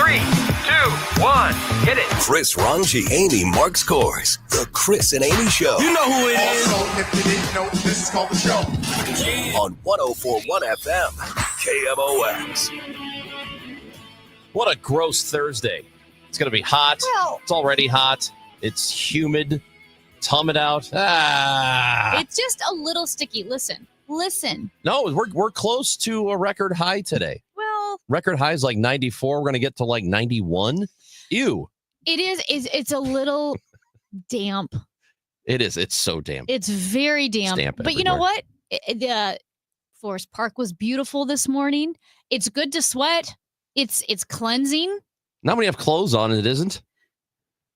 3, 2, 1, hit it. Chris Ranji, Amy, Mark Scores. The Chris and Amy Show. You know who it is. Also, if you didn't know, this is called the show. On 104.1 FM, KMOX. What a gross Thursday. It's going to be hot. Well, it's already hot. It's humid. It's humid out. It's just a little sticky. Listen. No, we're close to a record high today. Well, record high is like 94. We're going to get to like 91. Ew. it is. It's a little damp. It is. It's so damp. It's very damp. But you know what? The Forest Park was beautiful this morning. It's good to sweat. It's cleansing. Not when you have clothes on and it isn't.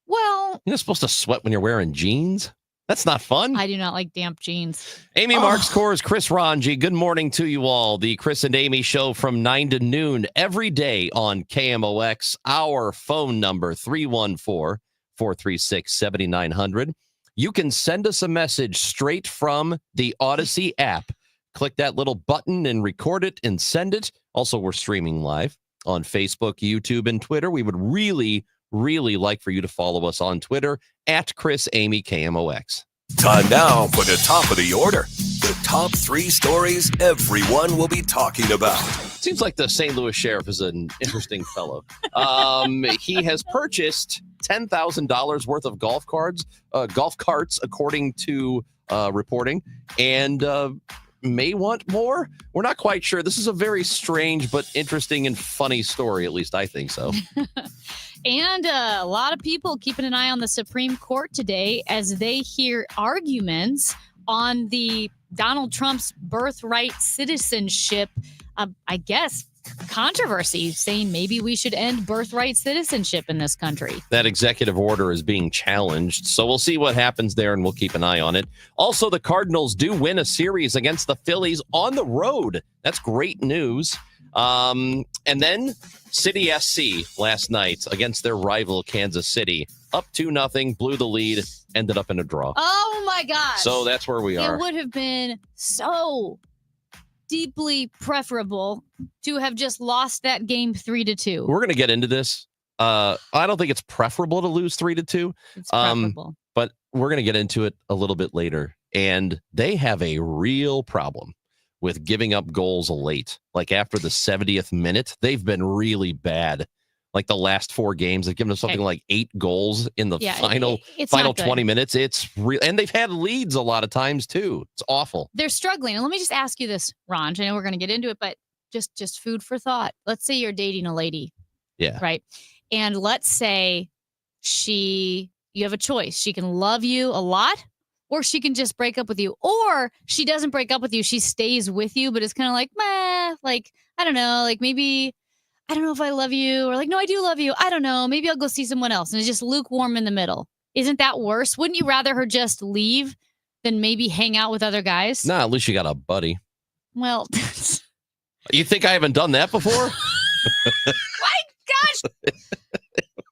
Well, You're not supposed to sweat when you're wearing jeans. That's not fun. I do not like damp jeans. Amy, Mark Scores, Chris Ranji. Good morning to you all. The Chris and Amy Show from 9 to noon every day on KMOX. Our phone number, 314-436-7900. You can send us a message straight from the Odyssey app. Click that little button and record it and send it. Also, we're streaming live on Facebook, YouTube, and Twitter. We would really like for you to follow us on Twitter at Chris Amy KMOX. Time now for the top of the order. The top 3 stories everyone will be talking about. Seems like the St. Louis sheriff is an interesting fellow. He has purchased $10,000 worth of golf carts, according to reporting, and may want more. We're not quite sure. This is a very strange but interesting and funny story. At least I think so. And a lot of people keeping an eye on the Supreme Court today as they hear arguments on the Donald Trump's birthright citizenship, I guess, controversy, saying maybe we should end birthright citizenship in this country. That executive order is being challenged, so we'll see what happens there, and we'll keep an eye on it. Also, the Cardinals do win a series against the Phillies on the road. That's great news. And then City SC last night against their rival Kansas City, up 2-0, blew the lead, ended up in a draw. Oh my gosh. So that's where we are. It would have been so deeply preferable to have just lost that game 3-2. We're going to get into this. I don't think it's preferable to lose 3-2. It's preferable. But we're going to get into it a little bit later. And they have a real problem with giving up goals late. Like after the 70th minute, they've been really bad. Like the last 4 games, they've given us something like 8 goals in the final 20 minutes. It's real, and they've had leads a lot of times too. It's awful. They're struggling. And let me just ask you this, Ron. I know we're going to get into it, but just food for thought. Let's say you're dating a lady. Yeah. Right. And let's say you have a choice. She can love you a lot, or she can just break up with you. Or she doesn't break up with you. She stays with you, but it's kind of like, meh, like, I don't know, like maybe, I don't know if I love you, or like, no, I do love you. I don't know. Maybe I'll go see someone else. And it's just lukewarm in the middle. Isn't that worse? Wouldn't you rather her just leave than maybe hang out with other guys? Nah, at least you got a buddy. Well, you think I haven't done that before? my gosh.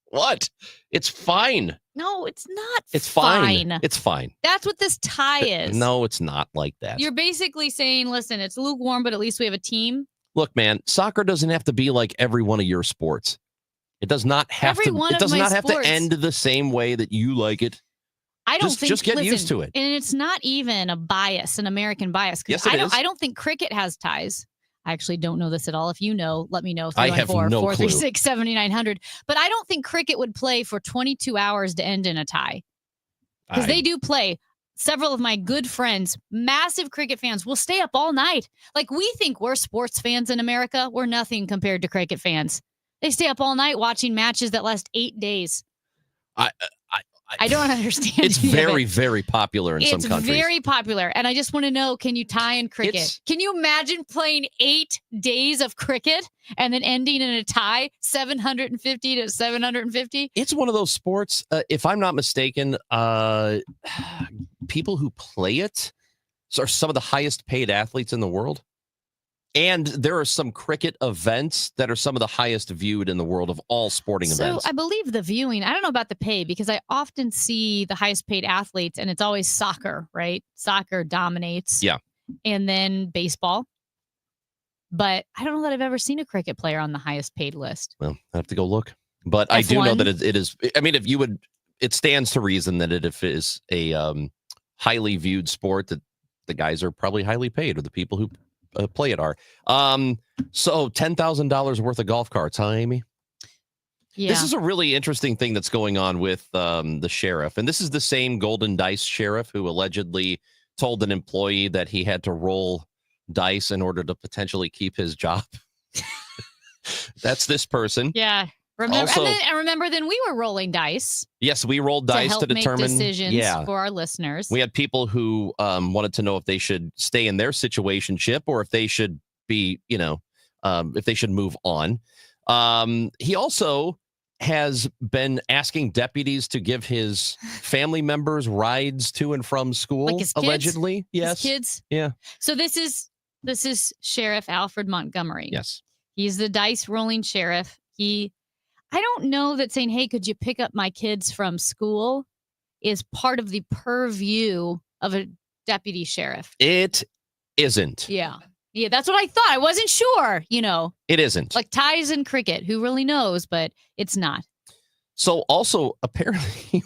What? It's fine. No, it's not. It's fine. It's fine. That's what this tie is. No, it's not like that. You're basically saying, listen, it's lukewarm, but at least we have a team. Look, man, soccer doesn't have to be like every one of your sports. It does not have Every to. one It of does my not have to sports. end the same way that you like it. I don't think. Just get used to it. And it's not even a bias, an American bias. Yes, it is. I don't think cricket has ties. I actually don't know this at all. If you know, let me know. I have no clue. 436-7900. But I don't think cricket would play for 22 hours to end in a tie. Because they do play. Several of my good friends, massive cricket fans, will stay up all night. Like, we think we're sports fans in America. We're nothing compared to cricket fans. They stay up all night watching matches that last 8 days. I don't understand. It's very, very popular in some countries. It's very popular. And I just want to know, can you tie in cricket? Can you imagine playing 8 days of cricket and then ending in a tie, 750 to 750? It's one of those sports, if I'm not mistaken, people who play it are some of the highest paid athletes in the world. And there are some cricket events that are some of the highest viewed in the world of all sporting events. So I believe the viewing, I don't know about the pay, because I often see the highest paid athletes and it's always soccer, right? Soccer dominates. Yeah. And then baseball. But I don't know that I've ever seen a cricket player on the highest paid list. Well, I have to go look. But I do know F1? that it is. I mean, if you would, it stands to reason that if it is a highly viewed sport, that the guys are probably highly paid, or the people who play it are. So $10,000 worth of golf carts, huh, Amy? Yeah. This is a really interesting thing that's going on with the sheriff. And this is the same Golden Dice sheriff who allegedly told an employee that he had to roll dice in order to potentially keep his job. That's this person. Yeah. Remember, Also- and remember, then we were rolling dice Yes, we rolled to dice help to determine. make decisions Yeah. for our listeners. We had people who wanted to know if they should stay in their situationship or if they should be, if they should move on. He also has been asking deputies to give his family members rides to and from school, Like his kids? allegedly. His Yes. kids. Yeah. So this is Sheriff Alfred Montgomery. Yes. He's the dice rolling sheriff. I don't know that saying, hey, could you pick up my kids from school is part of the purview of a deputy sheriff. It isn't. Yeah. Yeah, that's what I thought. I wasn't sure, It isn't. like ties and cricket. Who really knows? But it's not. So also apparently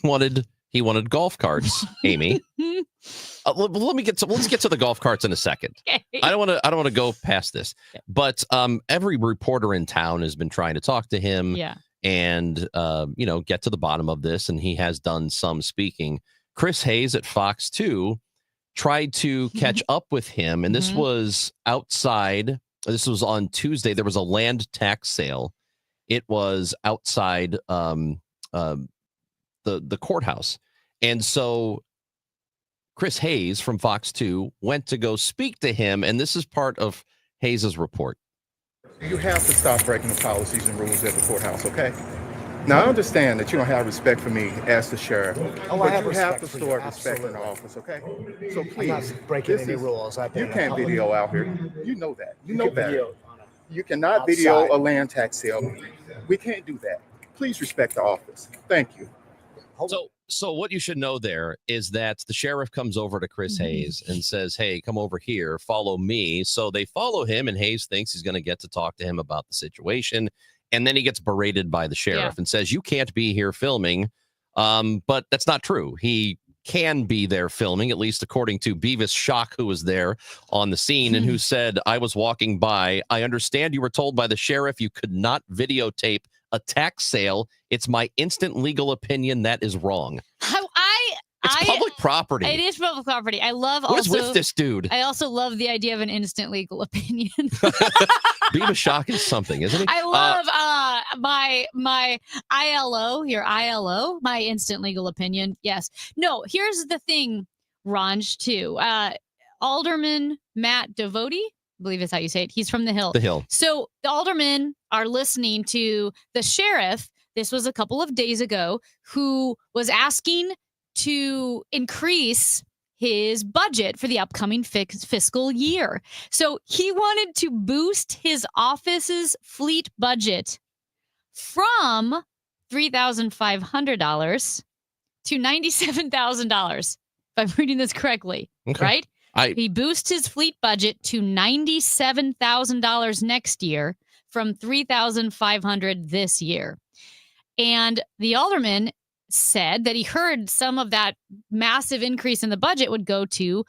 he wanted golf carts, Amy. Let's get to the golf carts in a second. I don't want to go past this. But every reporter in town has been trying to talk to him Yeah. and get to the bottom of this, and he has done some speaking. Chris Hayes at Fox 2 tried to catch up with him, and this Mhm. was outside. This was on Tuesday. There was a land tax sale. It was outside the courthouse. And so Chris Hayes from Fox 2 went to go speak to him, and this is part of Hayes's report. You have to stop breaking the policies and rules at the courthouse, okay? Now, I understand that you don't have respect for me as the sheriff, Oh, I but have you have respect to for you, start respecting the absolutely. office, okay? So I'm please, not breaking this any is- rules. I've been you in a can't public- video out here. You know that. You know can better. video on a- You cannot video outside. a land tax sale. We can't do that. Please respect the office. Thank you. Hold on. So what you should know there is that the sheriff comes over to Chris Hayes and says, hey, come over here, follow me. So they follow him, and Hayes thinks he's going to get to talk to him about the situation. And then he gets berated by the sheriff and says, you can't be here filming. But that's not true. He can be there filming, at least according to Beavis Shock, who was there on the scene and who said, I was walking by. I understand you were told by the sheriff you could not videotape a tax sale. It's my instant legal opinion that is wrong. It's public property. It is public property. I love What is also. with this dude? I also love the idea of an instant legal opinion. Beavis Shock is something, isn't he? I love my ILO, your ILO, my instant legal opinion. Yes. No, here's the thing, Ranj, too. Alderman Matt Devote, I believe is how you say it. He's from the Hill. The Hill. So the aldermen are listening to the sheriff. This was a couple of days ago, who was asking to increase his budget for the upcoming fiscal year. So he wanted to boost his office's fleet budget from $3,500 to $97,000. If I'm reading this correctly, Okay. right? He boosts his fleet budget to $97,000 next year from $3,500 this year. And the alderman said that he heard some of that massive increase in the budget would go to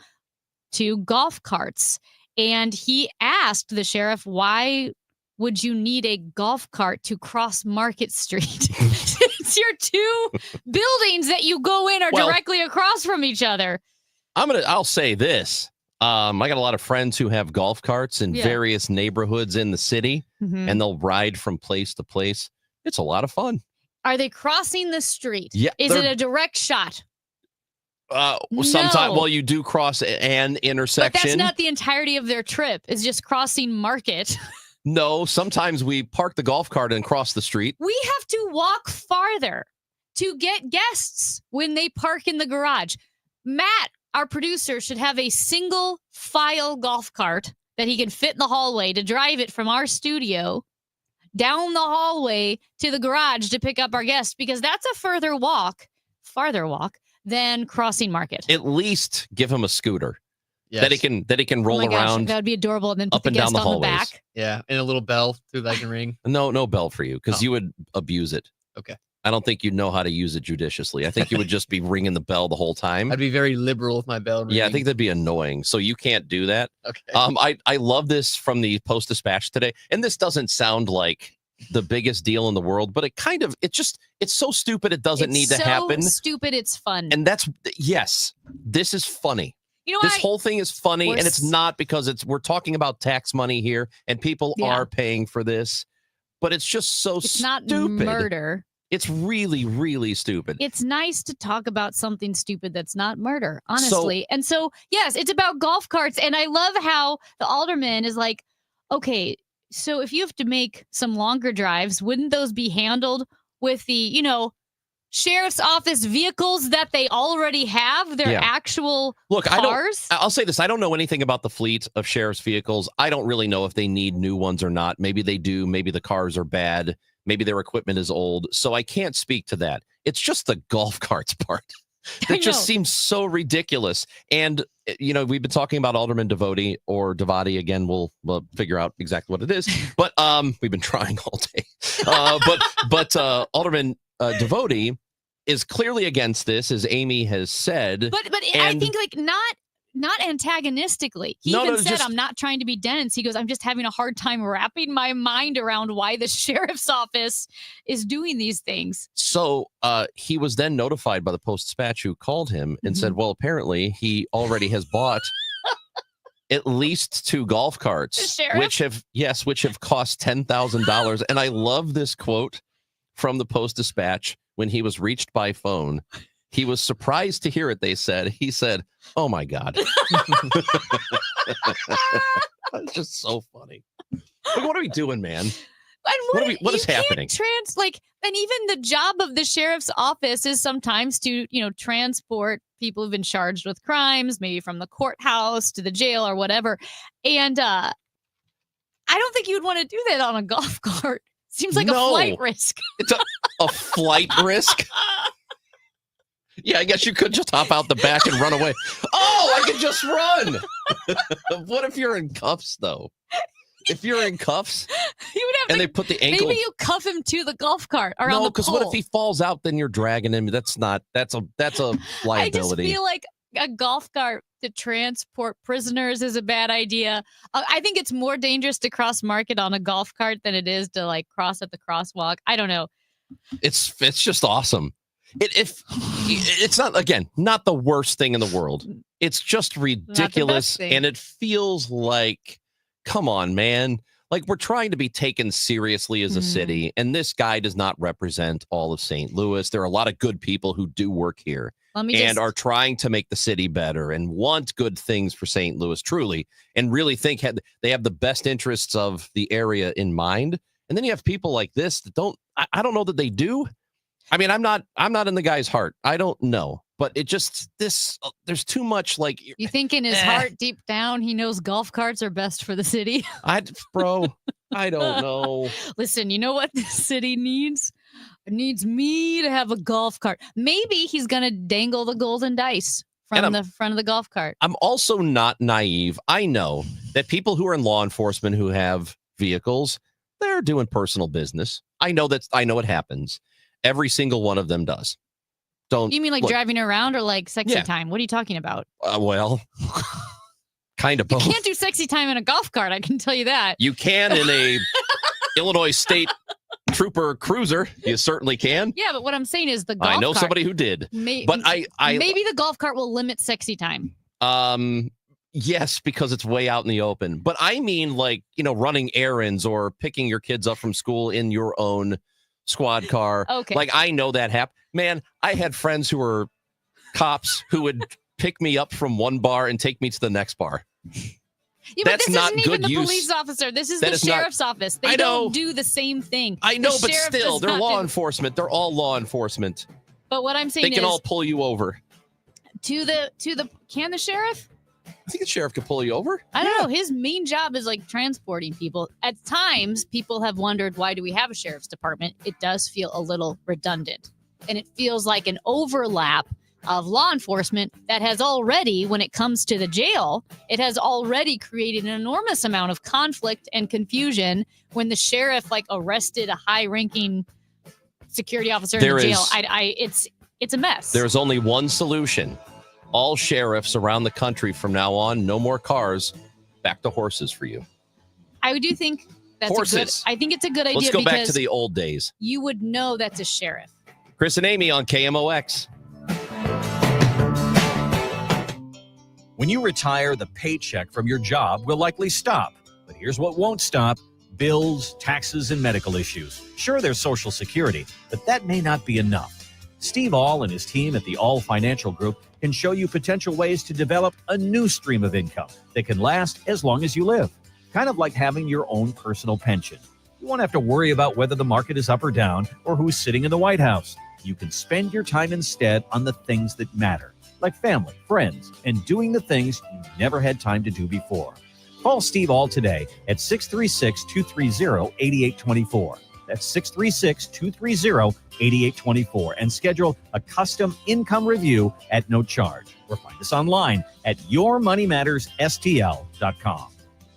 golf carts. And he asked the sheriff, why would you need a golf cart to cross Market Street? It's your two buildings that you go in are Well- directly across from each other. I'll say this. I got a lot of friends who have golf carts in Yeah. various neighborhoods in the city, Mhm. and they'll ride from place to place. It's a lot of fun. Are they crossing the street? Yeah, Is it they're- a direct shot? Sometimes, No. well, you do cross an But intersection. that's not the entirety of their trip. It's just crossing Market. No, sometimes we park the golf cart and cross the street. We have to walk farther to get guests when they park in the garage. Matt, our producer, should have a single file golf cart that he can fit in the hallway to drive it from our studio down the hallway to the garage to pick up our guests, because that's a farther walk than crossing Market. At least give him a scooter. Yes. that it can roll oh my gosh, around that would be adorable. And then put up the and down guest the on the hallways. back. Yeah, and a little bell through that I can ring. No bell for you because Oh. you would abuse it. Okay. I don't think you'd know how to use it judiciously. I think you would just be ringing the bell the whole time. I'd be very liberal with my bell ringing. Yeah, I think that'd be annoying. So you can't do that. Okay. I love this from the Post Dispatch today, and this doesn't sound like the biggest deal in the world, but it's so stupid it doesn't need to happen. Stupid, it's fun. And yes, this is funny. You know This what? whole thing is funny, We're and it's not because we're talking about tax money here, and people Yeah. are paying for this, but it's just so It's not stupid. murder. It's really, really stupid. It's nice to talk about something stupid that's not murder, honestly. And so, yes, it's about golf carts. And I love how the alderman is like, okay, so if you have to make some longer drives, wouldn't those be handled with the, sheriff's office vehicles that they already have? Their Yeah. actual Look, cars? I'll say this. I don't know anything about the fleet of sheriff's vehicles. I don't really know if they need new ones or not. Maybe they do. Maybe the cars are bad. Maybe their equipment is old. So I can't speak to that. It's just the golf carts part I that just know. seems so ridiculous. And, we've been talking about Alderman Devoti or Devati. Again, we'll figure out exactly what it is. But we've been trying all day. But Alderman Devoti is clearly against this, as Amy has said. But I And- think like not antagonistically. He No, even no, said, just- I'm not trying to be dense. He goes, I'm just having a hard time wrapping my mind around why the sheriff's office is doing these things. So he was then notified by the Post Dispatch, who called him and said, well, apparently he already has bought at least 2 golf carts, The sheriff? which have cost $10,000. And I love this quote from the Post Dispatch when he was reached by phone. He was surprised to hear it, they said. He said, oh, my God. It's just so funny. Like, what are we doing, man? And What is you can't happening? And even the job of the sheriff's office is sometimes to, transport people who've been charged with crimes, maybe from the courthouse to the jail or whatever. And I don't think you'd want to do that on a golf cart. Seems like No. a flight risk. It's a flight risk. Yeah, I guess you could just hop out the back and run away. Oh, I could just run. What if you're in cuffs, though? If you're in cuffs You would have and to, they put the ankle. maybe you cuff him to the golf cart or on No, the because pole. what if he falls out? Then you're dragging him. That's a I just liability. feel like a golf cart to transport prisoners is a bad idea. I think it's more dangerous to cross market on a golf cart than it is to cross at the crosswalk. I don't know. It's just awesome. It's not the worst thing in the world. It's just ridiculous, thing. and it feels like, come on, man. Like, we're trying to be taken seriously as a city, and this guy does not represent all of St. Louis. There are a lot of good people who do work here and are trying to make the city better and want good things for St. Louis, truly, and really think they have the best interests of the area in mind. And then you have people like this that don't. I don't know that they do. I mean, I'm not in the guy's heart. I don't know, but there's too much You think in his heart, deep down, he knows golf carts are best for the city? I don't know. Listen, you know what the city needs? It needs me to have a golf cart. Maybe he's going to dangle the golden dice from the front of the golf cart. I'm also not naive. I know that people who are in law enforcement who have vehicles, they're doing personal business. I know it happens. Every single one of them does. You mean look, driving around or sexy Yeah. time? What are you talking about? Well, kind of You both. can't do sexy time in a golf cart. I can tell you that. You can in a Illinois State Trooper Cruiser. You certainly can. Yeah, but what I'm saying is the golf I know cart. somebody who did. But maybe the golf cart will limit sexy time. Yes, because it's way out in the open. But I mean, running errands or picking your kids up from school in your own squad car. Okay. I know that happened. Man, I had friends who were cops who would pick me up from one bar and take me to the next bar. Yeah, That's but this not isn't even good the use. police officer. This is That the is not- sheriff's office. They I know. don't do the same thing. I know, The but sheriff still, does they're not law do- enforcement. They're all law enforcement. But what I'm saying They can is all pull you over. to the can the sheriff? I think the sheriff could pull you over. I don't know. His main job is transporting people. At times, people have wondered, why do we have a sheriff's department? It does feel a little redundant. And it feels like an overlap of law enforcement that has already, when it comes to the jail, it has already created an enormous amount of conflict and confusion when the sheriff arrested a high-ranking security officer in the jail. It's a mess. There's only one solution. All sheriffs around the country from now on, no more cars, back to horses for you. I do think that's horses. I think it's a good idea. Let's go back to because the old days. you would know that's a sheriff. Chris and Amy on KMOX. When you retire, the paycheck from your job will likely stop. But here's what won't stop: bills, taxes, and medical issues. Sure, there's Social Security, but that may not be enough. Steve All and his team at the All Financial Group can show you potential ways to develop a new stream of income that can last as long as you live. Kind of like having your own personal pension. You won't have to worry about whether the market is up or down or who's sitting in the White House. You can spend your time instead on the things that matter, like family, friends, and doing the things you never had time to do before. Call Steve All today at 636-230-8824. That's 636-230-8824 and schedule a custom income review at no charge. Or find us online at yourmoneymattersstl.com.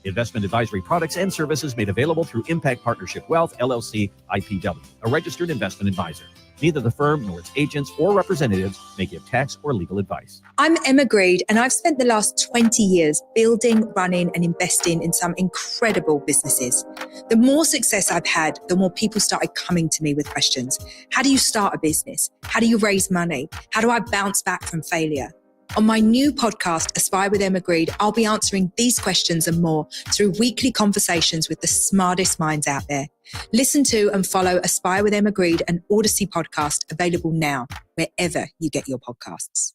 Investment advisory products and services made available through Impact Partnership Wealth, LLC, IPW, a registered investment advisor. Neither the firm nor its agents or representatives may give tax or legal advice. I'm Emma Greed, and I've spent the last 20 years building, running, and investing in some incredible businesses. The more success I've had, the more people started coming to me with questions. How do you start a business? How do you raise money? How do I bounce back from failure? On my new podcast, Aspire with Emma Greed, I'll be answering these questions and more through weekly conversations with the smartest minds out there. Listen to and follow Aspire with Emma Greed, an Odyssey podcast, available now, wherever you get your podcasts.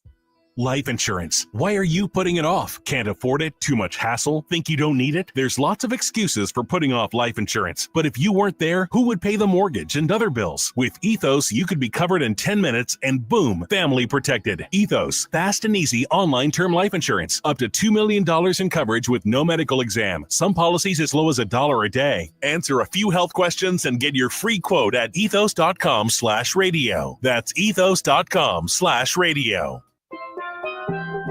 Life insurance. Why are you putting it off? Can't afford it? Too much hassle? Think you don't need it? There's lots of excuses for putting off life insurance. But if you weren't there, who would pay the mortgage and other bills? With Ethos, you could be covered in 10 minutes and boom, family protected. Ethos, fast and easy online term life insurance. Up to $2 million in coverage with no medical exam. Some policies as low as $1 a day. Answer a few health questions and get your free quote at ethos.com/radio. That's ethos.com/radio.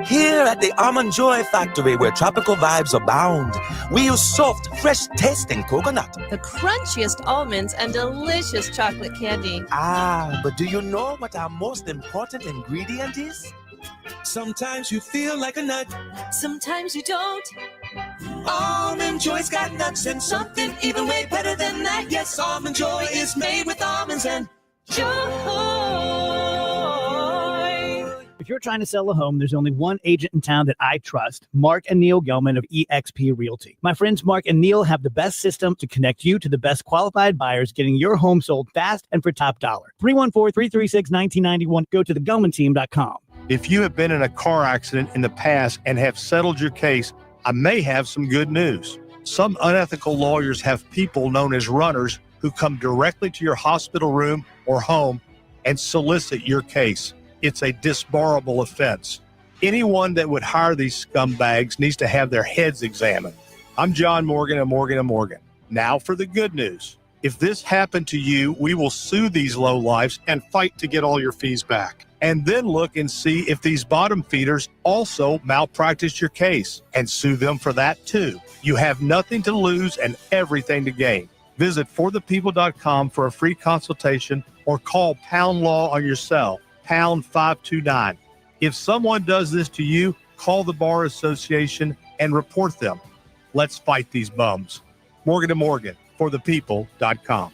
Here at the Almond Joy Factory, where tropical vibes abound, we use soft, fresh-tasting coconut. The crunchiest almonds and delicious chocolate candy. Ah, but do you know what our most important ingredient is? Sometimes you feel like a nut. Sometimes you don't. Almond Joy's got nuts and something even way better than that. Yes, Almond Joy is made with almonds and joy. If you're trying to sell a home, there's only one agent in town that I trust, Mark and Neil Gelman of eXp Realty. My friends Mark and Neil have the best system to connect you to the best qualified buyers, getting your home sold fast and for top dollar. 314-336-1991. Go to thegelmanteam.com. If you have been in a car accident in the past and have settled your case, I may have some good news. Some unethical lawyers have people known as runners who come directly to your hospital room or home and solicit your case. It's a disbarable offense. Anyone that would hire these scumbags needs to have their heads examined. I'm John Morgan of Morgan & Morgan. Now for the good news. If this happened to you, we will sue these lowlifes and fight to get all your fees back. And then look and see if these bottom feeders also malpracticed your case and sue them for that too. You have nothing to lose and everything to gain. Visit forthepeople.com for a free consultation or call Pound Law on your cell. Pound 529. If someone does this to you, call the Bar Association and report them. Let's fight these bums. Morgan & Morgan, forthepeople.com.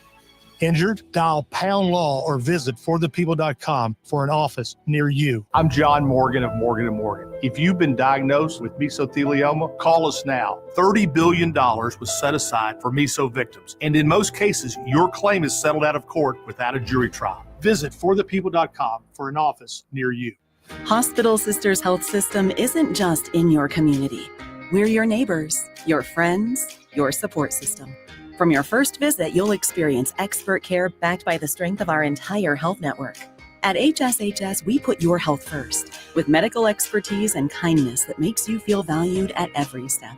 Injured? Dial Pound Law or visit forthepeople.com for an office near you. I'm John Morgan of Morgan & Morgan. If you've been diagnosed with mesothelioma, call us now. $30 billion was set aside for meso victims. And in most cases, your claim is settled out of court without a jury trial. Visit forthepeople.com for an office near you. Hospital Sisters Health System isn't just in your community. We're your neighbors, your friends, your support system. From your first visit, you'll experience expert care backed by the strength of our entire health network. At HSHS, we put your health first, with medical expertise and kindness that makes you feel valued at every step.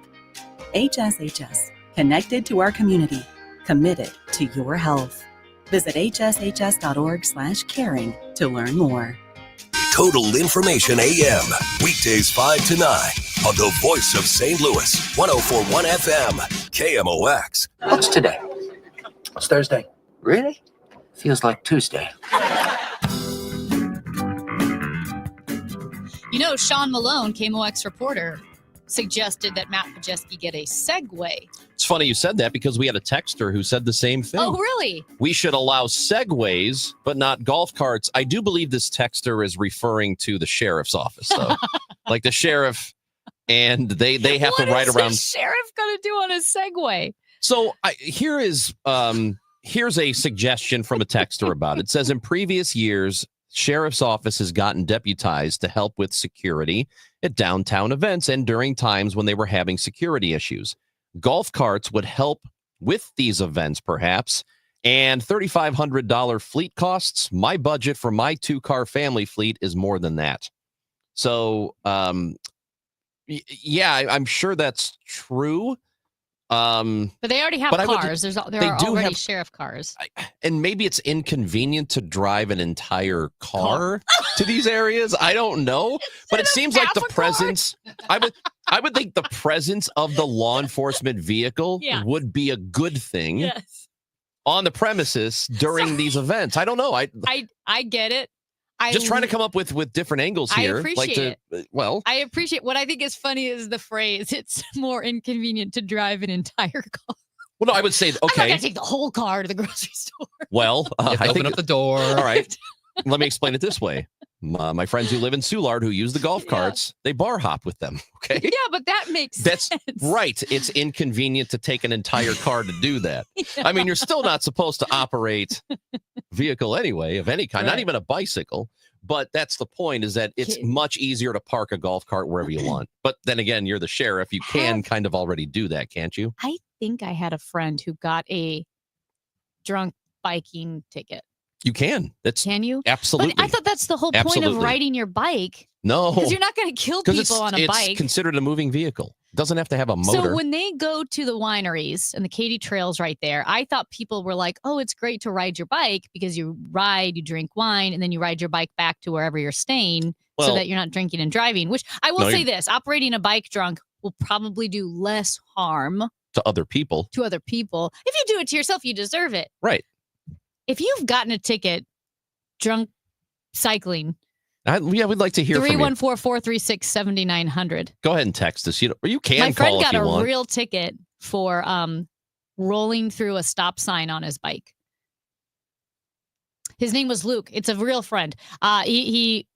HSHS, connected to our community, committed to your health. Visit hshs.org/caring to learn more. Total Information AM. Weekdays 5 to 9 on the voice of St. Louis. 104.1 FM. KMOX. What's today? It's Thursday. Really? Feels like Tuesday. You know, Sean Malone, KMOX reporter, suggested that Matt Pajeski get a Segway. It's funny you said that because we had a texter who said the same thing. Oh, really? We should allow Segways, but not golf carts. I do believe this texter is referring to the sheriff's office, though. Like the sheriff, and they have to ride around. What is the sheriff going to do on a Segway? So here's a suggestion from a texter about it. It says in previous years, sheriff's office has gotten deputized to help with security at downtown events and during times when they were having security issues. Golf carts would help with these events, perhaps. And $3,500 fleet costs. My budget for my 2-car family fleet is more than that. So, yeah, I'm sure that's true. But they already have cars. There are already sheriff cars. And maybe it's inconvenient to drive an entire car to these areas. I don't know. But it seems like the presence, I would think the presence of the law enforcement vehicle would be a good thing on the premises during these events. I don't know. I get it. Just trying to come up with different angles here. I appreciate it. Well, I appreciate what I think is funny is the phrase, it's more inconvenient to drive an entire car. Well, no, I would say, okay. I'm not going to take the whole car to the grocery store. Well, I open up the door. All right. Let me explain it this way. My friends who live in Soulard who use the golf carts, they bar hop with them. Okay. Yeah, but that makes sense. That's right. It's inconvenient to take an entire car to do that. I mean, you're still not supposed to operate vehicle anyway of any kind, not even a bicycle. But that's the point, is that it's much easier to park a golf cart wherever you want. But then again, you're the sheriff. You can kind of already do that, can't you? I think I had a friend who got a drunk biking ticket. You can. Can you? Absolutely. But I thought that's the whole point of riding your bike. No. Because you're not going to kill people on a bike. It's considered a moving vehicle. It doesn't have to have a motor. So when they go to the wineries and the Katy Trail's right there, I thought people were like, oh, it's great to ride your bike because you ride, you drink wine, and then you ride your bike back to wherever you're staying so that you're not drinking and driving, which I will say this, operating a bike drunk will probably do less harm to other people. If you do it to yourself, you deserve it. Right. If you've gotten a ticket drunk cycling, we'd like to hear from you. 314-436-7900. Go ahead and text us. You can My friend call got if you a want. real ticket for rolling through a stop sign on his bike. His name was Luke. It's a real friend. He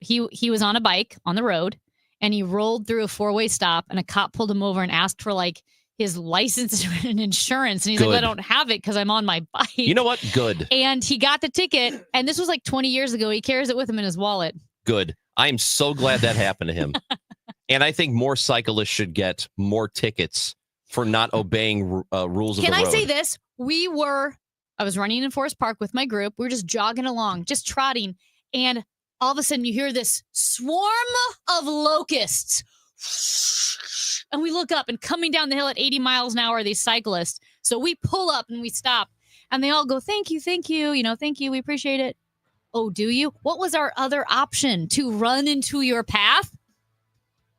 was on a bike on the road, and he rolled through a 4-way stop, and a cop pulled him over and asked for like his license and insurance. And he's like, well, I don't have it because I'm on my bike. You know what? Good. And he got the ticket. And this was like 20 years ago. He carries it with him in his wallet. Good. I'm so glad that happened to him. And I think more cyclists should get more tickets for not obeying rules of the road. Can I say this? I was running in Forest Park with my group. We were just jogging along, just trotting. And all of a sudden you hear this swarm of locusts. And we look up, and coming down the hill at 80 miles an hour are these cyclists. So we pull up and we stop, and they all go, thank you. Thank you, we appreciate it. Oh, do you? What was our other option? To run into your path?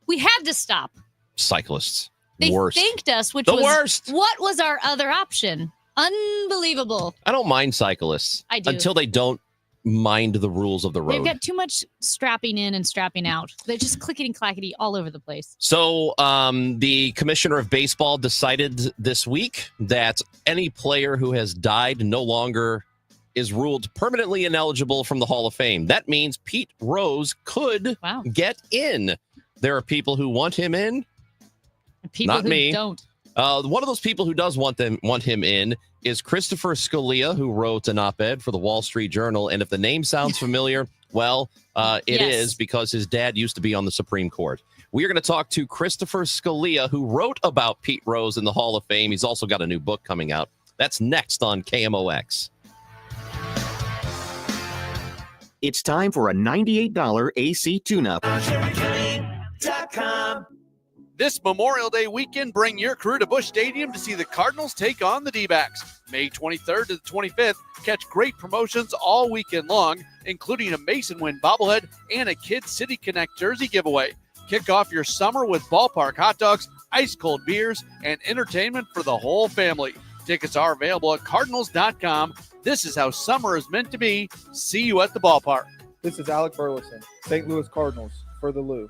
We had to stop. Cyclists. They worst. thanked us, which the was worst. What was our other option? Unbelievable. I don't mind cyclists. I do. Until they don't mind the rules of the road. They've got too much strapping in and strapping out. They're just clickety clackety all over the place. So the commissioner of baseball decided this week that any player who has died no longer is ruled permanently ineligible from the Hall of Fame. That means Pete Rose could get in. There are people who want him in. People not who me. Don't. One of those people who does want him in is Christopher Scalia, who wrote an op-ed for the Wall Street Journal. And if the name sounds familiar, well, it is because his dad used to be on the Supreme Court. We are going to talk to Christopher Scalia, who wrote about Pete Rose in the Hall of Fame. He's also got a new book coming out. That's next on KMOX. It's time for a $98 AC tune-up. This Memorial Day weekend, bring your crew to Busch Stadium to see the Cardinals take on the D-backs. May 23rd to the 25th, catch great promotions all weekend long, including a Mason Win bobblehead and a Kid City Connect jersey giveaway. Kick off your summer with ballpark hot dogs, ice-cold beers, and entertainment for the whole family. Tickets are available at Cardinals.com. This is how summer is meant to be. See you at the ballpark. This is Alec Burleson, St. Louis Cardinals, for the Lou.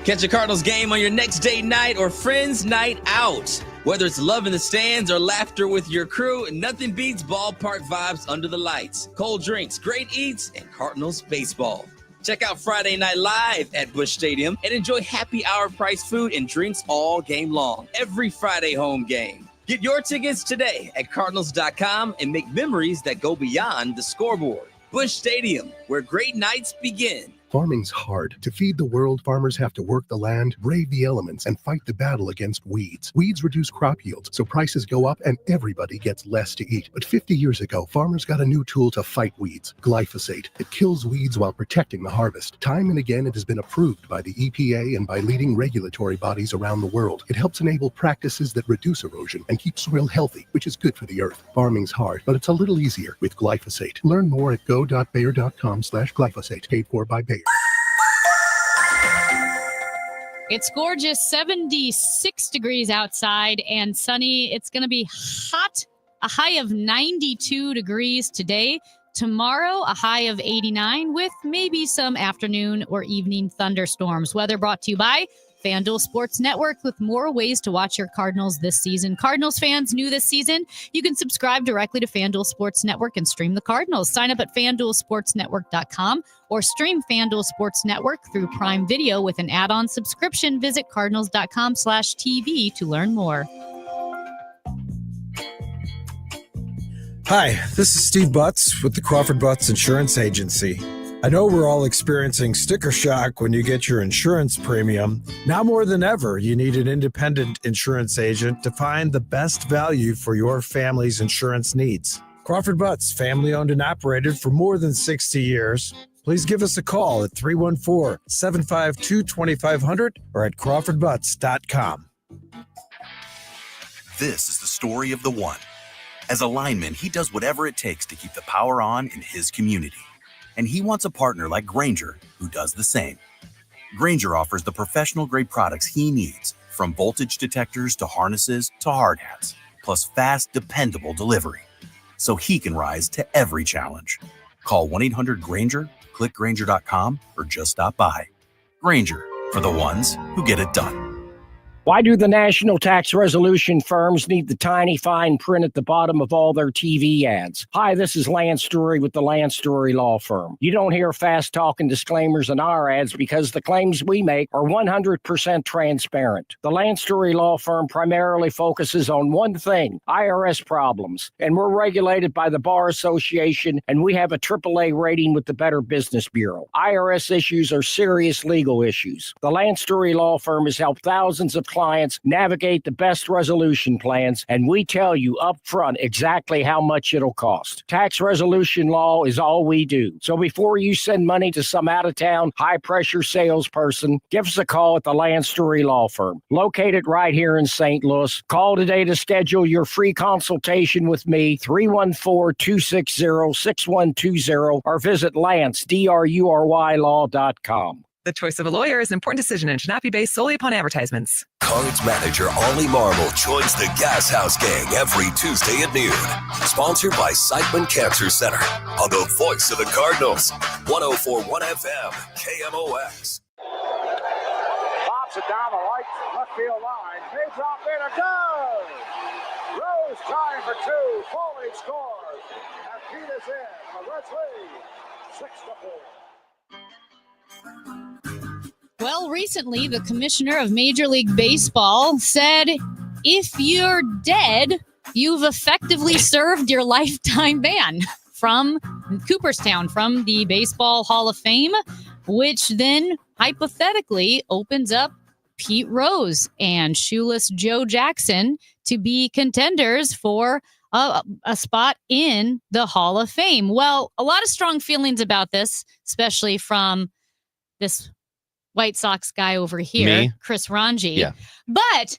Catch a Cardinals game on your next date night or friends night out. Whether it's love in the stands or laughter with your crew, nothing beats ballpark vibes under the lights. Cold drinks, great eats, and Cardinals baseball. Check out Friday Night Live at Busch Stadium and enjoy happy hour price food and drinks all game long. Every Friday home game. Get your tickets today at Cardinals.com and make memories that go beyond the scoreboard. Busch Stadium, where great nights begin. Farming's hard. To feed the world, farmers have to work the land, brave the elements, and fight the battle against weeds. Weeds reduce crop yields, so prices go up and everybody gets less to eat. But 50 years ago, farmers got a new tool to fight weeds, glyphosate. It kills weeds while protecting the harvest. Time and again, it has been approved by the EPA and by leading regulatory bodies around the world. It helps enable practices that reduce erosion and keep soil healthy, which is good for the earth. Farming's hard, but it's a little easier with glyphosate. Learn more at go.bayer.com/glyphosate, paid for by Bayer. It's gorgeous, 76 degrees outside and sunny. It's going to be hot, a high of 92 degrees today. Tomorrow, a high of 89 with maybe some afternoon or evening thunderstorms. Weather brought to you by FanDuel Sports Network, with more ways to watch your Cardinals this season. Cardinals fans new this season, you can subscribe directly to FanDuel Sports Network and stream the Cardinals. Sign up at FanDuelSportsNetwork.com or stream FanDuel Sports Network through Prime Video with an add-on subscription. Visit Cardinals.com/TV to learn more. Hi, this is Steve Butts with the Crawford Butts Insurance Agency. I know we're all experiencing sticker shock when you get your insurance premium. Now more than ever, you need an independent insurance agent to find the best value for your family's insurance needs. Crawford Butts, family owned and operated for more than 60 years. Please give us a call at 314-752-2500 or at crawfordbutts.com. This is the story of the one. As a lineman, he does whatever it takes to keep the power on in his community. And he wants a partner like Grainger who does the same. Grainger offers the professional-grade products he needs, from voltage detectors to harnesses to hard hats, plus fast, dependable delivery, so he can rise to every challenge. Call 1-800-GRAINGER, click Grainger.com, or just stop by. Grainger, for the ones who get it done. Why do the national tax resolution firms need the tiny fine print at the bottom of all their TV ads? Hi, this is Lance Story with the Lance Story Law Firm. You don't hear fast-talking disclaimers in our ads because the claims we make are 100% transparent. The Lance Story Law Firm primarily focuses on one thing, IRS problems, and we're regulated by the Bar Association, and we have a AAA rating with the Better Business Bureau. IRS issues are serious legal issues. The Lance Story Law Firm has helped thousands of clients navigate the best resolution plans, and we tell you up front exactly how much it'll cost. Tax resolution law is all we do. So before you send money to some out-of-town, high-pressure salesperson, give us a call at the Lance Story Law Firm, located right here in St. Louis. Call today to schedule your free consultation with me, 314-260-6120, or visit LanceDruryLaw.com. The choice of a lawyer is an important decision and should not be based solely upon advertisements. Cards manager Ollie Marmol joins the Gas House Gang every Tuesday at noon. Sponsored by Siteman Cancer Center on the voice of the Cardinals, 104.1 FM, KMOX. Pops it down the right left field line. They drop in a goal. Rose trying for two. Foley scores. And Pete is in. The Reds lead 6-4. Well, recently, the commissioner of Major League Baseball said, if you're dead, you've effectively served your lifetime ban from Cooperstown, from the Baseball Hall of Fame, which then hypothetically opens up Pete Rose and Shoeless Joe Jackson to be contenders for a spot in the Hall of Fame. Well, a lot of strong feelings about this, especially from this White Sox guy over here, Me? Chris Ranji. Yeah. But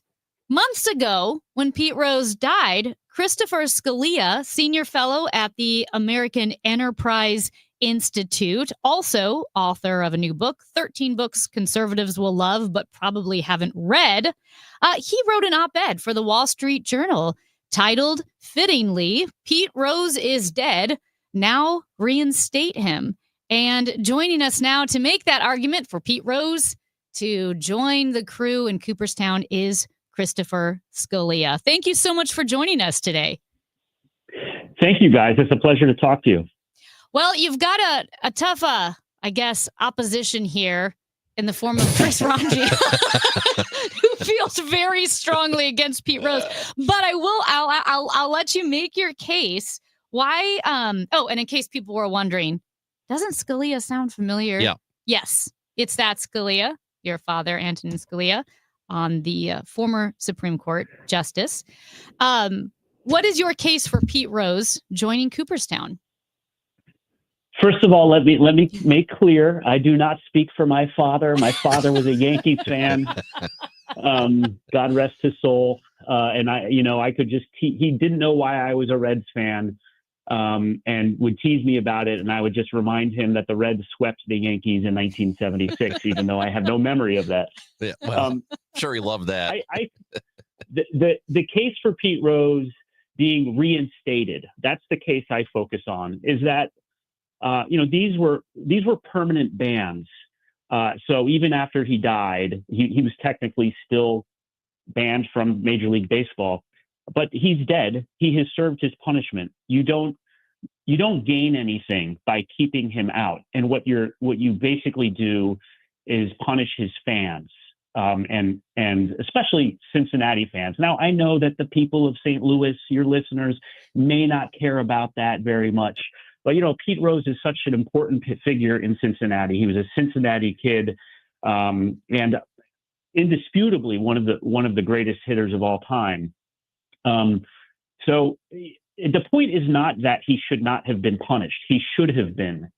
Months ago, when Pete Rose died, Christopher Scalia, senior fellow at the American Enterprise Institute, also author of a new book, 13 books conservatives will love but probably haven't read, he wrote an op-ed for the Wall Street Journal titled, fittingly, Pete Rose is dead, now reinstate him. And joining us now to make that argument for Pete Rose to join the crew in Cooperstown is Christopher Scalia. Thank you so much for joining us today. Thank you, guys. It's a pleasure to talk to you. Well, you've got a tough, I guess, opposition here in the form of Chris Ranji, who feels very strongly against Pete Rose. But I'll let you make your case. Why? And in case people were wondering, doesn't Scalia sound familiar? Yeah. Yes, it's that Scalia, your father, Antonin Scalia, on the former Supreme Court justice. What is your case for Pete Rose joining Cooperstown? First of all, let me make clear, I do not speak for my father. My father was a Yankees fan. God rest his soul. And I could just, he didn't know why I was a Reds fan, and would tease me about it. And I would just remind him that the Reds swept the Yankees in 1976, even though I have no memory of that. Yeah, well, sure, he loved that. The case for Pete Rose being reinstated, that's the case I focus on, is that these were permanent bans. So even after he died, he was technically still banned from Major League Baseball, but he's dead. He has served his punishment. You don't gain anything by keeping him out. And what you basically do is punish his fans, and especially Cincinnati fans. Now, I know that the people of St. Louis, your listeners, may not care about that very much. But, Pete Rose is such an important figure in Cincinnati. He was a Cincinnati kid, and indisputably one of the greatest hitters of all time. So the point is not that he should not have been punished. He should have been.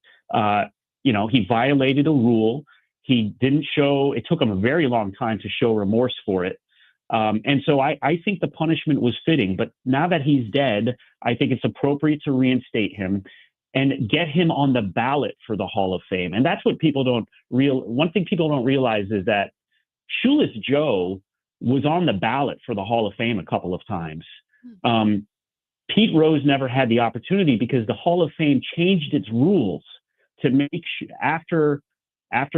He violated a rule. He didn't show. It took him a very long time to show remorse for it. And so I think the punishment was fitting. But now that he's dead, I think it's appropriate to reinstate him and get him on the ballot for the Hall of Fame. And that's what one thing people don't realize is that Shoeless Joe was on the ballot for the Hall of Fame a couple of times. Pete Rose never had the opportunity because the Hall of Fame changed its rules to make after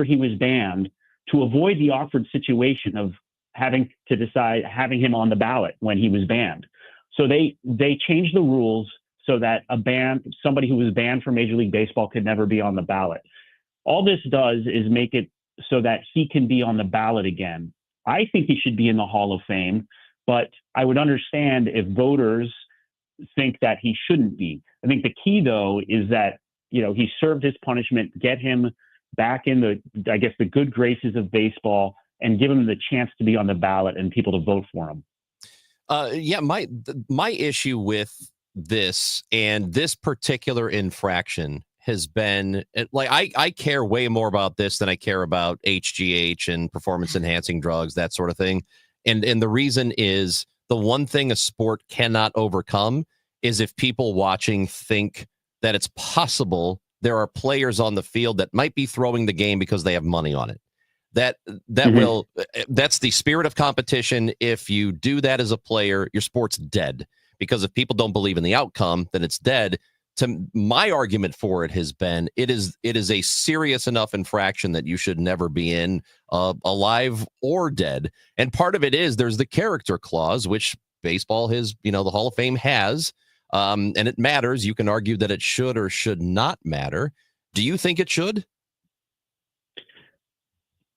he was banned, to avoid the awkward situation of having to decide having him on the ballot when he was banned. So they changed the rules so that somebody who was banned from Major League Baseball could never be on the ballot. All this does is make it so that he can be on the ballot again. I think he should be in the Hall of Fame, but I would understand if voters think that he shouldn't be. I think the key, though, is that, he served his punishment, get him back in the good graces of baseball, and give him the chance to be on the ballot and people to vote for him. My issue with this and this particular infraction has been I care way more about this than I care about HGH and performance enhancing drugs, that sort of thing. And the reason is the one thing a sport cannot overcome is if people watching think that it's possible there are players on the field that might be throwing the game because they have money on it. That's the spirit of competition. If you do that as a player, your sport's dead. Because if people don't believe in the outcome, then it's dead. My argument for it has been it is a serious enough infraction that you should never be in, alive or dead. And part of it is there's the character clause, which baseball has, the Hall of Fame has, and it matters. You can argue that it should or should not matter. Do you think it should?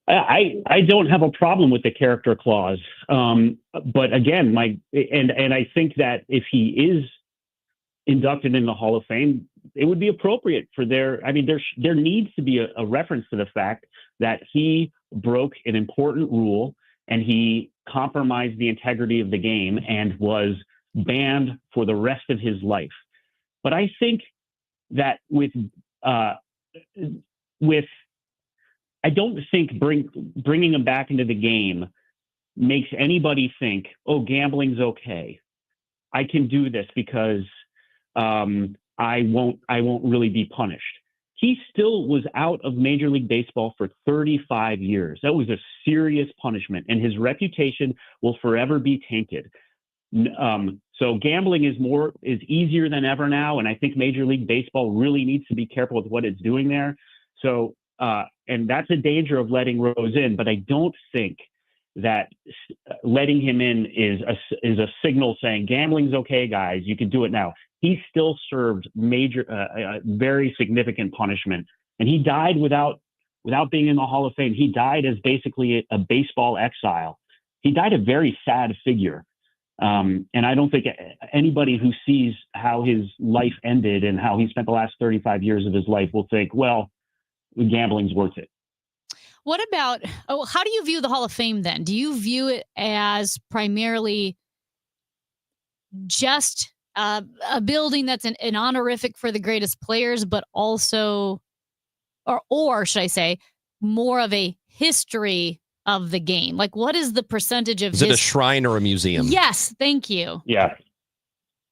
I don't have a problem with the character clause. But again, and I think that if he is inducted in the Hall of Fame, it would be appropriate for there needs to be a reference to the fact that he broke an important rule and he compromised the integrity of the game and was banned for the rest of his life. But I think that I don't think bringing him back into the game makes anybody think, oh, gambling's okay. I can do this because I won't really be punished. He still was out of Major League Baseball for 35 years. That was a serious punishment, and his reputation will forever be tainted. So gambling is easier than ever now, and I think Major League Baseball really needs to be careful with what it's doing there. So, and that's a danger of letting Rose in, but I don't think that letting him in is a signal saying gambling's okay, guys, you can do it now. He still served very significant punishment, and he died without being in the Hall of Fame. He died as basically a baseball exile. He died a very sad figure. And I don't think anybody who sees how his life ended and how he spent the last 35 years of his life will think, well, gambling's worth it. What about, how do you view the Hall of Fame then? Do you view it as primarily just a building that's an honorific for the greatest players, but also, or should I say, more of a history of the game? Like, what is the percentage of Is it a shrine or a museum? Yes, thank you. Yeah.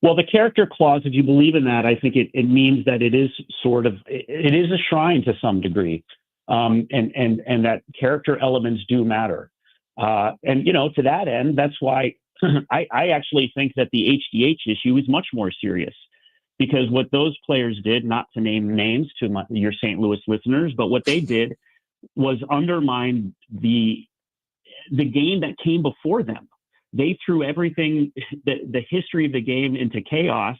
Well, the character clause, if you believe in that, I think it means that it is it is a shrine to some degree. And that character elements do matter. And, to that end, that's why I actually think that the HDH issue is much more serious, because what those players did, not to name names to your St. Louis listeners, but what they did was undermine the game that came before them. They threw everything, the history of the game, into chaos.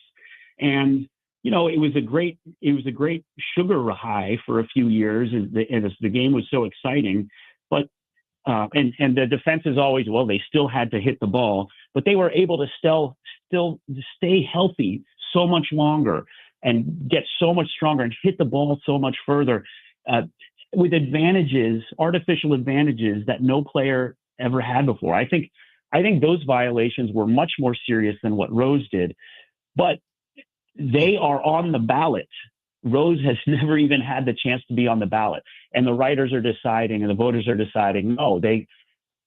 And, it was a great sugar high for a few years, and the game was so exciting. But and the defense is always, well, they still had to hit the ball, but they were able to still stay healthy so much longer and get so much stronger and hit the ball so much further with artificial advantages that no player ever had before. I think those violations were much more serious than what Rose did, but they are on the ballot. Rose has never even had the chance to be on the ballot, and the writers are deciding and the voters are deciding, no, they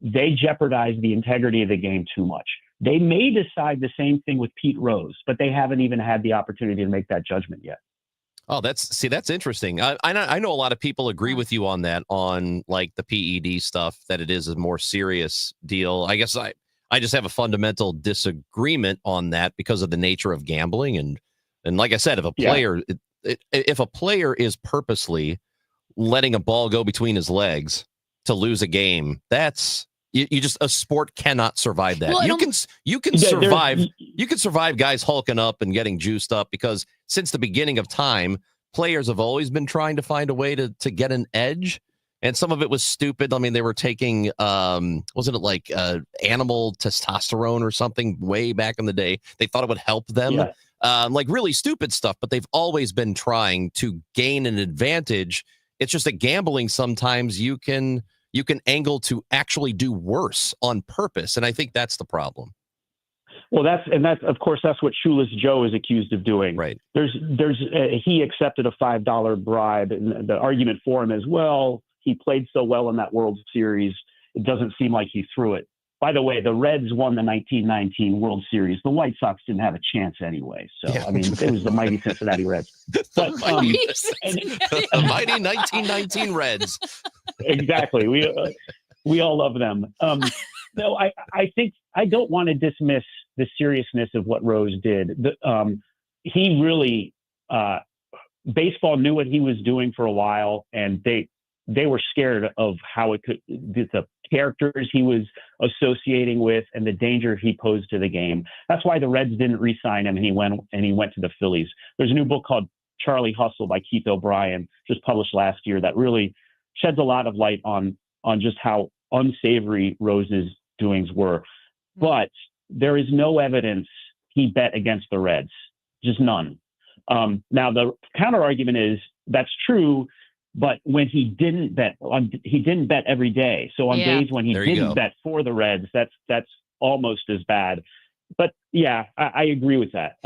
jeopardize the integrity of the game too much. They may decide the same thing with Pete Rose, but they haven't even had the opportunity to make that judgment yet. Oh, that's interesting. I know a lot of people agree with you on that, on like the PED stuff, that it is a more serious deal. I guess I just have a fundamental disagreement on that because of the nature of gambling. And like I said, if a player is purposely letting a ball go between his legs to lose a game, that's a sport cannot survive that. Well, you can survive guys hulking up and getting juiced up, because since the beginning of time, players have always been trying to find a way to get an edge. And some of it was stupid. I mean, they were taking, wasn't it like animal testosterone or something way back in the day? They thought it would help them. Yeah. Like really stupid stuff, but they've always been trying to gain an advantage. It's just that gambling, sometimes you can angle to actually do worse on purpose. And I think that's the problem. Well, that's of course, that's what Shoeless Joe is accused of doing. Right. He accepted a $5 bribe, and the argument for him is, well, he played so well in that World Series, it doesn't seem like he threw it. By the way, the Reds won the 1919 World Series. The White Sox didn't have a chance anyway. So, yeah. I mean, it was the mighty Cincinnati Reds. But, the mighty 1919 Reds. Exactly. We all love them. No, I think I don't want to dismiss the seriousness of what Rose did. He really, baseball knew what he was doing for a while, and they were scared of how it could, the characters he was associating with and the danger he posed to the game. That's why the Reds didn't re-sign him, and he went to the Phillies. There's a new book called Charlie Hustle by Keith O'Brien, just published last year, that really sheds a lot of light on just how unsavory Rose's doings were. But there is no evidence he bet against the Reds, just none. Now the counter argument is that's true, but when he didn't bet every day. So on days when he didn't bet for the Reds, that's almost as bad. But yeah, I agree with that.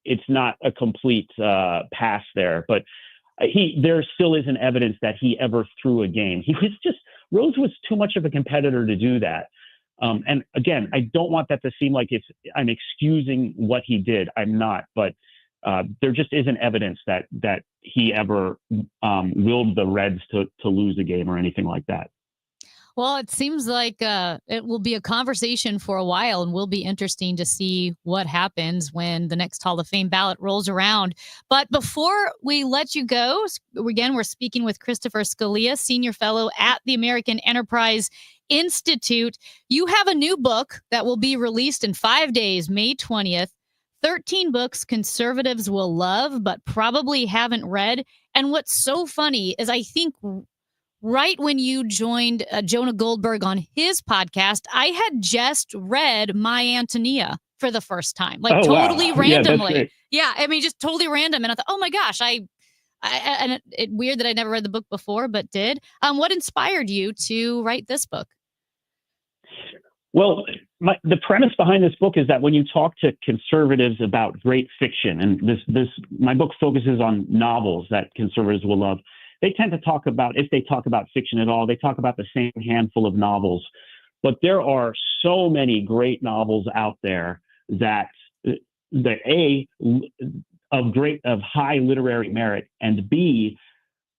It's not a complete pass there, but there still isn't evidence that he ever threw a game. He was just Rose was too much of a competitor to do that. And again, I don't want that to seem like I'm excusing what he did. I'm not, but there just isn't evidence that he ever willed the Reds to lose a game or anything like that. Well, it seems like it will be a conversation for a while, and will be interesting to see what happens when the next Hall of Fame ballot rolls around. But before we let you go, again, we're speaking with Christopher Scalia, Senior Fellow at the American Enterprise Institute. You have a new book that will be released in 5 days, May 20th. 13 books conservatives will love, but probably haven't read. And what's so funny is I think right when you joined Jonah Goldberg on his podcast, I had just read My Antonia for the first time, like totally randomly. Yeah, I mean, just totally random. And I thought, oh my gosh, it's weird that I never read the book before, but did. What inspired you to write this book? Well, the premise behind this book is that when you talk to conservatives about great fiction, and my book focuses on novels that conservatives will love, they tend to talk about, if they talk about fiction at all, they talk about the same handful of novels. But there are so many great novels out there that of high literary merit, and B,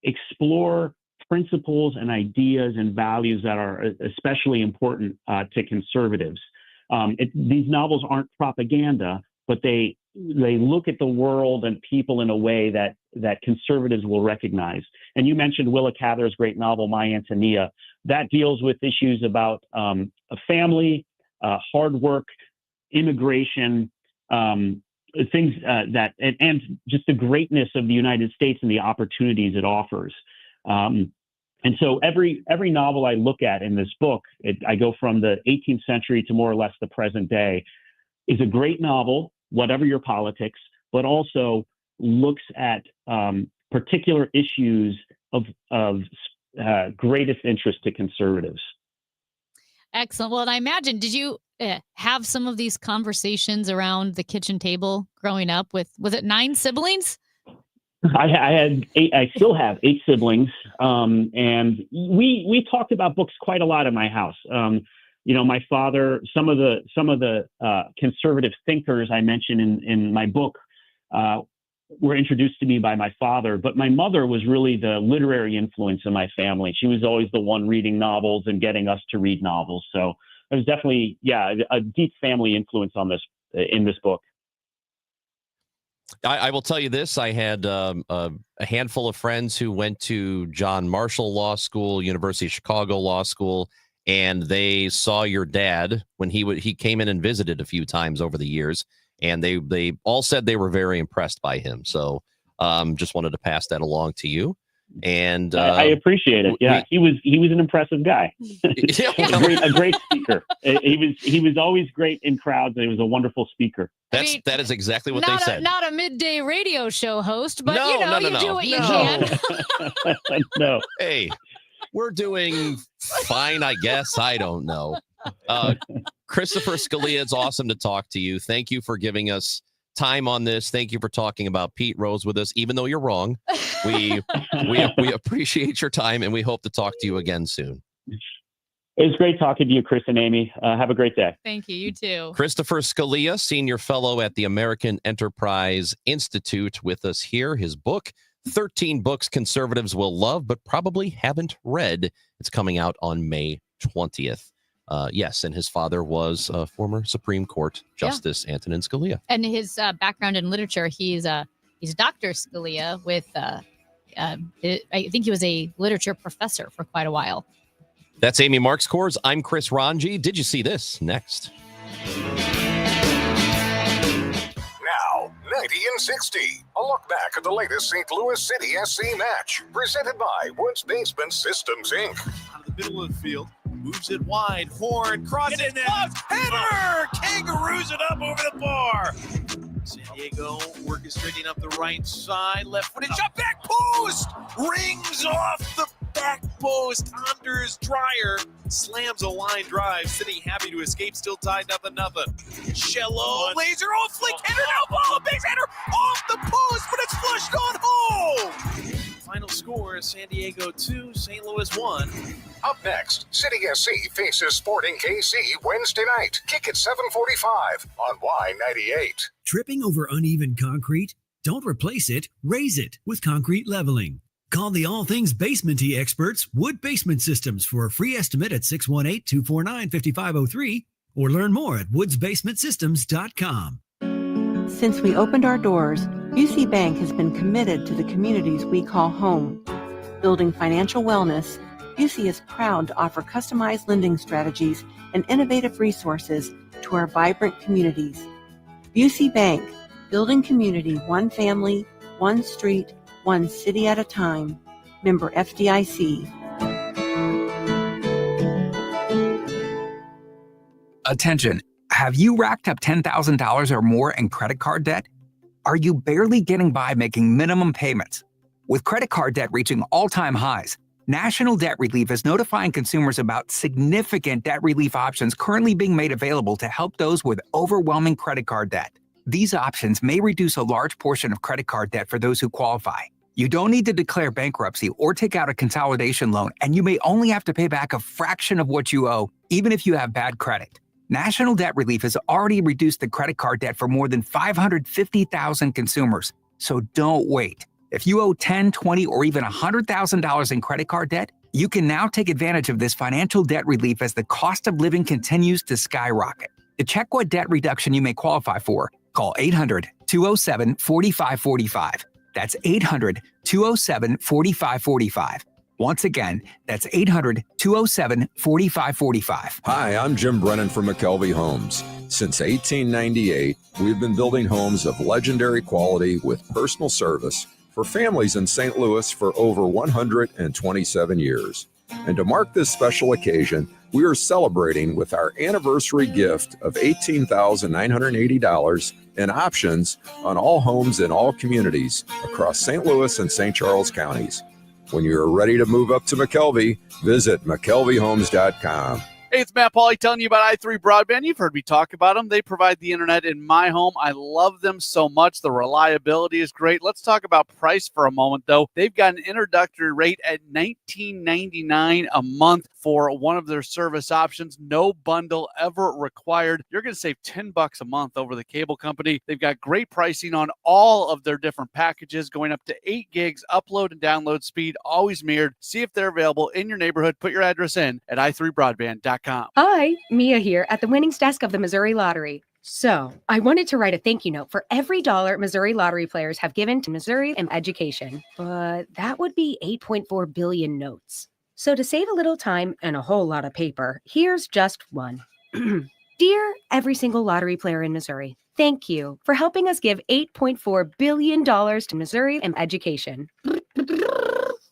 explore principles and ideas and values that are especially important to conservatives. These novels aren't propaganda, but they look at the world and people in a way that conservatives will recognize. And you mentioned Willa Cather's great novel, My Antonia. That deals with issues about a family, hard work, immigration, things and just the greatness of the United States and the opportunities it offers. And so every novel I look at in this book, I go from the 18th century to more or less the present day, is a great novel, whatever your politics, but also looks at particular issues of greatest interest to conservatives. Excellent. Well, and I imagine, did you have some of these conversations around the kitchen table growing up with, was it 9 siblings? I had 8. I still have 8 siblings, and we talked about books quite a lot in my house. My father, some of the conservative thinkers I mentioned in my book were introduced to me by my father, but my mother was really the literary influence in my family. She was always the one reading novels and getting us to read novels. So it was definitely, a deep family influence on this in this book. I will tell you this. I had a handful of friends who went to John Marshall Law School, University of Chicago Law School, and they saw your dad when he came in and visited a few times over the years, and they all said they were very impressed by him. So just wanted to pass that along to you. And I appreciate it. Yeah, he was an impressive guy. a great speaker. He was always great in crowds, and he was a wonderful speaker. That is exactly what they said. Not a midday radio show host, but no, you do what you can. No. Hey, we're doing fine, I guess. I don't know. Christopher Scalia, it's awesome to talk to you. Thank you for giving us time on this. Thank you for talking about Pete Rose with us, even though you're wrong. We appreciate your time, and we hope to talk to you again soon. It was great talking to you, Chris and Amy. Have a great day. Thank you. You too. Christopher Scalia, Senior Fellow at the American Enterprise Institute, with us here. His book, 13 Books Conservatives Will Love, but Probably Haven't Read. It's coming out on May 20th. Yes, and his father was former Supreme Court Justice Antonin Scalia. And his background in literature, he's Dr. Scalia with, I think he was a literature professor for quite a while. That's Amy Marks-Kors. I'm Chris Ranji. Did you see this? Next. Now, 90 and 60. A look back at the latest St. Louis City SC match. Presented by Woods Basement Systems, Inc. Out of the middle of the field. Moves it wide. Horn crosses it. Header! Kangaroos it up over the bar. San Diego orchestrating up the right side. Left footed shot. Back post! Rings off the back post. Anders Dreyer slams a line drive. City happy to escape. Still tied 0-0. Cello laser. Oh, flick header. Now ball. A base header off the post, but it's flushed on home. Final score is San Diego 2, St. Louis 1. Up next, City SC faces Sporting KC Wednesday night. Kick at 7:45 on Y98. Tripping over uneven concrete? Don't replace it, raise it with concrete leveling. Call the all things basement-y experts, Wood Basement Systems, for a free estimate at 618-249-5503 or learn more at woodsbasementsystems.com. Since we opened our doors, UC Bank has been committed to the communities we call home. Building financial wellness, UC is proud to offer customized lending strategies and innovative resources to our vibrant communities. UC Bank, building community one family, one street, one city at a time. Member FDIC. Attention, have you racked up $10,000 or more in credit card debt? Are you barely getting by making minimum payments? With credit card debt reaching all-time highs, National Debt Relief is notifying consumers about significant debt relief options currently being made available to help those with overwhelming credit card debt. These options may reduce a large portion of credit card debt for those who qualify. You don't need to declare bankruptcy or take out a consolidation loan, and you may only have to pay back a fraction of what you owe, even if you have bad credit. National Debt Relief has already reduced the credit card debt for more than 550,000 consumers, so don't wait. If you owe $10,000, $20,000, or even $100,000 in credit card debt, you can now take advantage of this financial debt relief as the cost of living continues to skyrocket. To check what debt reduction you may qualify for, call 800-207-4545. That's 800-207-4545. Once again, that's 800-207-4545. Hi, I'm Jim Brennan from McKelvey Homes. Since 1898, we've been building homes of legendary quality with personal service for families in St. Louis for over 127 years. And to mark this special occasion, we are celebrating with our anniversary gift of $18,980 in options on all homes in all communities across St. Louis and St. Charles counties. When you're ready to move up to McKelvey, visit McKelveyHomes.com. Hey, it's Matt Pauley telling you about i3 Broadband. You've heard me talk about them. They provide the internet in my home. I love them so much. The reliability is great. Let's talk about price for a moment, though. They've got an introductory rate at $19.99 a month for one of their service options. No bundle ever required. You're going to save $10 a month over the cable company. They've got great pricing on all of their different packages, going up to 8 gigs upload and download speed, always mirrored. See if they're available in your neighborhood. Put your address in at i3broadband.com. Hi, Mia here at the winnings desk of the Missouri Lottery. So, I wanted to write a thank you note for every dollar Missouri Lottery players have given to Missouri and education, but that would be 8.4 billion notes. So to save a little time and a whole lot of paper, here's just one. Dear every single lottery player in Missouri, thank you for helping us give $8.4 billion to Missouri and education.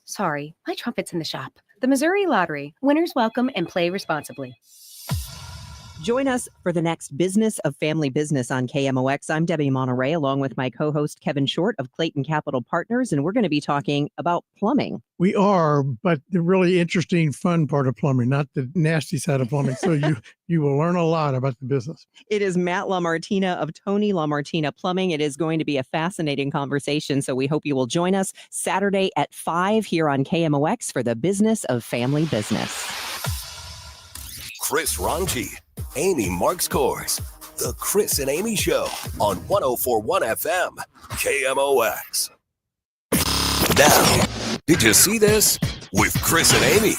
Sorry, my trumpet's in the shop. The Missouri Lottery. Winners welcome and play responsibly. Join us for the next Business of Family Business on KMOX. I'm Debbie Monterey, along with my co-host Kevin Short of Clayton Capital Partners, and we're going to be talking about plumbing. We are, but the really interesting, fun part of plumbing, not the nasty side of plumbing. So you will learn a lot about the business. It is Matt LaMartina of Tony LaMartina Plumbing. It is going to be a fascinating conversation, so we hope you will join us Saturday at 5 here on KMOX for the Business of Family Business. Chris Ronchi, Amy Marks Kors, The Chris and Amy Show on 104.1 FM, KMOX. Now, did you see this? With Chris and Amy.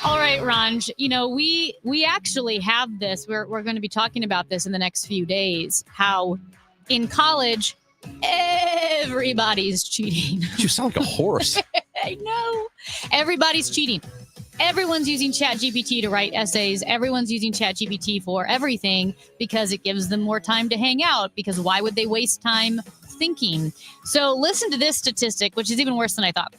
All right, Ranj, you know, we actually have this. We're going to be talking about this in the next few days, how in college, everybody's cheating. You sound like a horse. I know. Everybody's cheating. Everyone's using ChatGPT to write essays. Everyone's using ChatGPT for everything because it gives them more time to hang out, because why would they waste time thinking? So listen to this statistic, which is even worse than I thought.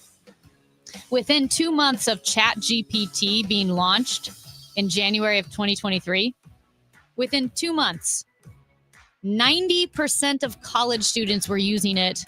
Within 2 months of ChatGPT being launched in January of 2023, within 2 months, 90% of college students were using it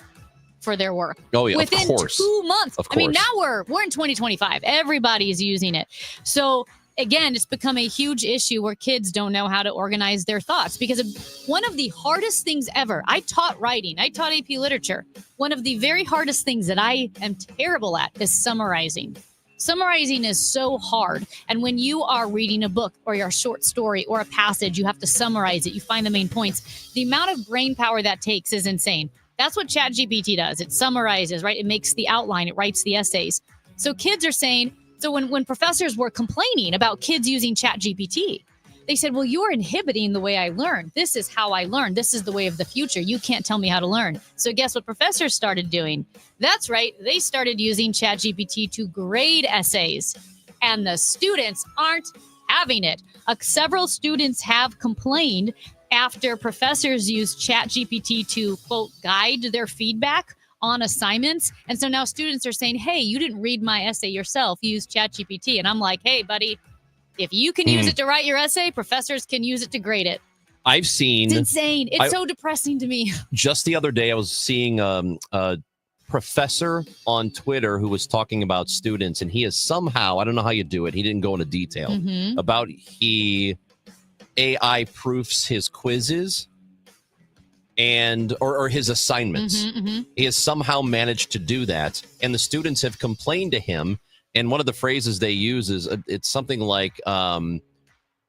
for their work. Oh, yeah, within of course. 2 months. Of course. I mean, now we're in 2025. Everybody's using it. So again, it's become a huge issue where kids don't know how to organize their thoughts, because one of the hardest things ever, I taught writing, I taught AP literature. One of the very hardest things that I am terrible at is summarizing. Summarizing is so hard. And when you are reading a book or your short story or a passage, you have to summarize it. You find the main points. The amount of brain power that takes is insane. That's what ChatGPT does. It summarizes, right? It makes the outline. It writes the essays. So kids are saying, so when professors were complaining about kids using ChatGPT, they said, well, you're inhibiting the way I learn. This is how I learn. This is the way of the future. You can't tell me how to learn. So guess what professors started doing? That's right. They started using ChatGPT to grade essays. And the students aren't having it. Several students have complained after professors used ChatGPT to, quote, guide their feedback on assignments. And so now students are saying, hey, you didn't read my essay yourself. You used ChatGPT. And I'm like, hey, buddy, if you can use it to write your essay, professors can use it to grade it. I've seen. It's insane. It's so depressing to me. Just the other day, I was seeing a professor on Twitter who was talking about students, and he is somehow, I don't know how you do it, he didn't go into detail, about he AI proofs his quizzes and or his assignments. He has somehow managed to do that, and the students have complained to him. And one of the phrases they use is it's something like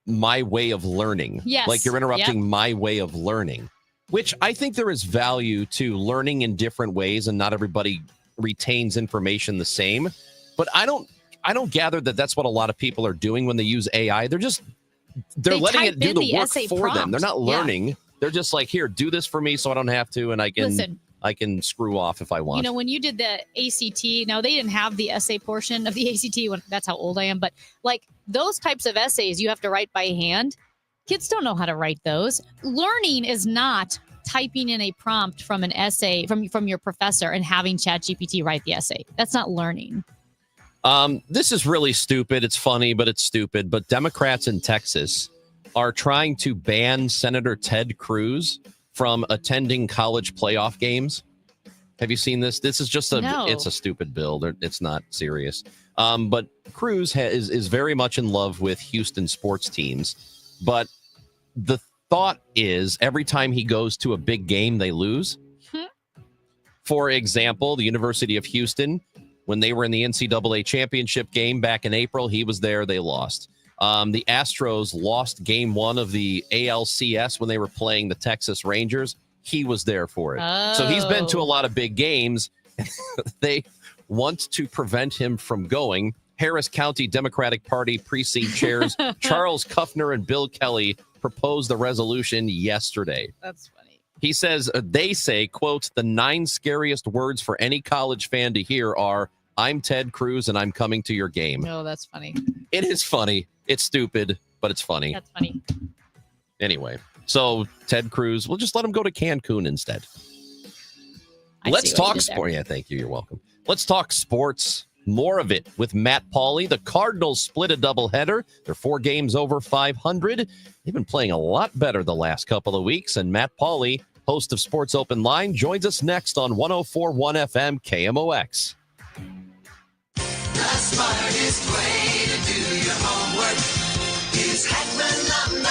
my way of learning. Yes. Like you're interrupting my way of learning, which I think there is value to learning in different ways, and not everybody retains information the same. But I don't gather that that's what a lot of people are doing when they use AI. They're letting it do the work for them. They're not learning. Yeah. They're just like, here, do this for me so I don't have to, and I can screw off if I want. You know, when you did the ACT, now they didn't have the essay portion of the ACT. That's how old I am. But like those types of essays you have to write by hand. Kids don't know how to write those. Learning is not typing in a prompt from an essay from your professor and having ChatGPT write the essay. That's not learning. This is really stupid. It's funny, but it's stupid. But Democrats in Texas are trying to ban Senator Ted Cruz from attending college playoff games. Have you seen this? This is just it's a stupid bill. It's not serious. But Cruz is very much in love with Houston sports teams. But the thought is every time he goes to a big game, they lose. For example, the University of Houston, when they were in the NCAA championship game back in April, he was there. They lost. The Astros lost game 1 of the ALCS when they were playing the Texas Rangers. He was there for it. So he's been to a lot of big games. They want to prevent him from going. Harris County Democratic Party precinct chairs Charles Kuffner and Bill Kelly proposed the resolution yesterday. That's funny. He says, they say, quote, the 9 scariest words for any college fan to hear are, I'm Ted Cruz and I'm coming to your game. Oh, that's funny. It is funny. It's stupid, but it's funny. That's funny. Anyway, so Ted Cruz, we'll just let him go to Cancun instead. Let's talk sports. Yeah, thank you. You're welcome. Let's talk sports. More of it with Matt Pauley. The Cardinals split a doubleheader. They're 4 games over 500. They've been playing a lot better the last couple of weeks. And Matt Pauley, host of Sports Open Line, joins us next on 104.1 FM KMOX. The smartest way to do your homework is Heckman Lumber.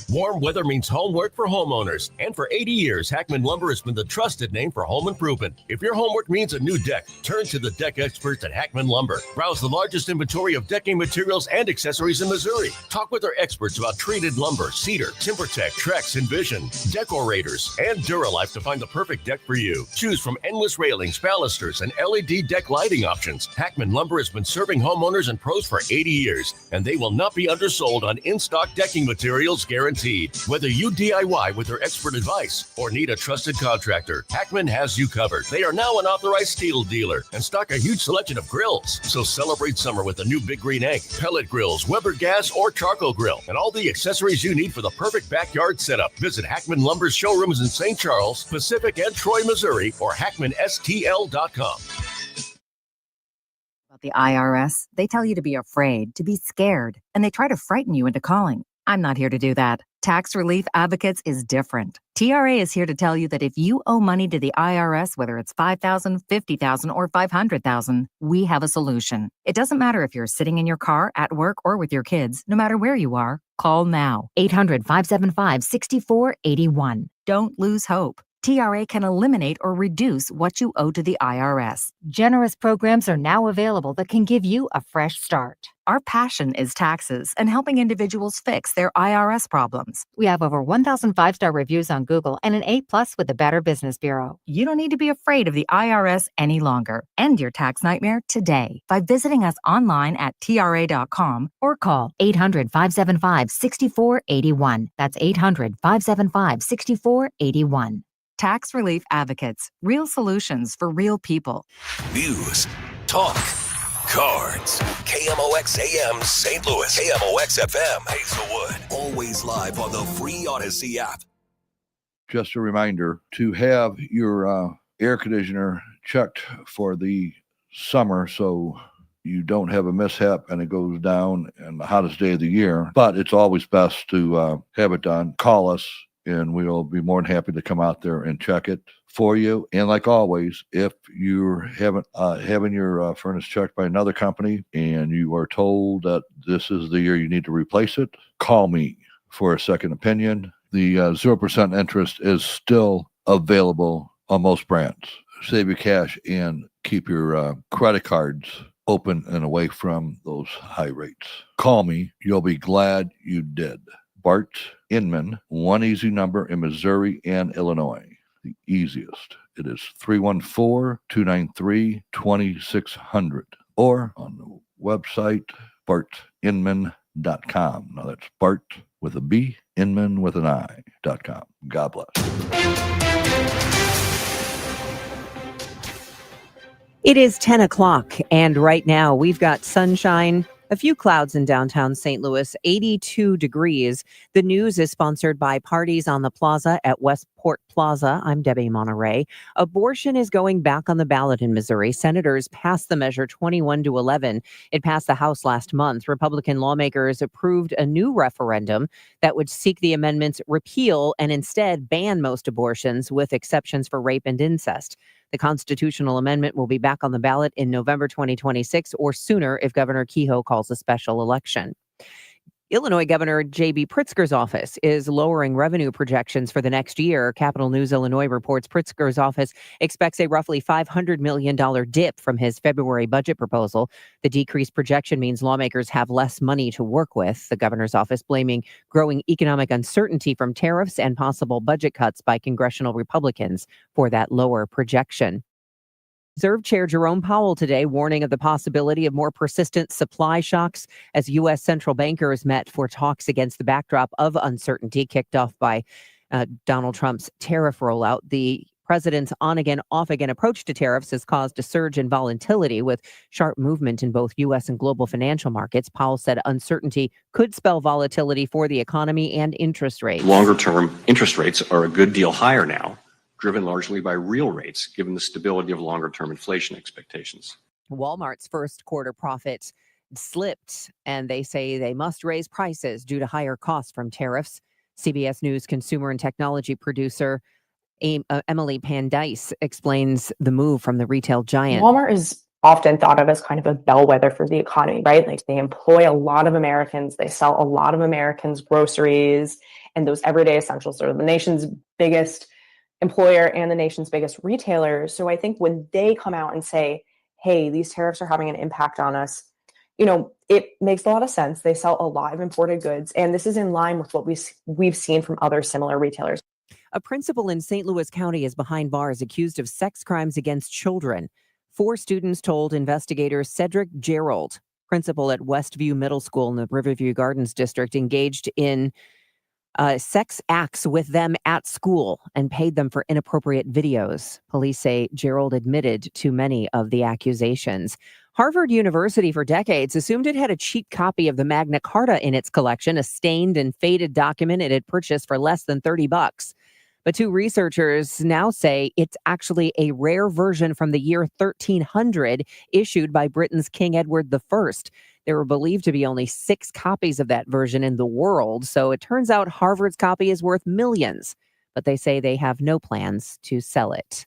Warm weather means homework for homeowners. And for 80 years, Hackman Lumber has been the trusted name for home improvement. If your homework means a new deck, turn to the deck experts at Hackman Lumber. Browse the largest inventory of decking materials and accessories in Missouri. Talk with our experts about treated lumber, cedar, TimberTech, Trex, Envision, Decorators, and Duralife to find the perfect deck for you. Choose from endless railings, balusters, and LED deck lighting options. Hackman Lumber has been serving homeowners and pros for 80 years, and they will not be undersold on in-stock decking materials guaranteed. Whether you DIY with their expert advice or need a trusted contractor, Hackman has you covered. They are now an authorized steel dealer and stock a huge selection of grills. So celebrate summer with the new Big Green Egg, pellet grills, Weber gas, or charcoal grill, and all the accessories you need for the perfect backyard setup. Visit Hackman Lumber's showrooms in St. Charles, Pacific, and Troy, Missouri, or HackmanSTL.com. The IRS, they tell you to be afraid, to be scared, and they try to frighten you into calling. I'm not here to do that. Tax Relief Advocates is different. TRA is here to tell you that if you owe money to the IRS, whether it's $5,000, $50,000, or $500,000, we have a solution. It doesn't matter if you're sitting in your car, at work, or with your kids. No matter where you are, call now. 800-575-6481. Don't lose hope. TRA can eliminate or reduce what you owe to the IRS. Generous programs are now available that can give you a fresh start. Our passion is taxes and helping individuals fix their IRS problems. We have over 1,000 5-star reviews on Google and an A+ with the Better Business Bureau. You don't need to be afraid of the IRS any longer. End your tax nightmare today by visiting us online at TRA.com or call 800-575-6481. That's 800-575-6481. Tax Relief Advocates. Real solutions for real people. News, talk, cards. KMOX AM St. Louis. KMOX FM Hazelwood. Always live on the free Odyssey app. Just a reminder to have your air conditioner checked for the summer so you don't have a mishap and it goes down in the hottest day of the year. But it's always best to have it done. Call us and we'll be more than happy to come out there and check it for you. And like always, if you're having your furnace checked by another company and you are told that this is the year you need to replace it, call me for a second opinion. The 0% interest is still available on most brands. Save your cash and keep your credit cards open and away from those high rates. Call me. You'll be glad you did. Bart Inman, one easy number in Missouri and Illinois. The easiest. It is 314-293-2600 or on the website bartinman.com. Now that's Bart with a B, Inman with an I.com. God bless. It is 10 o'clock, and right now we've got sunshine, a few clouds in downtown St. Louis, 82 degrees. The news is sponsored by Parties on the Plaza at Westport Plaza. I'm Debbie Monterey. Abortion is going back on the ballot in Missouri. Senators passed the measure 21-11. It passed the House last month. Republican lawmakers approved a new referendum that would seek the amendment's repeal and instead ban most abortions, with exceptions for rape and incest. The constitutional amendment will be back on the ballot in November 2026 or sooner if Governor Kehoe calls a special election. Illinois Governor J.B. Pritzker's office is lowering revenue projections for the next year. Capital News Illinois reports Pritzker's office expects a roughly $500 million dip from his February budget proposal. The decreased projection means lawmakers have less money to work with. The governor's office blaming growing economic uncertainty from tariffs and possible budget cuts by congressional Republicans for that lower projection. Reserve Chair Jerome Powell today warning of the possibility of more persistent supply shocks as U.S. central bankers met for talks against the backdrop of uncertainty kicked off by Donald Trump's tariff rollout. The president's on-again, off-again approach to tariffs has caused a surge in volatility with sharp movement in both U.S. and global financial markets. Powell said uncertainty could spell volatility for the economy and interest rates. Longer-term interest rates are a good deal higher now, driven largely by real rates, given the stability of longer-term inflation expectations. Walmart's first quarter profits slipped, and they say they must raise prices due to higher costs from tariffs. CBS News consumer and technology producer Emily Pandice explains the move from the retail giant. Walmart is often thought of as kind of a bellwether for the economy, right? Like they employ a lot of Americans, they sell a lot of Americans groceries and those everyday essentials. They're the nation's biggest employer and the nation's biggest retailer. So I think when they come out and say, hey, these tariffs are having an impact on us, you know, it makes a lot of sense. They sell a lot of imported goods, and this is in line with what we've seen from other similar retailers. A principal in St. Louis County is behind bars accused of sex crimes against children. 4 students told investigators Cedric Gerald, principal at Westview Middle School in the Riverview Gardens district, engaged in sex acts with them at school and paid them for inappropriate videos. Police say Gerald admitted to many of the accusations. Harvard University for decades assumed it had a cheap copy of the Magna Carta in its collection, a stained and faded document it had purchased for less than $30. But 2 researchers now say it's actually a rare version from the year 1300 issued by Britain's King Edward I. There were believed to be only 6 copies of that version in the world, so it turns out Harvard's copy is worth millions, but they say they have no plans to sell it.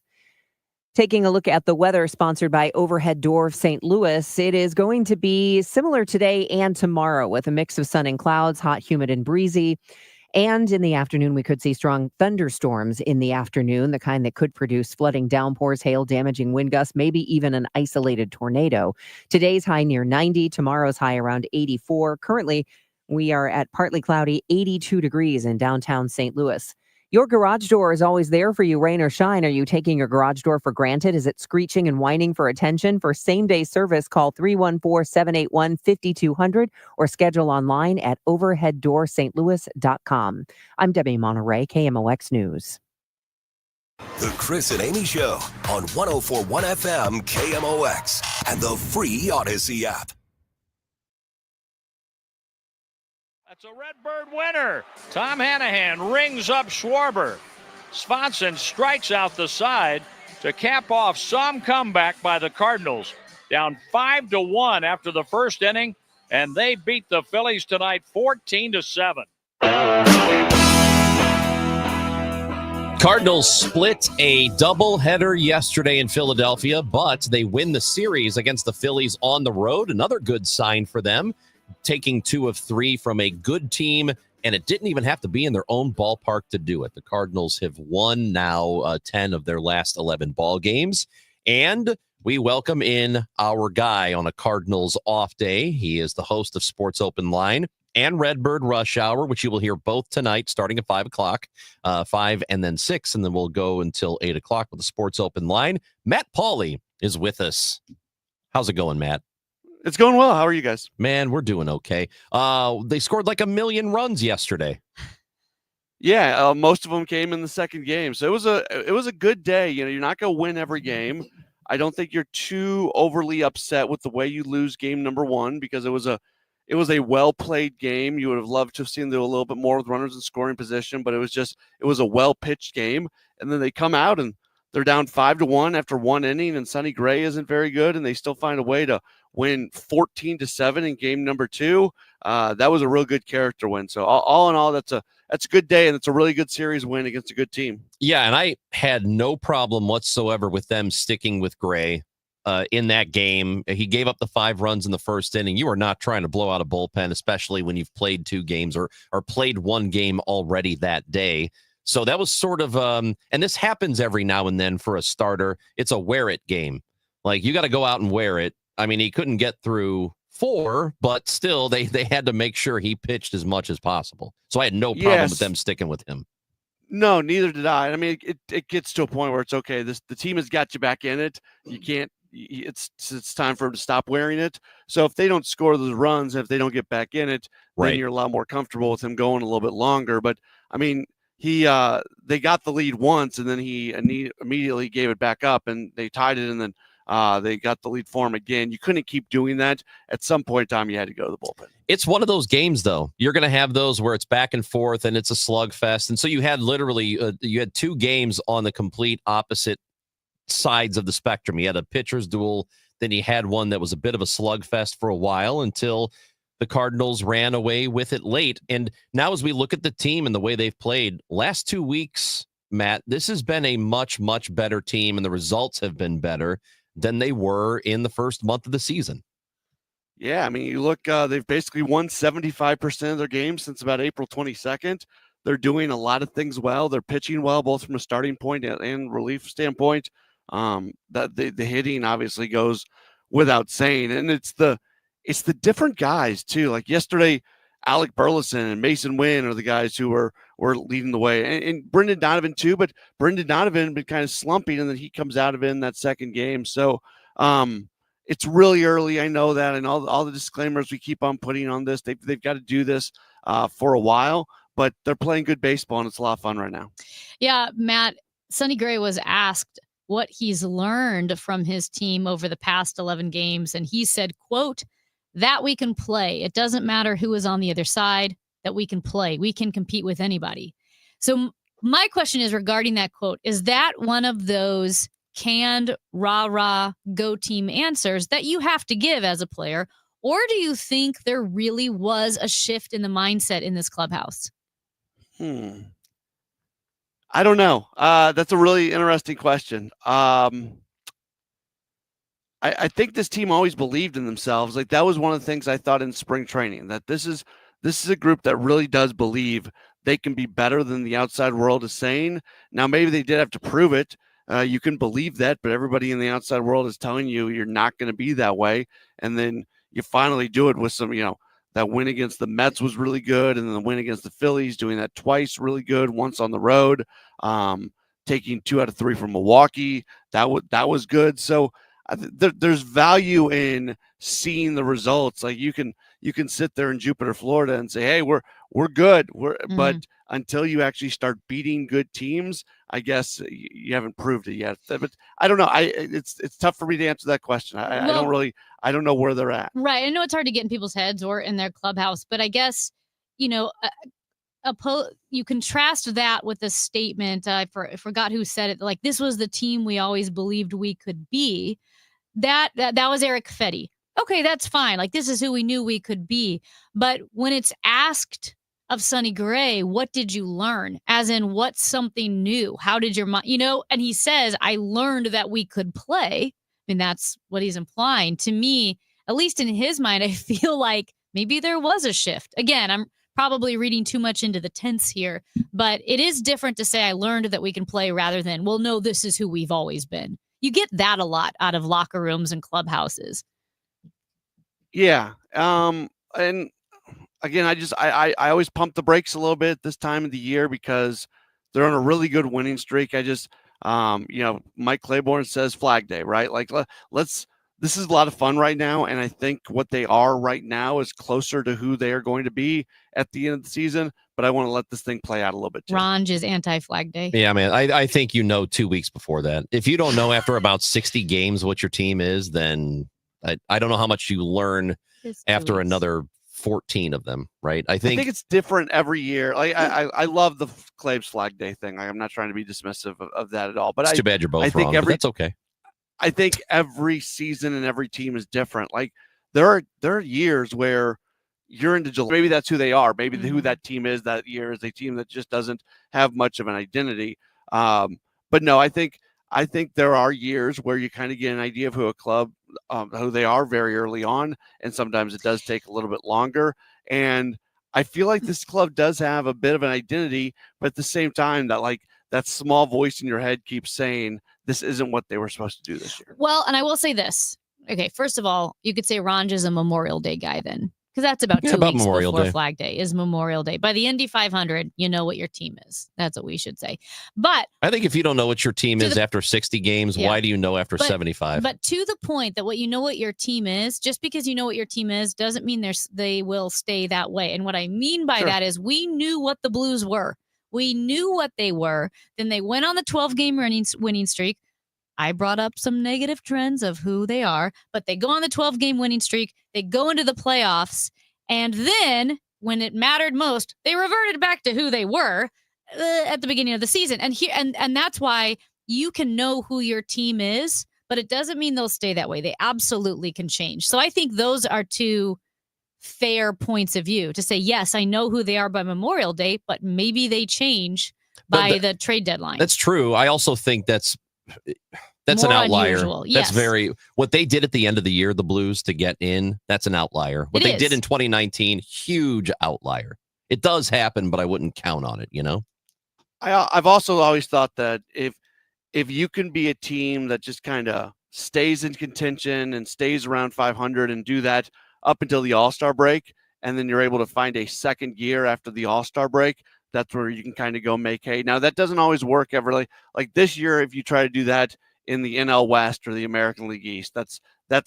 Taking a look at the weather, sponsored by Overhead Door of St. Louis, it is going to be similar today and tomorrow with a mix of sun and clouds, hot, humid, and breezy. And in the afternoon, we could see strong thunderstorms in the afternoon, the kind that could produce flooding downpours, hail, damaging wind gusts, maybe even an isolated tornado. Today's high near 90, tomorrow's high around 84. Currently, we are at partly cloudy 82 degrees in downtown St. Louis. Your garage door is always there for you, rain or shine. Are you taking your garage door for granted? Is it screeching and whining for attention? For same-day service, call 314-781-5200 or schedule online at overheaddoorstlouis.com. I'm Debbie Monterey, KMOX News. The Chris and Amy Show on 104.1 FM KMOX and the free Odyssey app. That's a Redbird winner. Tom Hanahan rings up Schwarber. Swanson strikes out the side to cap off some comeback by the Cardinals. Down 5-1 after the first inning, and they beat the Phillies tonight 14-7. Cardinals split a doubleheader yesterday in Philadelphia, but they win the series against the Phillies on the road. Another good sign for them, taking 2 of 3 from a good team, and it didn't even have to be in their own ballpark to do it. The Cardinals have won now 10 of their last 11 ball games, and we welcome in our guy on a Cardinals off day. He is the host of Sports Open Line and Redbird Rush Hour, which you will hear both tonight starting at 5 o'clock, 5 and then 6, and then we'll go until 8 o'clock with the Sports Open Line. Matt Pauley is with us. How's it going, Matt? It's going well. How are you guys? Man, we're doing okay. They scored like 1 million runs yesterday. Yeah, most of them came in the second game. So it was a good day. You know, you're not going to win every game. I don't think you're too overly upset with the way you lose game number 1 because it was a well-played game. You would have loved to have seen them do a little bit more with runners in scoring position, but it was a well-pitched game. And then they come out and they're down 5-1 after 1 inning, and Sonny Gray isn't very good, and they still find a way to win 14-7 in game number 2. That was a real good character win. So all in all, that's a good day, and it's a really good series win against a good team. Yeah, and I had no problem whatsoever with them sticking with Gray in that game. He gave up the 5 runs in the first inning. You are not trying to blow out a bullpen, especially when you've played 2 games or played 1 game already that day. So that was sort of, and this happens every now and then for a starter. It's a wear it game. Like, you got to go out and wear it. I mean, he couldn't get through 4, but still they had to make sure he pitched as much as possible. So I had no problem with them sticking with him. No, neither did I. I mean, it gets to a point where it's okay. The team has got you back in it. You can't. It's time for him to stop wearing it. So if they don't score those runs, if they don't get back in it, then you're a lot more comfortable with him going a little bit longer. But I mean, they got the lead once, and then he immediately gave it back up, and they tied it, and then they got the lead for him again. You couldn't keep doing that. At some point in time, you had to go to the bullpen. It's one of those games, though. You're going to have those where it's back and forth, and it's a slugfest. And so you had literally you had 2 games on the complete opposite sides of the spectrum. You had a pitcher's duel, then you had one that was a bit of a slugfest for a while until the Cardinals ran away with it late. And now as we look at the team and the way they've played, last 2 weeks, Matt, this has been a much, much better team, and the results have been better than they were in the first month of the season. Yeah, I mean, you look, they've basically won 75% of their games since about April 22nd. They're doing a lot of things well. They're pitching well, both from a starting point and relief standpoint. That the hitting obviously goes without saying, and it's the different guys too. Like yesterday, Alec Burleson and Mason Wynn are the guys who were leading the way, and Brendan Donovan too. But Brendan Donovan been kind of slumping, and then he comes out of it in that second game. So it's really early. I know that, and all the disclaimers we keep on putting on this. They've got to do this for a while, but they're playing good baseball, and it's a lot of fun right now. Yeah, Matt, Sonny Gray was asked what he's learned from his team over the past 11 games. And he said, quote, that we can play. It doesn't matter who is on the other side, that we can play. We can compete with anybody. So my question is regarding that quote, is that one of those canned, rah-rah, go team answers that you have to give as a player? Or do you think there really was a shift in the mindset in this clubhouse? I don't know. That's a really interesting question. I think this team always believed in themselves. Like, that was one of the things I thought in spring training, that this is a group that really does believe they can be better than the outside world is saying. Now, maybe they did have to prove it. You can believe that, but everybody in the outside world is telling you you're not going to be that way. And then you finally do it with some, that win against the Mets was really good. And then the win against the Phillies, doing that twice, really good, once on the road, taking 2 out of 3 from Milwaukee. That was good. So there's value in seeing the results. Like you can sit there in Jupiter, Florida and say, hey, we're good. But until you actually start beating good teams, I guess you haven't proved it yet. But I don't know. It's tough for me to answer that question. I don't know where they're at. Right. I know it's hard to get in people's heads or in their clubhouse, but I guess, you contrast that with the statement. I forgot who said it. Like, this was the team we always believed we could be. That was Eric Fetty. Okay, that's fine. Like, this is who we knew we could be. But when it's asked of Sonny Gray, what did you learn? As in, what's something new? How did your mind, and he says, I learned that we could play. I mean, that's what he's implying. To me, at least in his mind, I feel like maybe there was a shift. Again, I'm probably reading too much into the tense here, but it is different to say I learned that we can play rather than, well, no, this is who we've always been. You get that a lot out of locker rooms and clubhouses. Yeah. And again, I always pump the brakes a little bit this time of the year because they're on a really good winning streak. Mike Claiborne says Flag Day, right? Like, this is a lot of fun right now. And I think what they are right now is closer to who they are going to be at the end of the season. But I want to let this thing play out a little bit too. Ranj is anti-Flag Day. Yeah, man. I think 2 weeks before that. If you don't know after about 60 games what your team is, then I don't know how much you learn after another 14 of them, right? I think it's different every year. Like I love the Claibs Flag Day thing. I'm not trying to be dismissive of that at all. But it's too bad you're both wrong. But that's okay. I think every season and every team is different. Like there are years where you're into July. Maybe that's who they are. Maybe who that team is that year is a team that just doesn't have much of an identity. But no, I think there are years where you kind of get an idea of who a club, who they are very early on, and sometimes it does take a little bit longer. And I feel like this club does have a bit of an identity, but at the same time, that small voice in your head keeps saying this isn't what they were supposed to do this year. Well, and I will say this. Okay, first of all, you could say Ranj is a Memorial Day guy then, because that's about 2 weeks Memorial before Day. Flag Day is Memorial Day. By the Indy 500, you know what your team is. That's what we should say. But I think if you don't know what your team is after 60 games, why do you know after 75? But to the point that what you know what your team is, just because you know what your team is, doesn't mean they will stay that way. And what I mean by that is we knew what the Blues were. We knew what they were. Then they went on the 12-game winning streak. I brought up some negative trends of who they are, but they go on the 12-game winning streak. They go into the playoffs. And then when it mattered most, they reverted back to who they were at the beginning of the season. And that's why you can know who your team is, but it doesn't mean they'll stay that way. They absolutely can change. So I think those are two fair points of view to say, yes, I know who they are by Memorial Day, but maybe they change by the trade deadline. That's true. I also think that's More an outlier. Unusual. Yes. That's what they did at the end of the year, the Blues, to get in. That's an outlier. What they did in 2019, huge outlier. It does happen, but I wouldn't count on it, I've also always thought that if you can be a team that just kind of stays in contention and stays around 500 and do that up until the All-Star break, and then you're able to find a second year after the All-Star break, that's where you can kind of go make hay. Now, that doesn't always work ever. Like this year, if you try to do that in the NL West or the American League East, that's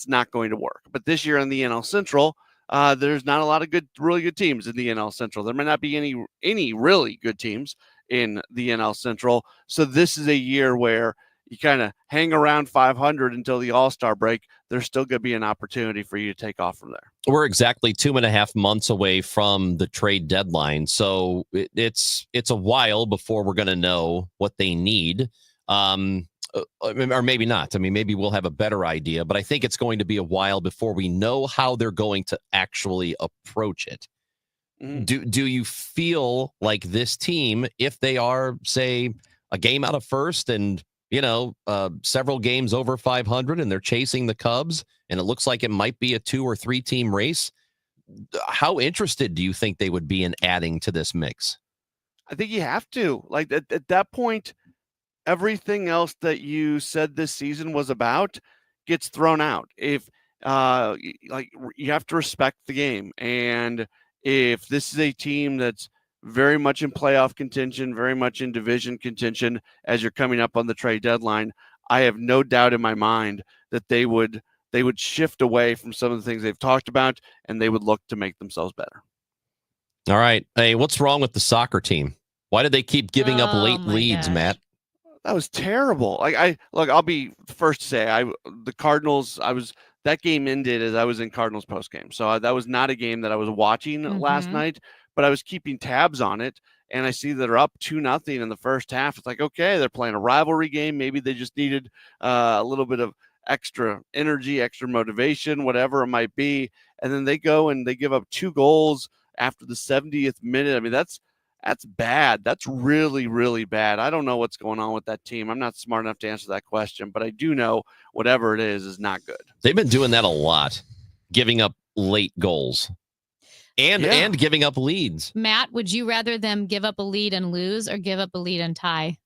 not going to work. But this year in the NL Central, there's not a lot of really good teams in the NL Central. There might not be any really good teams in the NL Central. So this is a year where you kind of hang around 500 until the All-Star break. There's still going to be an opportunity for you to take off from there. We're exactly 2.5 months away from the trade deadline. So it's a while before we're going to know what they need. Or maybe not. I mean, maybe we'll have a better idea, but I think it's going to be a while before we know how they're going to actually approach it. Do you feel like this team, if they are, say, a game out of first and several games over 500 and they're chasing the Cubs and it looks like it might be a 2 or 3 team race, how interested do you think they would be in adding to this mix? I think you have to. Like at that point, everything else that you said this season was about gets thrown out. If you have to respect the game, and if this is a team that's very much in playoff contention, very much in division contention as you're coming up on the trade deadline, I have no doubt in my mind that they would shift away from some of the things they've talked about, and they would look to make themselves better. All right. Hey, what's wrong with the soccer team? Why did they keep giving up late leads, Matt? That was terrible. I'll be the first to say the Cardinals, that game ended as I was in Cardinals postgame. So that was not a game that I was watching last night, but I was keeping tabs on it, and I see that they're up 2-0 in the first half. It's like, okay, they're playing a rivalry game. Maybe they just needed a little bit of extra energy, extra motivation, whatever it might be. And then they go and they give up 2 goals after the 70th minute. I mean, that's bad. That's really, really bad. I don't know what's going on with that team. I'm not smart enough to answer that question, but I do know whatever it is not good. They've been doing that a lot, giving up late goals and giving up leads. Matt, would you rather them give up a lead and lose or give up a lead and tie?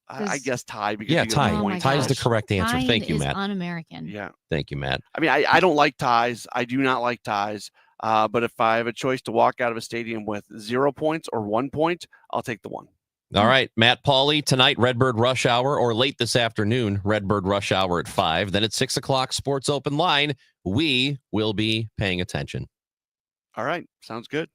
I guess tie. Because tie. Oh Tie is the correct answer. Tying Thank you, is Matt. Un-American. Yeah. Thank you, Matt. I mean, I don't like ties. I do not like ties. But if I have a choice to walk out of a stadium with 0 points or 1 point, I'll take the 1. All right, Matt Pauley, tonight, Redbird Rush Hour, or late this afternoon, Redbird Rush Hour at 5. Then at 6 o'clock, Sports Open Line. We will be paying attention. All right, sounds good.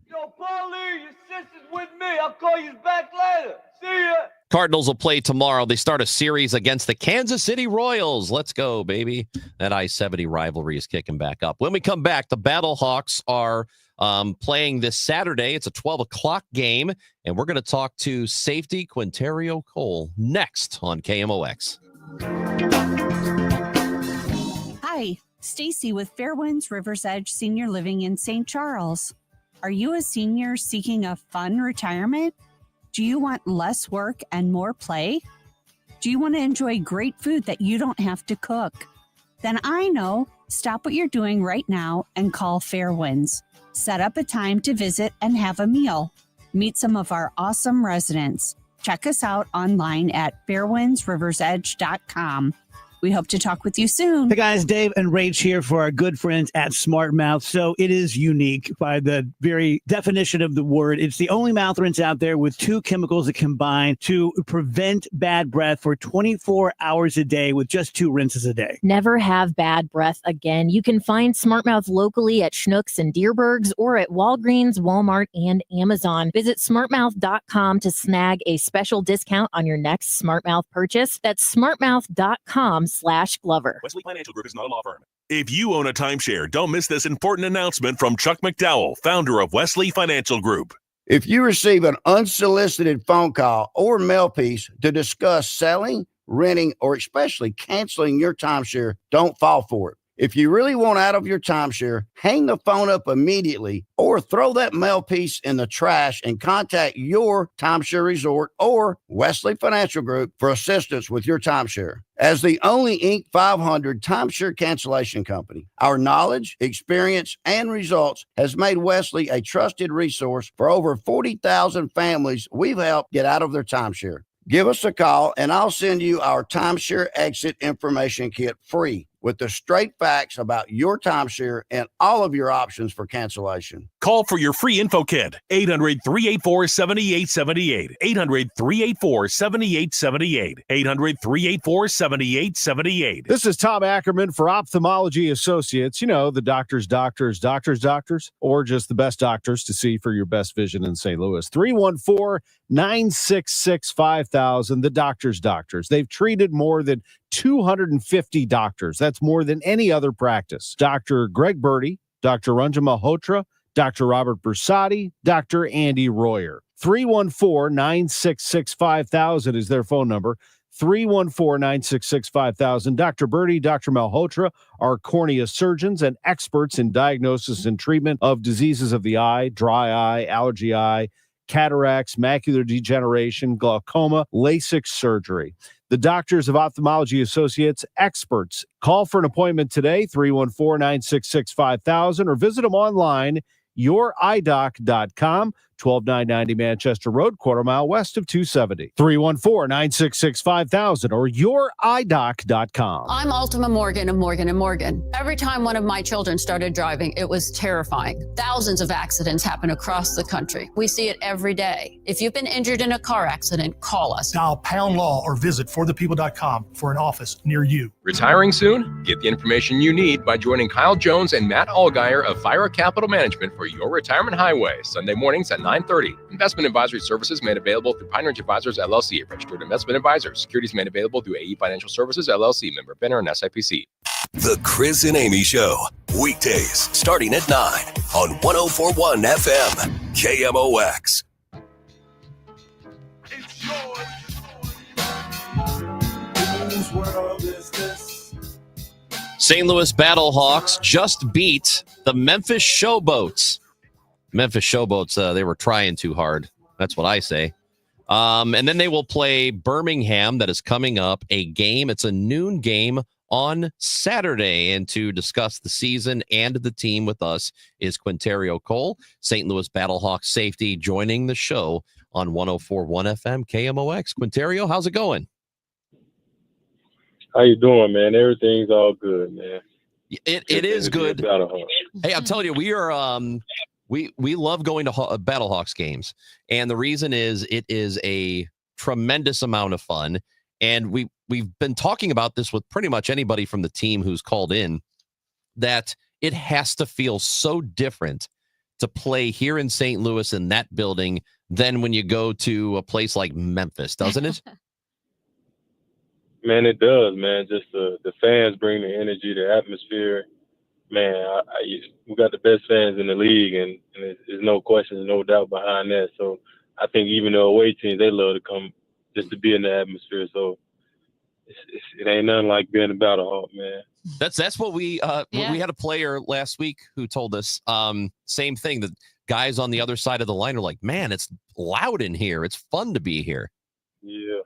Yo, Paulie, your sister's with me. I'll call you back later. See ya. Cardinals will play tomorrow. They start a series against the Kansas City Royals. Let's go, baby. That I-70 rivalry is kicking back up. When we come back, the Battlehawks are playing this Saturday. It's a 12 o'clock game, and we're going to talk to safety Quinterio Cole next on KMOX. Hi, Stacy with Fairwinds Rivers Edge Senior Living in St. Charles. Are you a senior seeking a fun retirement? Do you want less work and more play? Do you want to enjoy great food that you don't have to cook? Then I know. Stop what you're doing right now and call Fairwinds. Set up a time to visit and have a meal. Meet some of our awesome residents. Check us out online at fairwindsriversedge.com. We hope to talk with you soon. Hey guys, Dave and Rach here for our good friends at Smart Mouth. So it is unique by the very definition of the word. It's the only mouth rinse out there with 2 chemicals that combine to prevent bad breath for 24 hours a day with just 2 rinses a day. Never have bad breath again. You can find Smart Mouth locally at Schnucks and Deerbergs or at Walgreens, Walmart, and Amazon. Visit smartmouth.com to snag a special discount on your next Smart Mouth purchase. That's smartmouth.com/Glover. Wesley Financial Group is not a law firm. If you own a timeshare, don't miss this important announcement from Chuck McDowell, founder of Wesley Financial Group. If you receive an unsolicited phone call or mail piece to discuss selling, renting, or especially canceling your timeshare, don't fall for it. If you really want out of your timeshare, hang the phone up immediately or throw that mail piece in the trash and contact your timeshare resort or Wesley Financial Group for assistance with your timeshare. As the only Inc. 500 timeshare cancellation company, our knowledge, experience, and results has made Wesley a trusted resource for over 40,000 families we've helped get out of their timeshare. Give us a call and I'll send you our timeshare exit information kit free with the straight facts about your timeshare and all of your options for cancellation. Call for your free info kit, 800-384-7878, 800-384-7878, 800-384-7878. This is Tom Ackerman for Ophthalmology Associates. You know, the doctors, or just the best doctors to see for your best vision in St. Louis. 314-966-5000, the doctors. They've treated more than 250 doctors. That's more than any other practice. Dr. Greg Birdie, Dr. Ranjan Malhotra, Dr. Robert Bersati, Dr. Andy Royer. 314-966-5000 is their phone number. 314-966-5000. Dr. Birdie, Dr. Malhotra are cornea surgeons and experts in diagnosis and treatment of diseases of the eye, dry eye, allergy eye, cataracts, macular degeneration, glaucoma, LASIK surgery. The Doctors of Ophthalmology Associates, experts. Call for an appointment today, 314-966-5000, or visit them online, youridoc.com, 12990 Manchester Road, quarter mile west of 270. 314-966-5000 or youridoc.com. I'm Ultima Morgan of Morgan & Morgan. Every time one of my children started driving, it was terrifying. Thousands of accidents happen across the country. We see it every day. If you've been injured in a car accident, call us. Dial pound law or visit forthepeople.com for an office near you. Retiring soon? Get the information you need by joining Kyle Jones and Matt Allgeier of Fire Capital Management for your retirement highway, Sunday mornings at 9:30. Investment advisory services made available through Pine Ridge Advisors, LLC, registered investment advisors. Securities made available through AE Financial Services, LLC, member FINRA and SIPC. The Chris and Amy Show, weekdays starting at 9 on 104.1 FM, KMOX. St. Louis Battlehawks just beat the Memphis Showboats. Memphis Showboats, they were trying too hard. That's what I say. And then they will play Birmingham. That is coming up, a game. It's a noon game on Saturday. And to discuss the season and the team with us is Quinterio Cole, St. Louis Battlehawks safety, joining the show on 104.1 FM KMOX. Quinterio, how's it going? How you doing, man? Everything's all good, man. It is good. Hey, I'm telling you, we are we love going to Battlehawks games, and the reason is it is a tremendous amount of fun. And we've been talking about this with pretty much anybody from the team who's called in, that it has to feel so different to play here in St. Louis in that building than when you go to a place like Memphis, doesn't it? Man, it does, man. Just the fans bring the energy, the atmosphere. Man, we got the best fans in the league, and there's no question, no doubt behind that. So I think even the away teams, they love to come just to be in the atmosphere. So it ain't nothing like being a Battlehawk, man. That's what we had a player last week who told us same thing. The guys on the other side of the line are like, man, it's loud in here. It's fun to be here. Yeah,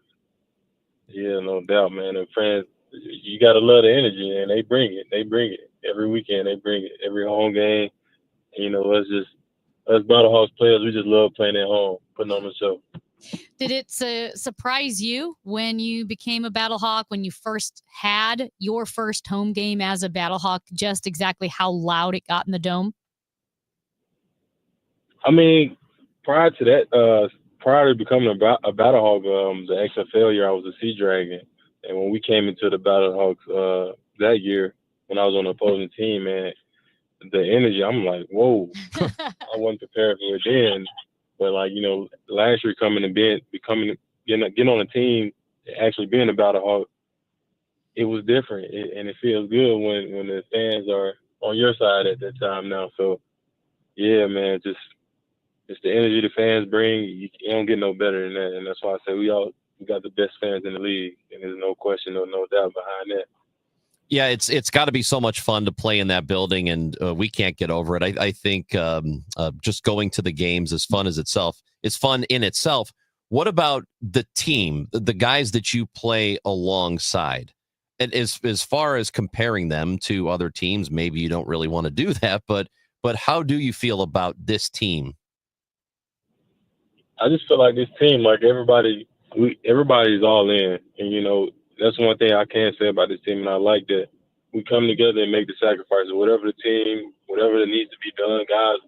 no doubt, man. And friends, you got to love the energy, and they bring it. They bring it every weekend. They bring it every home game. And, you know, us Battlehawks players, we just love playing at home, putting on the show. Did it surprise you when you became a Battlehawk, when you first had your first home game as a Battlehawk, just exactly how loud it got in the dome? I mean, prior to that, prior to becoming a Battlehawk, the XFL year, I was a Sea Dragon. And when we came into the Battlehawks that year, when I was on the opposing team, man, the energy, I'm like, whoa. I wasn't prepared for it then. But, like, you know, last year getting on a team, actually being a Battlehawk, it was different. And it feels good when the fans are on your side at that time now. So, yeah, man, just the energy the fans bring. You don't get no better than that. And that's why I say we got the best fans in the league. And there's no question, no doubt behind that. Yeah, it's got to be so much fun to play in that building, and we can't get over it. I think just going to the games is fun it's fun in itself. What about the team, the guys that you play alongside? And as far as comparing them to other teams, maybe you don't really want to do that, but how do you feel about this team? I just feel like this team, like everybody's all in, and you know. That's one thing I can say about this team, and I like that we come together and make the sacrifices. Whatever that needs to be done, guys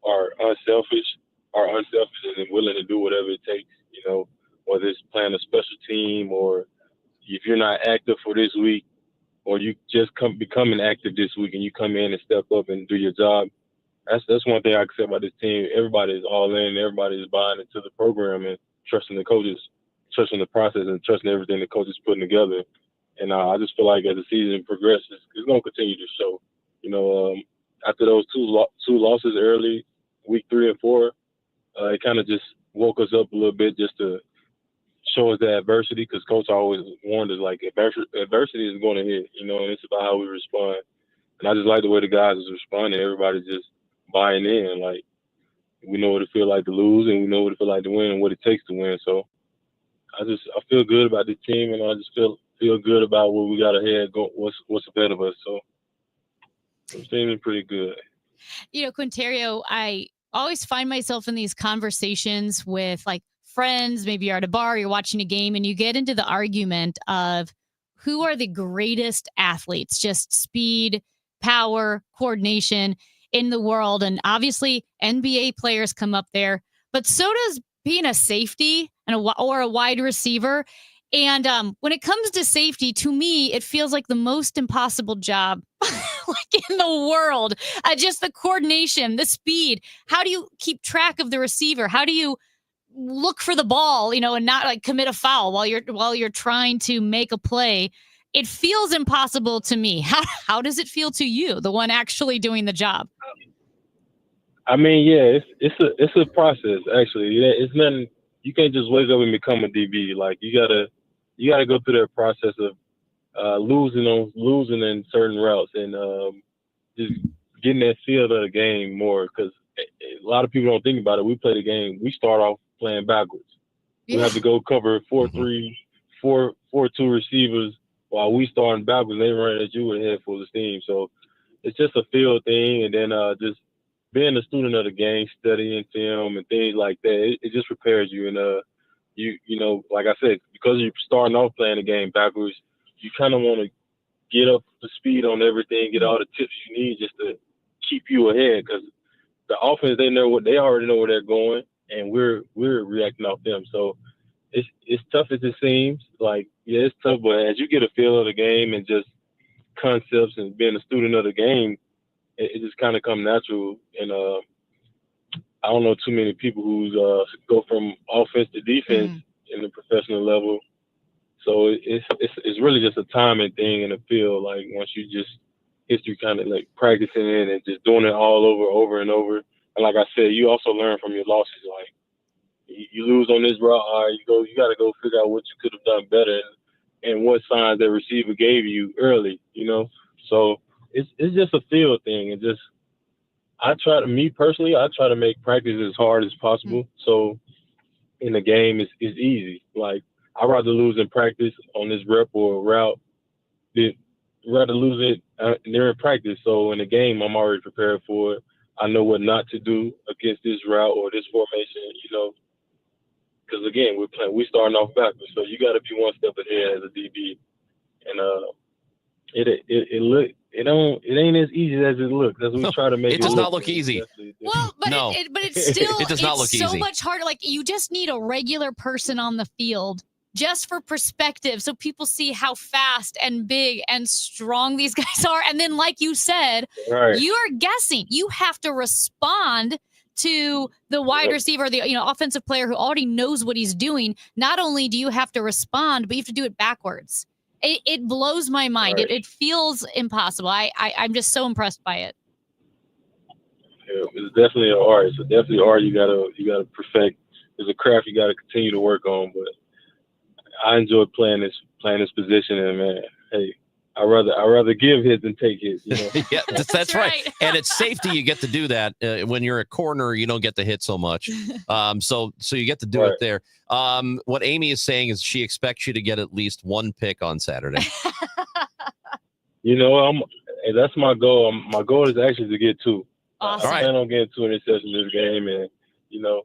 are unselfish and willing to do whatever it takes, you know, whether it's playing a special team or if you're not active for this week or you just becoming active this week and you come in and step up and do your job. That's one thing I can say about this team. Everybody is all in. Everybody is buying into the program and trusting the coaches. Trusting the process and trusting everything the coach is putting together. And I just feel like as the season progresses, it's going to continue to show. You know, after those two losses early, week 3 and 4, it kind of just woke us up a little bit just to show us the adversity, because coach always warned us, like, adversity is going to hit, you know, and it's about how we respond. And I just like the way the guys is responding. Everybody's just buying in. Like, we know what it feels like to lose, and we know what it feels like to win and what it takes to win. So, I feel good about the team, and I just feel good about what we got ahead. What's ahead of us. So I'm feeling pretty good. Quinterio, I always find myself in these conversations with like friends. Maybe you're at a bar, you're watching a game, and you get into the argument of who are the greatest athletes, just speed, power, coordination in the world. And obviously NBA players come up there, but so does being a safety or a wide receiver. And when it comes to safety, to me, it feels like the most impossible job like in the world. Just the coordination, the speed. How do you keep track of the receiver? How do you look for the ball, and not like commit a foul while you're trying to make a play? It feels impossible to me. How does it feel to you, the one actually doing the job? I mean, yeah, it's a process actually. It's nothing. You can't just wake up and become a DB. Like you gotta go through that process of losing in certain routes and just getting that feel of the game more. Because a lot of people don't think about it. We play the game. We start off playing backwards. We have to go cover 4-3, 4-2 receivers while we starting backwards. They run at you with a head full of steam. So it's just a feel thing, and then just being a student of the game, studying film and things like that, it just prepares you. And you know, like I said, because you're starting off playing the game backwards, you kind of want to get up to speed on everything, get all the tips you need just to keep you ahead. Because the offense, they already know where they're going, and we're reacting off them. So it's tough as it seems. Like, yeah, it's tough, but as you get a feel of the game and just concepts and being a student of the game, it just kind of come natural. And I don't know too many people who go from offense to defense in the professional level. So it's really just a timing thing in the field. Like once you just history kind of like practicing it and just doing it all over and over. And like I said, you also learn from your losses. Like you lose on this route, all right, you got to go figure out what you could have done better and what signs that receiver gave you early. So it's just a field thing. And just I try to make practice as hard as possible. So in the game, it's easy. Like I'd rather lose in practice on this rep or route than rather lose it during practice. So in the game, I'm already prepared for it. I know what not to do against this route or this formation, because again, we starting off backwards. So you got to be one step ahead as a DB. And it ain't as easy as it looks. As we try to make it does not look easy. Well, but no, it's still it does not look so easy. much harder. Like you just need a regular person on the field just for perspective, so people see how fast and big and strong these guys are. And then, like you said, you are guessing. You have to respond to the wide receiver, the offensive player who already knows what he's doing. Not only do you have to respond, but you have to do it backwards. It blows my mind. It feels impossible. I'm just so impressed by it. Yeah, it's definitely an art. It's definitely an art you gotta perfect. It's a craft you gotta continue to work on. But I enjoy playing this position, and man, hey, I rather give hits than take hits. Yeah, that's right. And it's safety. You get to do that when you're a corner. You don't get to hit so much. So you get to do it there. What Amy is saying is she expects you to get at least one pick on Saturday. That's my goal. My goal is actually to get two. Awesome. I plan on getting 2 interceptions in this game, and if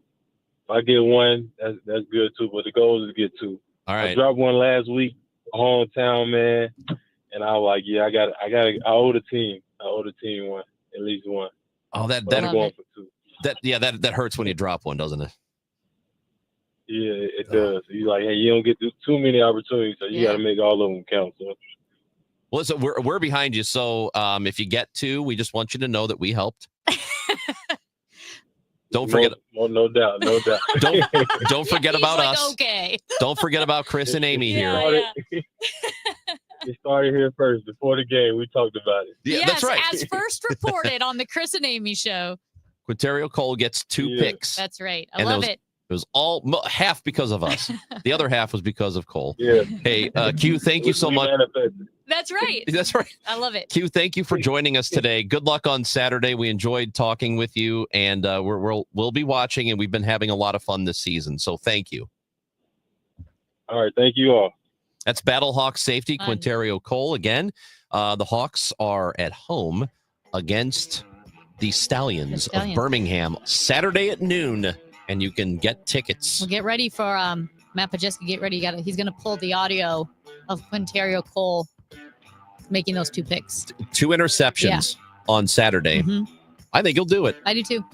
I get one, that's good too. But the goal is to get 2. All right. I dropped one last week, hometown, man. And I was like, yeah, I owe the team one, at least one. Oh, I'm going for 2. That hurts when you drop one, doesn't it? Yeah, it does. You're like, hey, you don't get too many opportunities, so you got to make all of them count. So. Well, so we're behind you. So if you get 2, we just want you to know that we helped. Don't forget. No doubt. Don't forget about like, us. Okay. Don't forget about Chris and Amy here. It started here first. Before the game, we talked about it. Yeah, yes, that's right. As first reported on the Chris and Amy show. Quinterio Cole gets 2 picks. That's right. I love it. It was all half because of us. The other half was because of Cole. Yeah. Hey, Q, thank you so much. That's right. That's right. I love it. Q, thank you for joining us today. Good luck on Saturday. We enjoyed talking with you, and we'll be watching, and we've been having a lot of fun this season. So thank you. All right. Thank you all. That's Battlehawks safety Quinterio Cole again. The Hawks are at home against the Stallions of Stallions. Birmingham, Saturday at noon, and you can get tickets. Well, get ready for Matt Pajeski. Get ready. He's going to pull the audio of Quinterio Cole making those 2 picks. 2 interceptions on Saturday. I think he'll do it. I do too.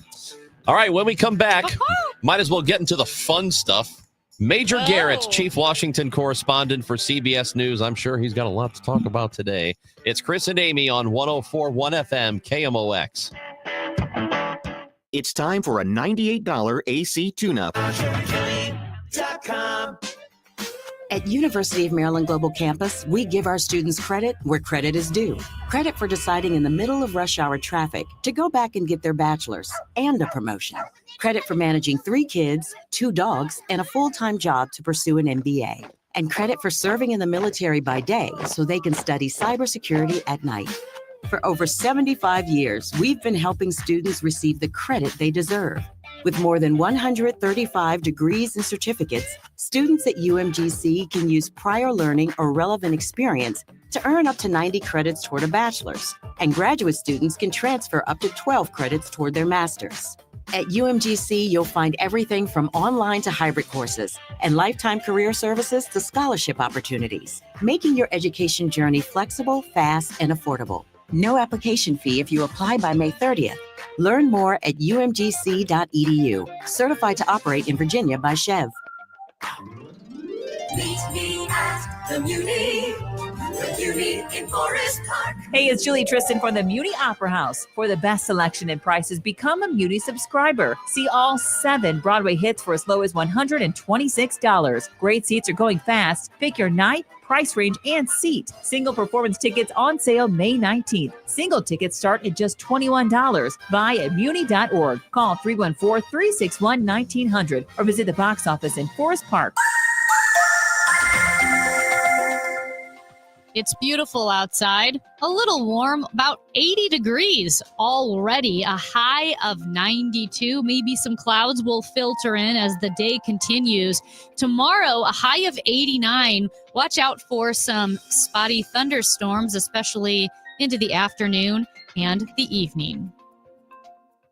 All right, when we come back, might as well get into the fun stuff. Major Garrett, Chief Washington correspondent for CBS News. I'm sure he's got a lot to talk about today. It's Chris and Amy on 104.1 FM KMOX. It's time for a $98 AC tune-up. At University of Maryland Global Campus, we give our students credit where credit is due. Credit for deciding in the middle of rush hour traffic to go back and get their bachelor's and a promotion. Credit for managing 3 kids, 2 dogs, and a full-time job to pursue an MBA. And credit for serving in the military by day so they can study cybersecurity at night. For over 75 years, we've been helping students receive the credit they deserve. With more than 135 degrees and certificates, students at UMGC can use prior learning or relevant experience to earn up to 90 credits toward a bachelor's, and graduate students can transfer up to 12 credits toward their master's. At UMGC, you'll find everything from online to hybrid courses and lifetime career services to scholarship opportunities, making your education journey flexible, fast, and affordable. No application fee if you apply by May 30th. Learn more at umgc.edu. Certified to operate in Virginia by Chev. Meet me at the Muni in Forest Park. Hey, it's Julie Tristan for the Muni Opera House. For the best selection and prices, become a Muni subscriber. See all 7 Broadway hits for as low as $126. Great seats are going fast. Pick your night, price range, and seat. Single performance tickets on sale May 19th. Single tickets start at just $21. Buy at muni.org. Call 314-361-1900 or visit the box office in Forest Park. It's beautiful outside, a little warm, about 80 degrees already, a high of 92. Maybe some clouds will filter in as the day continues. Tomorrow, a high of 89. Watch out for some spotty thunderstorms, especially into the afternoon and the evening.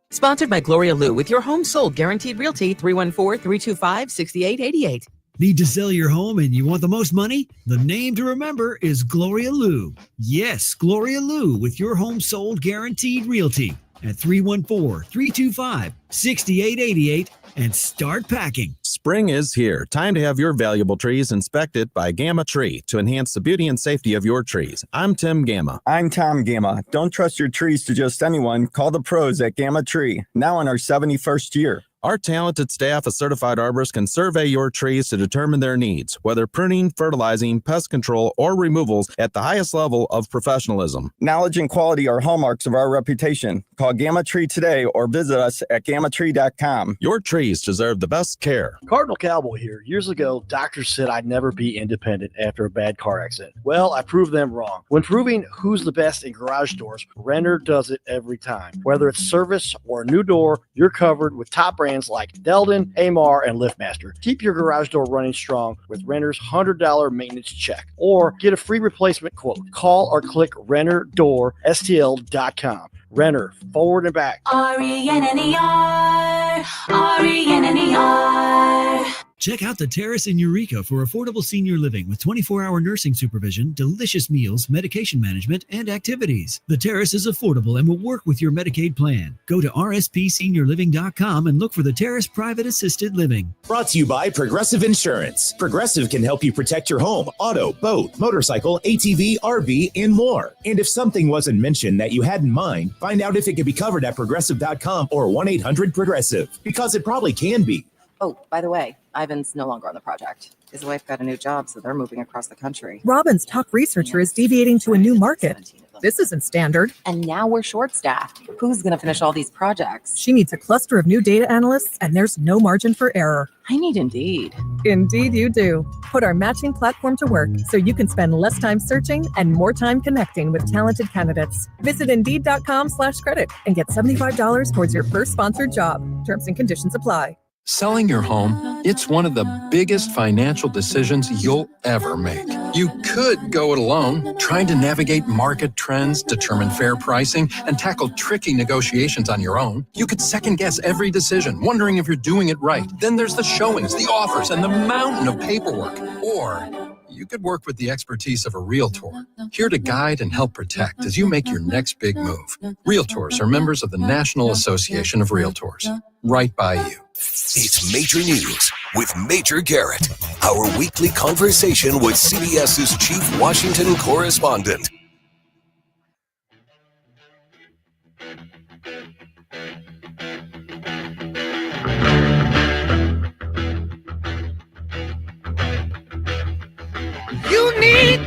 Sponsored by Gloria Lou with your home sold guaranteed realty 314-325-6888. Need to sell your home and you want the most money? The name to remember is Gloria Lou. Yes, Gloria Lou with your home sold guaranteed realty at 314-325-6888 and start packing. Spring is here. Time to have your valuable trees inspected by Gamma Tree to enhance the beauty and safety of your trees. I'm Tim Gamma. I'm Tom Gamma. Don't trust your trees to just anyone. Call the pros at Gamma Tree. Now in our 71st year. Our talented staff of certified arborists can survey your trees to determine their needs, whether pruning, fertilizing, pest control, or removals at the highest level of professionalism. Knowledge and quality are hallmarks of our reputation. Call Gamma Tree today or visit us at gammatree.com. Your trees deserve the best care. Cardinal Cowboy here. Years ago, doctors said I'd never be independent after a bad car accident. Well, I proved them wrong. When proving who's the best in garage doors, Renner does it every time. Whether it's service or a new door, you're covered with top brands like Delden, Amar, and LiftMaster. Keep your garage door running strong with Renner's $100 maintenance check or get a free replacement quote. Call or click RennerDoorSTL.com. Renner, forward and back. RENNER, RENNER. Check out the Terrace in Eureka for affordable senior living with 24-hour nursing supervision, delicious meals, medication management, and activities. The Terrace is affordable and will work with your Medicaid plan. Go to rspseniorliving.com and look for the Terrace Private Assisted Living. Brought to you by Progressive Insurance. Progressive can help you protect your home, auto, boat, motorcycle, ATV, RV, and more. And if something wasn't mentioned that you had in mind, find out if it can be covered at progressive.com or 1-800-PROGRESSIVE, because it probably can be. Oh, by the way, Ivan's no longer on the project. His wife got a new job, so they're moving across the country. Robin's top researcher is deviating to a new market. This isn't standard. And now we're short-staffed. Who's going to finish all these projects? She needs a cluster of new data analysts, and there's no margin for error. I need Indeed. Indeed you do. Put our matching platform to work so you can spend less time searching and more time connecting with talented candidates. Visit Indeed.com/credit and get $75 towards your first sponsored job. Terms and conditions apply. Selling your home, it's one of the biggest financial decisions you'll ever make. You could go it alone, trying to navigate market trends, determine fair pricing, and tackle tricky negotiations on your own. You could second-guess every decision, wondering if you're doing it right. Then there's the showings, the offers, and the mountain of paperwork. Or you could work with the expertise of a realtor, here to guide and help protect as you make your next big move. Realtors are members of the National Association of Realtors. Right by you. It's Major News with Major Garrett, our weekly conversation with CBS's chief Washington correspondent.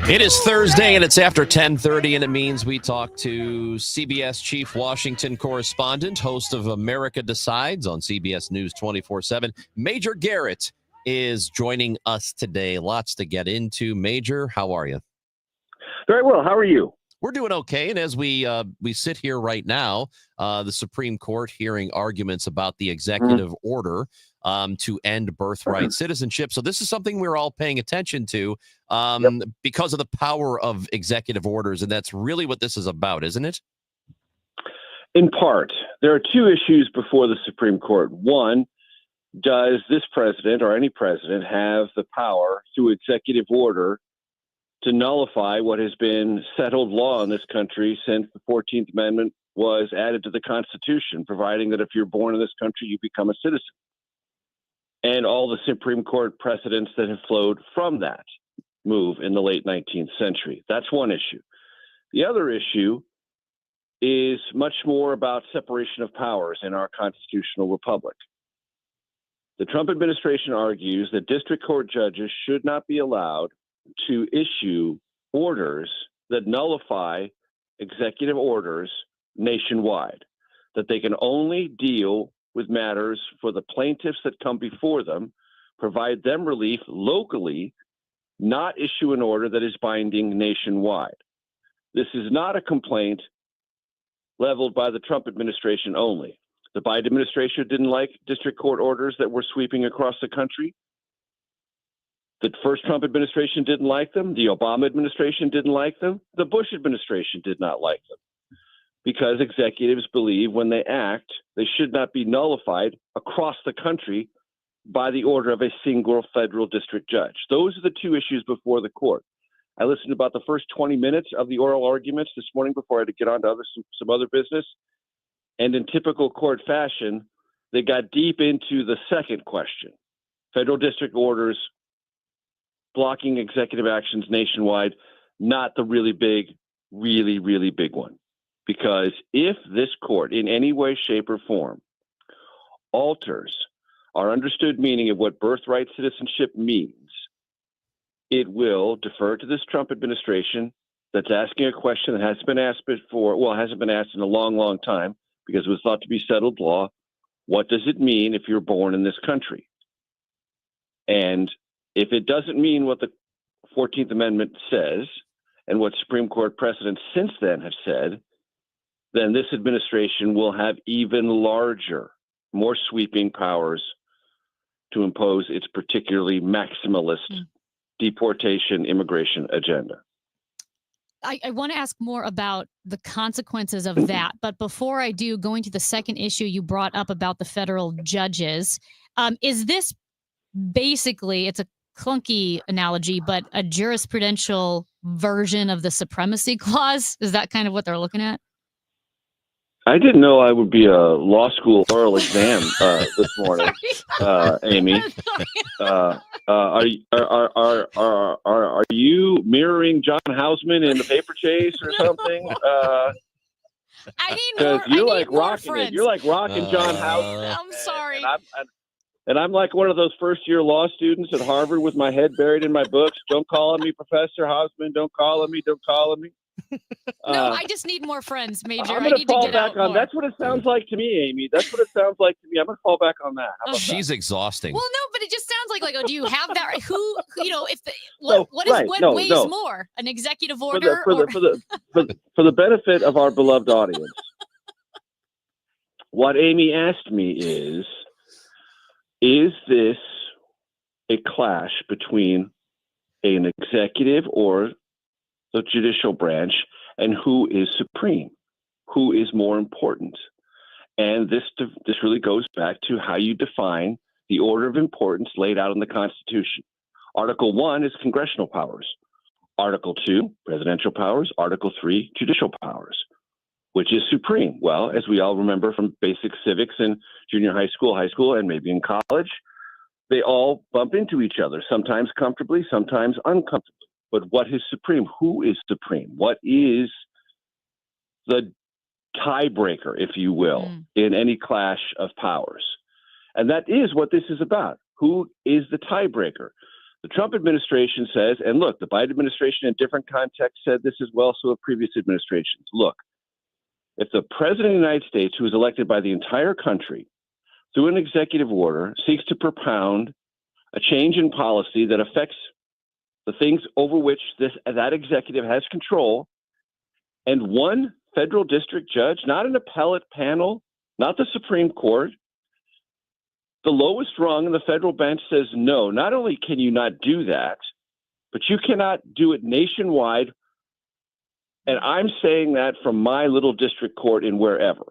It is Thursday, and it's after 10:30, and it means we talk to CBS Chief Washington Correspondent, host of America Decides on CBS News 24/7. Major Garrett is joining us today. Lots to get into. Major, how are you? Very well. How are you? We're doing okay, and as we sit here right now, the Supreme Court hearing arguments about the executive order to end birthright citizenship. So this is something we're all paying attention to because of the power of executive orders, and that's really what this is about, isn't it? In part. There are two issues before the Supreme Court. One, does this president or any president have the power through executive order to nullify what has been settled law in this country since the 14th Amendment was added to the Constitution, providing that if you're born in this country, you become a citizen? And all the Supreme Court precedents that have flowed from that move in the late 19th century. That's one issue. The other issue is much more about separation of powers in our constitutional republic. The Trump administration argues that district court judges should not be allowed to issue orders that nullify executive orders nationwide, that they can only deal with matters for the plaintiffs that come before them, provide them relief locally, not issue an order that is binding nationwide. This is not a complaint leveled by the Trump administration only. The Biden administration didn't like district court orders that were sweeping across the country. The first Trump administration didn't like them. The Obama administration didn't like them. The Bush administration did not like them, because executives believe when they act, they should not be nullified across the country by the order of a single federal district judge. Those are the two issues before the court. I listened to about the first 20 minutes of the oral arguments this morning before I had to get on to some other business. And in typical court fashion, they got deep into the second question, federal district orders blocking executive actions nationwide, not the really big one. Because if this court in any way, shape, or form alters our understood meaning of what birthright citizenship means, it will defer to this Trump administration that's asking a question that hasn't been asked before. Well, it hasn't been asked in a long, long time because it was thought to be settled law. What does it mean if you're born in this country? And if it doesn't mean what the 14th Amendment says and what Supreme Court precedents since then have said, then this administration will have even larger, more sweeping powers to impose its particularly maximalist deportation immigration agenda. I want to ask more about the consequences of that. But before I do, going to the second issue you brought up about the federal judges, is this basically, it's a clunky analogy, but a jurisprudential version of the supremacy clause? Is that kind of what they're looking at? I didn't know I would be a law school oral exam this morning, Amy. Are you mirroring John Hausman in The Paper Chase or something? I need more. You're like rocking it. You're like rocking John Hausman. I'm sorry. And I'm like one of those first-year law students at Harvard with my head buried in my books. Don't call on me, Professor Hausman. Don't call on me. Don't call on me. No, I just need more friends, Major. I'm I going need to fall to get back out on. more. That's what it sounds like to me, Amy. That's what it sounds like to me. I'm going to fall back on that. How about She's exhausting. Well, no, but it just sounds like oh, do you have that? Who if the, No, what right, weighs no. more, an executive for order the benefit of our beloved audience, what Amy asked me is, Is this a clash between an executive or the judicial branch, and who is supreme? Who is more important? And this really goes back to how you define the order of importance laid out in the Constitution. Article 1 is congressional powers. Article 2, presidential powers. Article 3, judicial powers. Which is supreme? Well, as we all remember from basic civics in junior high school, and maybe in college, they all bump into each other, sometimes comfortably, sometimes uncomfortably. But what is supreme? Who is supreme? What is the tiebreaker, if you will, in any clash of powers? And that is what this is about. Who is the tiebreaker? The Trump administration says, and look, the Biden administration in different contexts said this as well, so have previous administrations. Look, if the president of the United States, who is elected by the entire country, through an executive order, seeks to propound a change in policy that affects the things over which that executive has control, and one federal district judge, not an appellate panel, not the Supreme Court, the lowest rung in the federal bench says no, not only can you not do that, but you cannot do it nationwide. And I'm saying that from my little district court in wherever.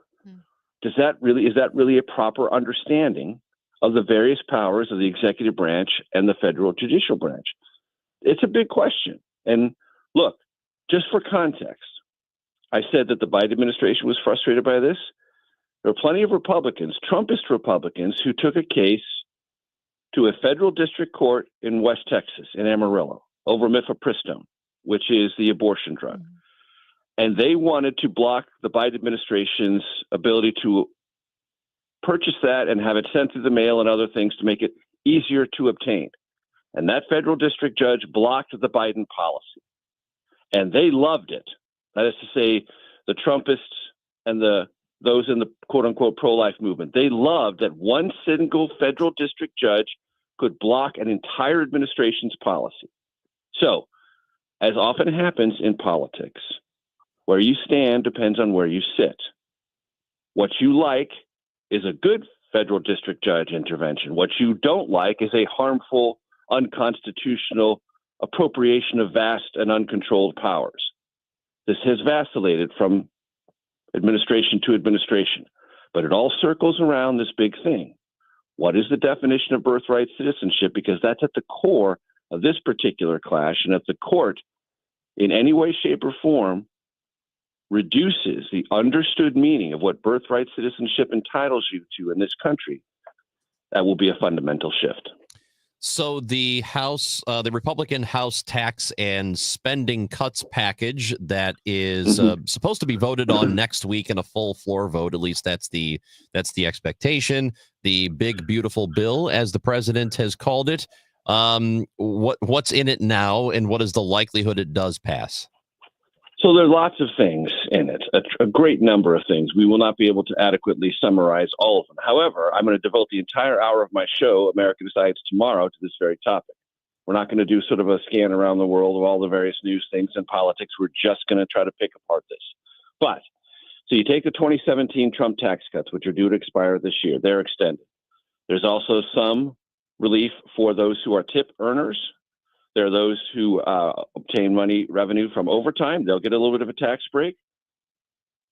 Is that really a proper understanding of the various powers of the executive branch and the federal judicial branch? It's a big question. And look, just for context, I said that the Biden administration was frustrated by this. There are plenty of Republicans, Trumpist Republicans, who took a case to a federal district court in West Texas, in Amarillo, over mifepristone, which is the abortion drug. And they wanted to block the Biden administration's ability to purchase that and have it sent through the mail and other things to make it easier to obtain. And that federal district judge blocked the Biden policy. And they loved it. That is to say, the Trumpists and those in the quote-unquote pro-life movement, they loved that one single federal district judge could block an entire administration's policy. So, as often happens in politics, where you stand depends on where you sit. What you like is a good federal district judge intervention. What you don't like is a harmful, unconstitutional appropriation of vast and uncontrolled powers. This has vacillated from administration to administration, but it all circles around this big thing. What is the definition of birthright citizenship? Because that's at the core of this particular clash, and if the court, in any way, shape, or form, reduces the understood meaning of what birthright citizenship entitles you to in this country, that will be a fundamental shift. So the House, the Republican House tax and spending cuts package that is supposed to be voted on next week in a full floor vote. At least that's the expectation. The big beautiful bill, as the president has called it. What's in it now, and what is the likelihood it does pass? So there are lots of things in it, a great number of things. We will not be able to adequately summarize all of them. However, I'm going to devote the entire hour of my show, America Decides Tomorrow, to this very topic. We're not going to do sort of a scan around the world of all the various news things and politics. We're just going to try to pick apart this. But, so you take the 2017 Trump tax cuts, which are due to expire this year. They're extended. There's also some relief for those who are tip earners. There are those who obtain revenue from overtime. They'll get a little bit of a tax break.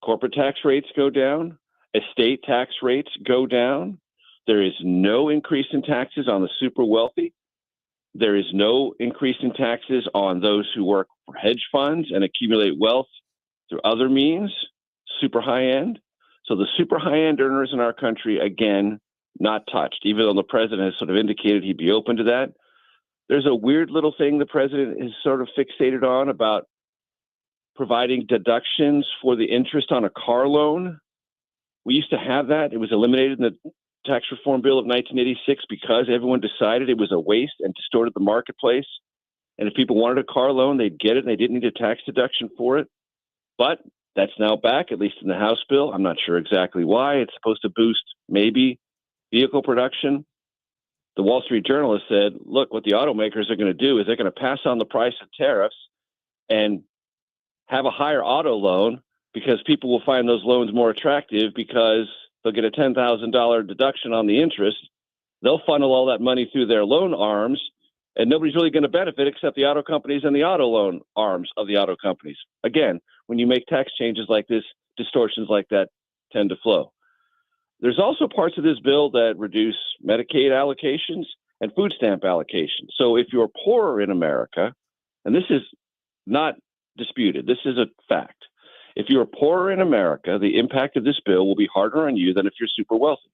Corporate tax rates go down. Estate tax rates go down. There is no increase in taxes on the super wealthy. There is no increase in taxes on those who work for hedge funds and accumulate wealth through other means, super high end. So the super high end earners in our country, again, not touched, even though the president has sort of indicated he'd be open to that. There's a weird little thing the president is sort of fixated on about providing deductions for the interest on a car loan. We used to have that. It was eliminated in the tax reform bill of 1986 because everyone decided it was a waste and distorted the marketplace. And if people wanted a car loan, they'd get it and they didn't need a tax deduction for it. But that's now back, at least in the House bill. I'm not sure exactly why. It's supposed to boost maybe vehicle production. The Wall Street Journal has said, look, what the automakers are going to do is they're going to pass on the price of tariffs and have a higher auto loan because people will find those loans more attractive because they'll get a $10,000 deduction on the interest They'll funnel all that money through their loan arms, and nobody's really going to benefit except the auto companies and the auto loan arms of the auto companies. Again, when you make tax changes like this, distortions like that tend to flow. There's also parts of this bill that reduce Medicaid allocations and food stamp allocations. So if you're poorer in America, and this is not disputed, this is a fact. If you're poorer in America, the impact of this bill will be harder on you than if you're super wealthy.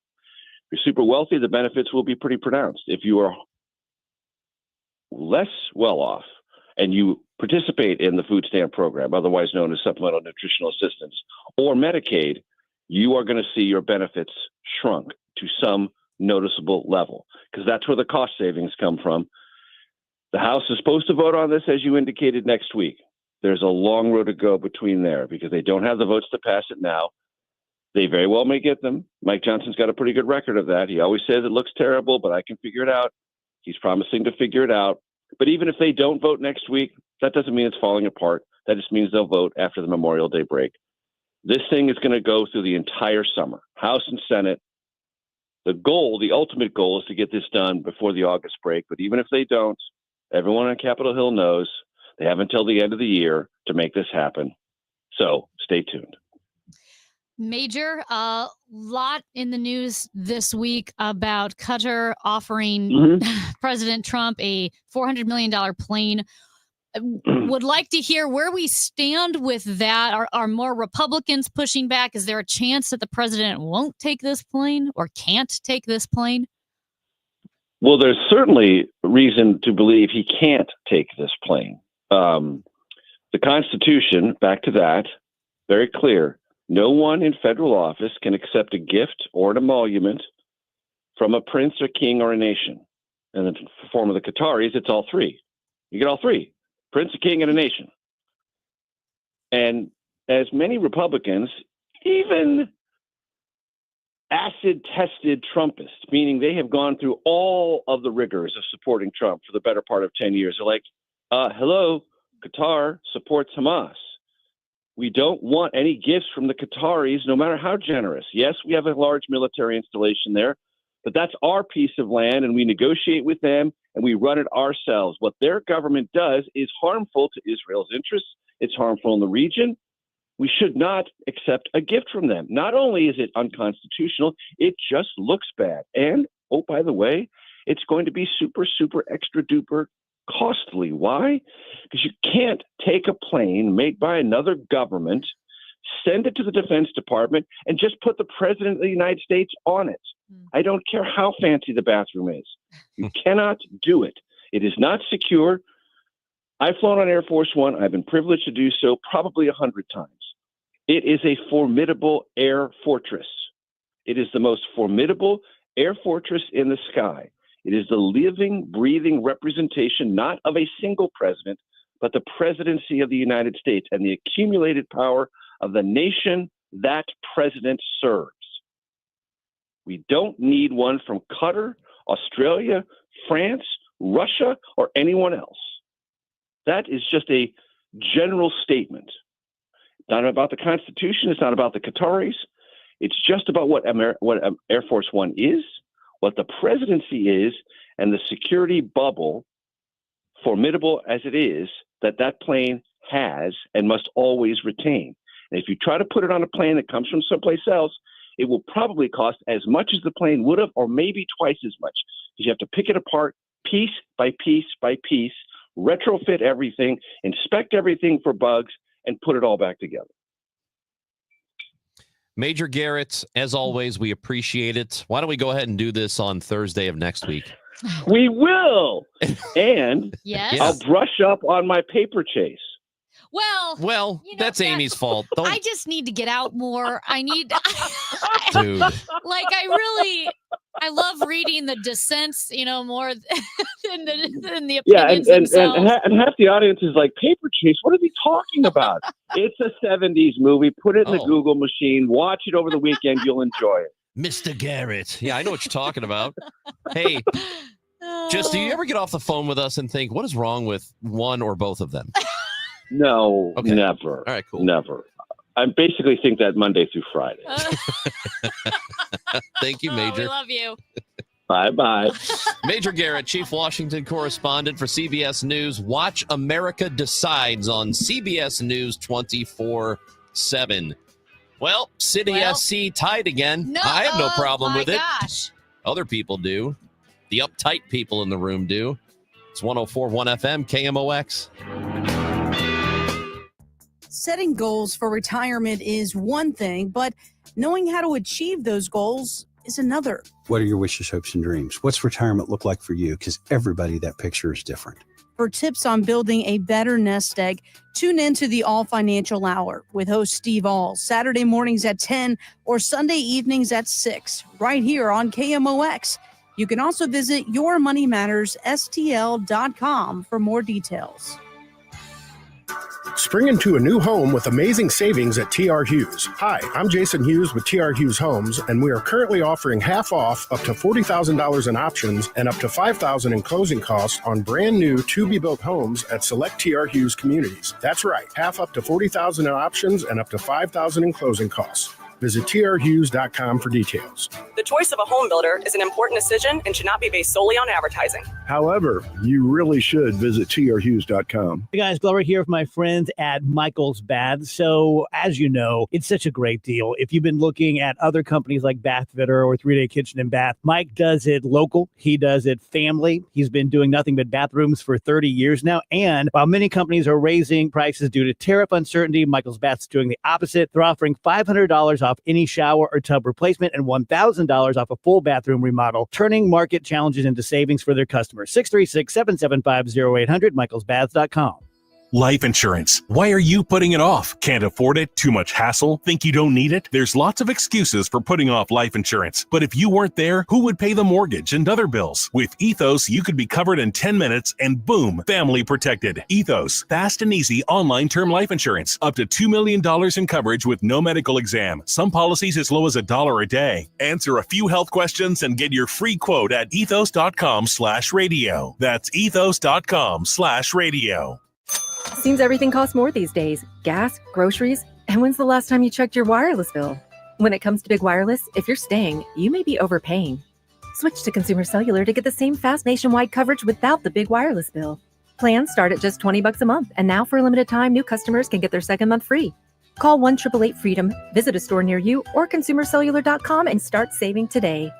If you're super wealthy, the benefits will be pretty pronounced. If you are less well off and you participate in the food stamp program, otherwise known as supplemental nutritional assistance, or Medicaid, you are going to see your benefits shrunk to some noticeable level, because that's where the cost savings come from. The House is supposed to vote on this, as you indicated, next week. There's a long road to go between there because they don't have the votes to pass it now. They very well may get them. Mike Johnson's got a pretty good record of that. He always says it looks terrible, but I can figure it out. He's promising to figure it out. But even if they don't vote next week, that doesn't mean it's falling apart. That just means they'll vote after the Memorial Day break. This thing is going to go through the entire summer, House and Senate. The goal, the ultimate goal, is to get this done before the August break. But even if they don't, everyone on Capitol Hill knows they have until the end of the year to make this happen. So stay tuned. Major, lot in the news this week about Qatar offering President Trump a $400 million plane. Would like to hear where we stand with that. Are more Republicans pushing back? Is there a chance that the president won't take this plane or can't take this plane? Well, there's certainly reason to believe he can't take this plane. The Constitution, back to that, very clear. No one in federal office can accept a gift or an emolument from a prince or king or a nation. And in the form of the Qataris, it's all three. You get all three: prince, a king, and a nation. And as many Republicans, even acid-tested Trumpists, meaning they have gone through all of the rigors of supporting Trump for the better part of 10 years, are like, hello, Qatar supports Hamas. We don't want any gifts from the Qataris, no matter how generous. Yes, we have a large military installation there, but that's our piece of land, and we negotiate with them, and we run it ourselves. What their government does is harmful to Israel's interests. It's harmful in the region. We should not accept a gift from them. Not only is it unconstitutional, it just looks bad. And, oh, by the way, it's going to be super, super, extra duper costly. Why? Because you can't take a plane made by another government, send it to the Defense Department, and just put the President of the United States on it. I don't care how fancy the bathroom is. You cannot do it. It is not secure. I've flown on Air Force One. I've been privileged to do so probably 100 times. It is a formidable air fortress. It is the most formidable air fortress in the sky. It is the living, breathing representation, not of a single president, but the presidency of the United States and the accumulated power of the nation that president serves. We don't need one from Qatar, Australia, France, Russia, or anyone else. That is just a general statement. Not about the Constitution. It's not about the Qataris. It's just about what Air Force One is, what the presidency is, and the security bubble, formidable as it is, that plane has and must always retain. And if you try to put it on a plane that comes from someplace else, it will probably cost as much as the plane would have, or maybe twice as much. Because you have to pick it apart piece by piece by piece, retrofit everything, inspect everything for bugs, and put it all back together. Major Garrett, as always, we appreciate it. Why don't we go ahead and do this on Thursday of next week? We will. And yes. I'll brush up on my paper chase. Well, that's Amy's fault. I just need to get out more. I need, Dude. I love reading the dissents, more than the Yeah, opinions and themselves. half the audience is like, paper chase, what are they talking about? It's a 70s movie. Put it in the Google machine. Watch it over the weekend. You'll enjoy it. Mr. Garrett. Yeah, I know what you're talking about. Hey, just do you ever get off the phone with us and think, what is wrong with one or both of them? No, Okay. never. All right, cool. Never. I basically think that Monday through Friday. Thank you, Major. We love you. Bye-bye. Major Garrett, Chief Washington correspondent for CBS News. Watch America Decides on CBS News 24/7. Well, City SC tied again. No, I have no problem with it. Gosh. Other people do. The uptight people in the room do. It's 104.1 FM, KMOX. Setting goals for retirement is one thing, but knowing how to achieve those goals is another. What are your wishes, hopes, and dreams? What's retirement look like for you? Because everybody, that picture is different. For tips on building a better nest egg, tune in to the All Financial Hour with host Steve All, Saturday mornings at 10 or Sunday evenings at 6, right here on KMOX. You can also visit yourmoneymattersstl.com for more details. Spring into a new home with amazing savings at TR Hughes. Hi, I'm Jason Hughes with TR Hughes Homes, and we are currently offering half off up to $40,000 in options and up to $5,000 in closing costs on brand new to-be-built homes at select TR Hughes communities. That's right, half up to $40,000 in options and up to $5,000 in closing costs. Visit trhughes.com for details. The choice of a home builder is an important decision and should not be based solely on advertising. However, you really should visit trhughes.com. Hey guys, Glover here with my friends at Michael's Baths. So as you know, it's such a great deal. If you've been looking at other companies like Bath Fitter or 3-Day Kitchen and Bath, Mike does it local. He does it family. He's been doing nothing but bathrooms for 30 years now. And while many companies are raising prices due to tariff uncertainty, Michael's Baths is doing the opposite. They're offering $500 off any shower or tub replacement and $1,000 off a full bathroom remodel, turning market challenges into savings for their customers. 636-775-0800, michaelsbaths.com. Life insurance. Why are you putting it off? Can't afford it? Too much hassle? Think you don't need it? There's lots of excuses for putting off life insurance. But if you weren't there, who would pay the mortgage and other bills? With Ethos, you could be covered in 10 minutes and boom, family protected. Ethos, fast and easy online term life insurance. Up to $2 million in coverage with no medical exam. Some policies as low as $1 a day. Answer a few health questions and get your free quote at ethos.com/radio. That's ethos.com/radio. Seems everything costs more these days. Gas, groceries, and when's the last time you checked your wireless bill? When it comes to Big Wireless, if you're staying, you may be overpaying. Switch to Consumer Cellular to get the same fast nationwide coverage without the big wireless bill. Plans start at just $20 a month, and now for a limited time, new customers can get their second month free. Call 1-888-FREEDOM, visit a store near you, or consumercellular.com and start saving today.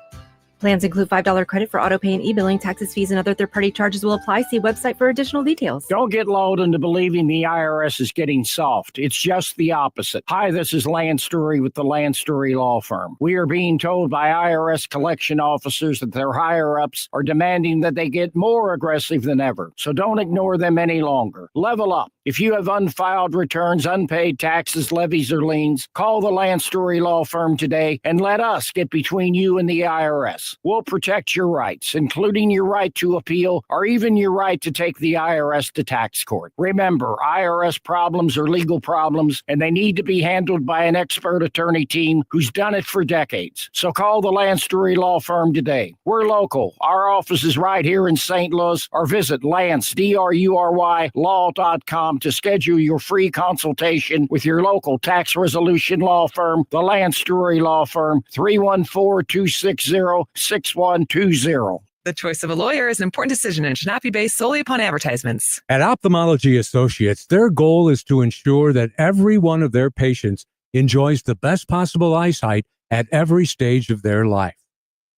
Plans include $5 credit for auto pay and e-billing. Taxes, fees, and other third-party charges will apply. See website for additional details. Don't get lulled into believing the IRS is getting soft. It's just the opposite. Hi, this is Lance Story with the Lance Story Law Firm. We are being told by IRS collection officers that their higher-ups are demanding that they get more aggressive than ever. So don't ignore them any longer. Level up. If you have unfiled returns, unpaid taxes, levies, or liens, call the Lance Story Law Firm today and let us get between you and the IRS. We'll protect your rights, including your right to appeal or even your right to take the IRS to tax court. Remember, IRS problems are legal problems, and they need to be handled by an expert attorney team who's done it for decades. So call the Lance Story Law Firm today. We're local. Our office is right here in St. Louis, or visit Lance, DRURY, law.com to schedule your free consultation with your local tax resolution law firm, the Lance Story Law Firm, 314-260-6120. The choice of a lawyer is an important decision and should not be based solely upon advertisements. At Ophthalmology Associates, their goal is to ensure that every one of their patients enjoys the best possible eyesight at every stage of their life.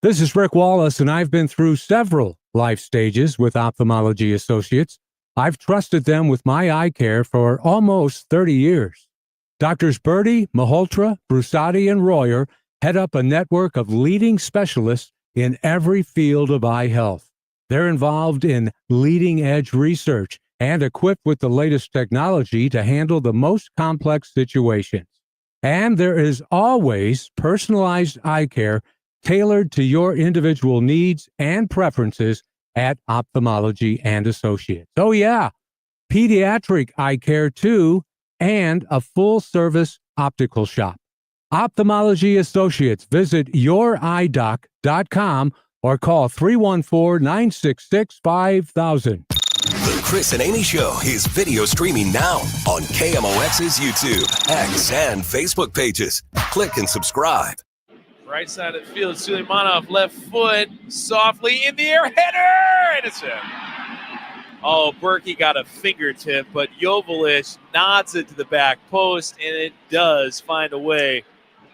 This is Rick Wallace, and I've been through several life stages with Ophthalmology Associates. I've trusted them with my eye care for almost 30 years. Doctors Birdie, Malhotra, Brusati, and Royer head up a network of leading specialists in every field of eye health. They're involved in leading-edge research and equipped with the latest technology to handle the most complex situations. And there is always personalized eye care tailored to your individual needs and preferences at Ophthalmology and Associates. Oh yeah, pediatric eye care too, and a full-service optical shop. Ophthalmology Associates. Visit youridoc.com or call 314-966-5000. The Chris and Amy Show is video streaming now on KMOX's YouTube, X, and Facebook pages. Click and subscribe. Right side of the field, Suleimanov, left foot, softly in the air, header, and it's in. Oh, Berkey got a fingertip, but Joveljic nods it to the back post, and it does find a way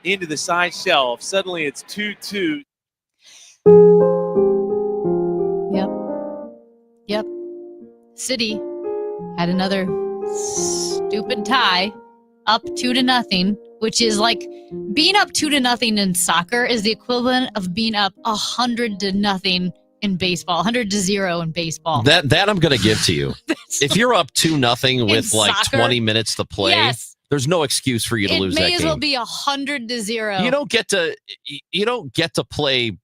into the side shelf. Suddenly it's 2-2. Yep. City had another stupid tie, up 2-0, which is like being up 2-0 in soccer is the equivalent of being up 100-0 in baseball, 100-0 in baseball. That I'm going to give to you. If you're up 2-0 with like soccer, 20 minutes to play, yes, there's no excuse for you to lose that game. It may as well be 100-0. You don't get to play,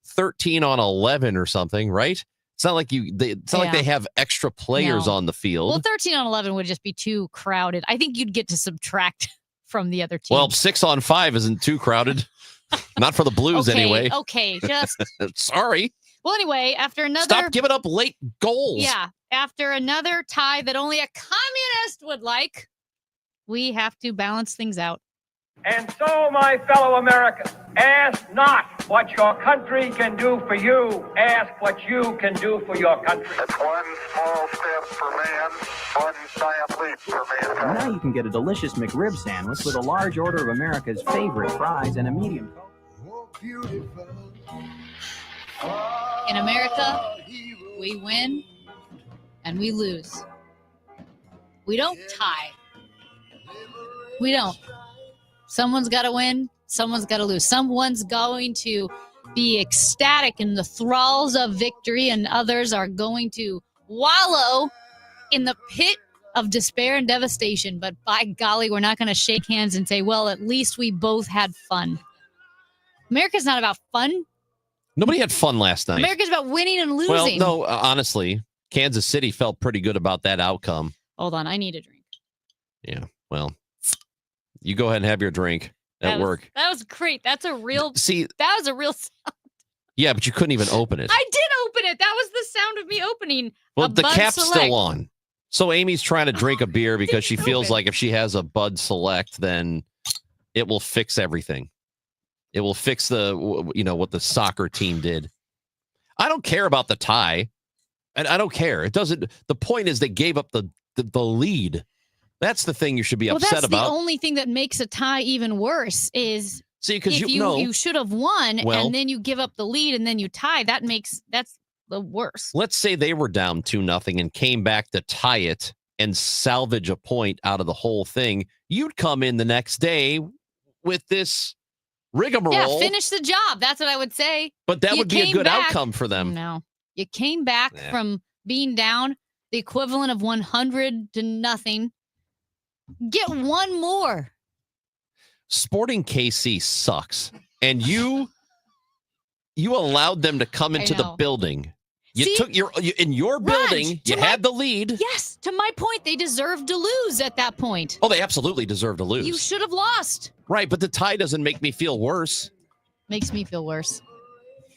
13 on 11 or something, right? It's not like like they have extra players on the field. Well, 13 on 11 would just be too crowded. I think you'd get to subtract from the other team. Well, 6 on 5 isn't too crowded. Not for the Blues anyway. Okay, just sorry. Well, anyway, after another stop giving up late goals. Yeah, after another tie that only a communist would like, we have to balance things out. And so, my fellow Americans, ask not what your country can do for you. Ask what you can do for your country. It's one small step for man, one giant leap for mankind. Now you can get a delicious McRib sandwich with a large order of America's favorite fries and a medium Coke. In America, we win and we lose. We don't tie. We don't. Someone's got to win. Someone's got to lose. Someone's going to be ecstatic in the thralls of victory, and others are going to wallow in the pit of despair and devastation. But by golly, we're not going to shake hands and say, well, at least we both had fun. America's not about fun. Nobody had fun last night. America's about winning and losing. Well, no, honestly, Kansas City felt pretty good about that outcome. Hold on, I need a drink. Yeah, well, you go ahead and have your drink at work. That was great. That's a real. See, that was a real sound. Yeah, but you couldn't even open it. I did open it. That was the sound of me opening. Well, a the Bud cap's Select. still on. So Amy's trying to drink a beer because she feels like if she has a Bud Select, then it will fix everything. It will fix what the soccer team did. I don't care about the tie. And I don't care. It doesn't. The point is they gave up the lead. That's the thing you should be upset about. That's the only thing that makes a tie even worse is because you should have won Well, and then you give up the lead and then you tie. That's the worst. Let's say they were down 2-0 and came back to tie it and salvage a point out of the whole thing. You'd come in the next day with this rigmarole. Yeah, finish the job. That's what I would say. But that would be a good outcome for them. No, you came back from being down the equivalent of 100-0. Get one more. Sporting KC sucks. And you allowed them to come into the building. You took in your building, you had the lead. Yes, to my point, they deserved to lose at that point. Oh, they absolutely deserve to lose. You should have lost. Right, but the tie doesn't make me feel worse. Makes me feel worse.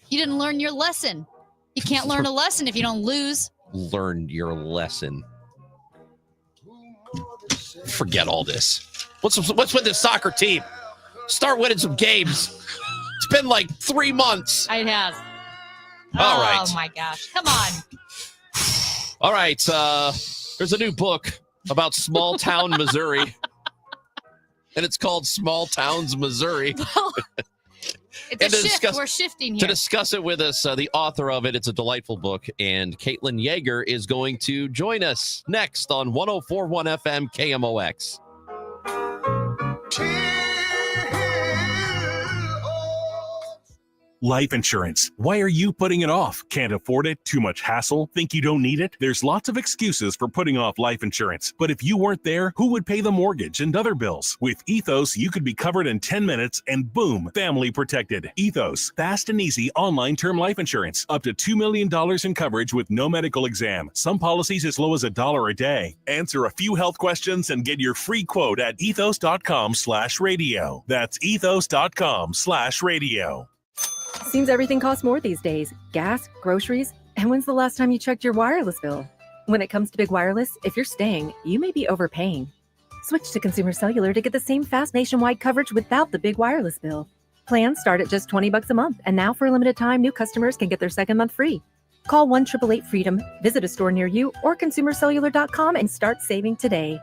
You didn't learn your lesson. You can't learn a lesson if you don't lose. Learn your lesson. Forget all this. What's with this soccer team? Start winning some games. It's been like 3 months. It has. All right. Oh my gosh. Come on. All right. There's a new book about small town Missouri. And it's called Small Towns, Missouri. It's a shift. We're shifting here. To discuss it with us, the author of it, it's a delightful book, and Caitlin Yeager is going to join us next on 104.1 FM KMOX. Life insurance. Why are you putting it off? Can't afford it? Too much hassle? Think you don't need it? There's lots of excuses for putting off life insurance. But if you weren't there, who would pay the mortgage and other bills? With Ethos, you could be covered in 10 minutes and boom, family protected. Ethos, fast and easy online term life insurance. Up to $2 million in coverage with no medical exam. Some policies as low as $1 a day. Answer a few health questions and get your free quote at ethos.com/radio. That's ethos.com/radio. Seems everything costs more these days. Gas, groceries, and when's the last time you checked your wireless bill? When it comes to big wireless, if you're staying, you may be overpaying. Switch to Consumer Cellular to get the same fast nationwide coverage without the big wireless bill. Plans start at just $20 a month, and now for a limited time, new customers can get their second month free. Call 1-888-FREEDOM, visit a store near you, or consumercellular.com and start saving today.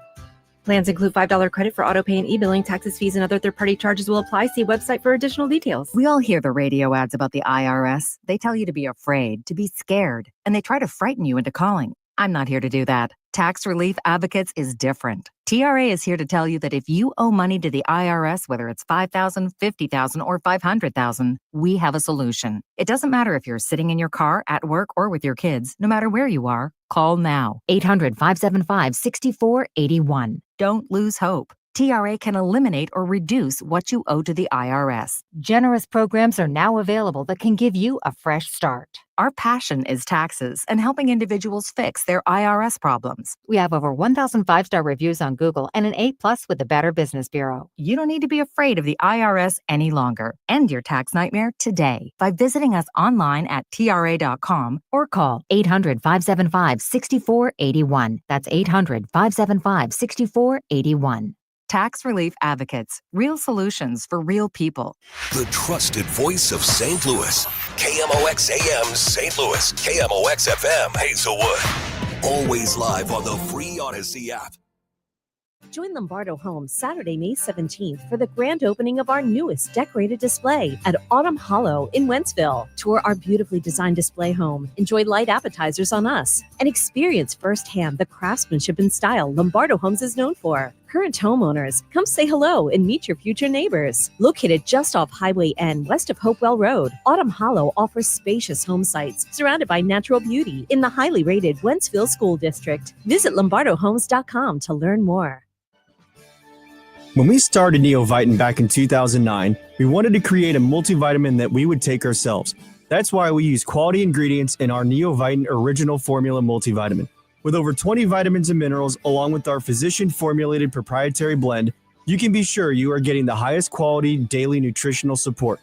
Plans include $5 credit for auto pay and e-billing. Taxes, fees, and other third-party charges will apply. See website for additional details. We all hear the radio ads about the IRS. They tell you to be afraid, to be scared, and they try to frighten you into calling. I'm not here to do that. Tax Relief Advocates is different. TRA is here to tell you that if you owe money to the IRS, whether it's $5,000, $50,000, or $500,000, we have a solution. It doesn't matter if you're sitting in your car, at work, or with your kids. No matter where you are, call now. 800-575-6481. Don't lose hope. TRA can eliminate or reduce what you owe to the IRS. Generous programs are now available that can give you a fresh start. Our passion is taxes and helping individuals fix their IRS problems. We have over 1,000 5-star reviews on Google and an A+ with the Better Business Bureau. You don't need to be afraid of the IRS any longer. End your tax nightmare today by visiting us online at TRA.com or call 800-575-6481. That's 800-575-6481. Tax Relief Advocates. Real solutions for real people. The trusted voice of St. Louis. KMOX AM St. Louis. KMOX FM Hazelwood. Always live on the free Odyssey app. Join Lombardo Homes Saturday, May 17th for the grand opening of our newest decorated display at Autumn Hollow in Wentzville. Tour our beautifully designed display home, enjoy light appetizers on us, and experience firsthand the craftsmanship and style Lombardo Homes is known for. Current homeowners, come say hello and meet your future neighbors. Located just off Highway N, west of Hopewell Road, Autumn Hollow offers spacious home sites surrounded by natural beauty in the highly rated Wentzville School District. Visit lombardohomes.com to learn more. When we started Neovitin back in 2009, we wanted to create a multivitamin that we would take ourselves. That's why we use quality ingredients in our Neovitin Original Formula multivitamin. With over 20 vitamins and minerals, along with our physician-formulated proprietary blend, you can be sure you are getting the highest quality daily nutritional support.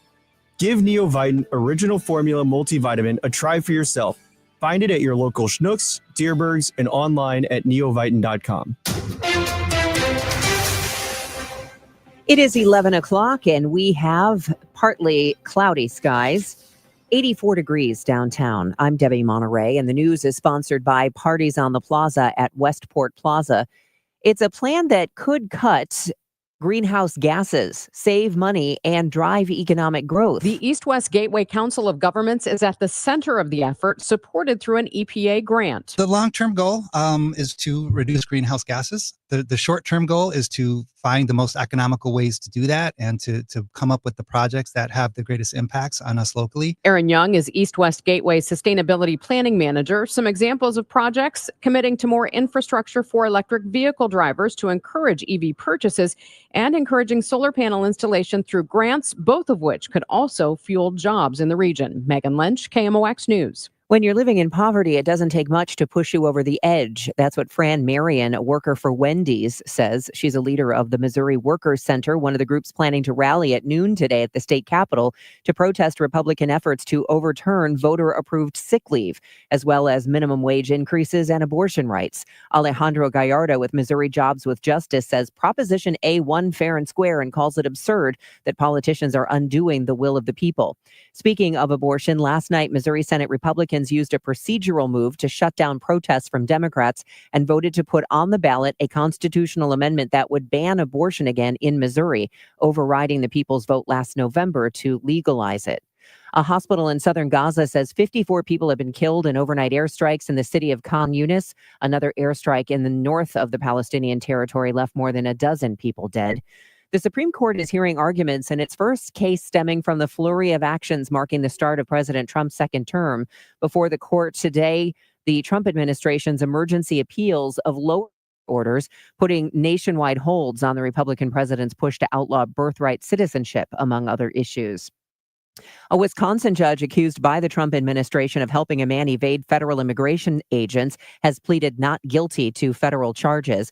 Give Neovitin Original Formula multivitamin a try for yourself. Find it at your local Schnucks, Dierbergs, and online at neovitin.com. It is 11 o'clock and we have partly cloudy skies, 84 degrees downtown. I'm Debbie Monterey and the news is sponsored by Parties on the Plaza at Westport Plaza. It's a plan that could cut greenhouse gases, save money, and drive economic growth. The East-West Gateway Council of Governments is at the center of the effort, supported through an EPA grant. The long-term goal is to reduce greenhouse gases. The short-term goal is to find the most economical ways to do that and to come up with the projects that have the greatest impacts on us locally. Aaron Young is East-West Gateway Sustainability Planning Manager. Some examples of projects: committing to more infrastructure for electric vehicle drivers to encourage EV purchases, and encouraging solar panel installation through grants, both of which could also fuel jobs in the region. Megan Lynch, KMOX News. When you're living in poverty, it doesn't take much to push you over the edge. That's what Fran Marion, a worker for Wendy's, says. She's a leader of the Missouri Workers Center, one of the groups planning to rally at noon today at the state capitol to protest Republican efforts to overturn voter-approved sick leave, as well as minimum wage increases and abortion rights. Alejandro Gallardo with Missouri Jobs with Justice says Proposition A won fair and square and calls it absurd that politicians are undoing the will of the people. Speaking of abortion, last night, Missouri Senate Republicans used a procedural move to shut down protests from Democrats and voted to put on the ballot a constitutional amendment that would ban abortion again in Missouri, overriding the people's vote last November to legalize it. A hospital in southern Gaza says 54 people have been killed in overnight airstrikes in the city of Khan Yunis. Another airstrike in the north of the Palestinian territory left more than a dozen people dead. The Supreme Court is hearing arguments in its first case stemming from the flurry of actions marking the start of President Trump's second term. Before the court today, the Trump administration's emergency appeals of lower orders, putting nationwide holds on the Republican president's push to outlaw birthright citizenship, among other issues. A Wisconsin judge accused by the Trump administration of helping a man evade federal immigration agents has pleaded not guilty to federal charges.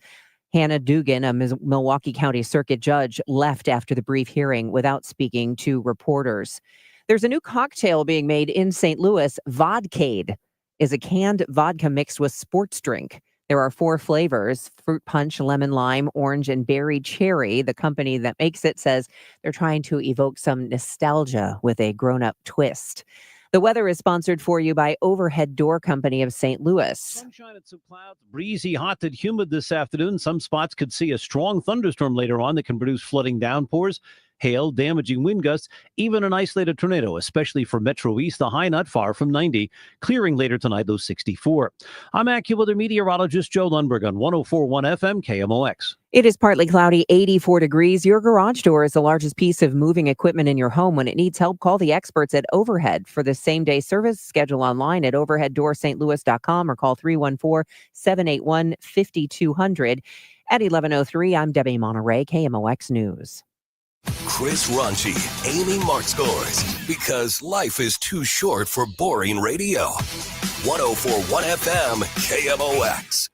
Hannah Dugan, a Milwaukee County Circuit judge, left after the brief hearing without speaking to reporters. There's a new cocktail being made in St. Louis. Vodcade is a canned vodka mixed with sports drink. There are 4 flavors: fruit punch, lemon lime, orange, and berry cherry. The company that makes it says they're trying to evoke some nostalgia with a grown-up twist. The weather is sponsored for you by Overhead Door Company of St. Louis. Sunshine and some clouds, breezy, hot and humid this afternoon. Some spots could see a strong thunderstorm later on that can produce flooding downpours, hail, damaging wind gusts, even an isolated tornado, especially for Metro East. The high not far from 90, clearing later tonight, low 64. I'm AccuWeather meteorologist Joe Lundberg on 104.1 FM KMOX. It is partly cloudy, 84 degrees. Your garage door is the largest piece of moving equipment in your home. When it needs help, call the experts at Overhead. For the same-day service, schedule online at overheaddoorslouis.com or call 314-781-5200. At 11:03, I'm Debbie Monterey, KMOX News. Chris Ronchi, Amy Markscores, because life is too short for boring radio. 104.1 FM KMOX.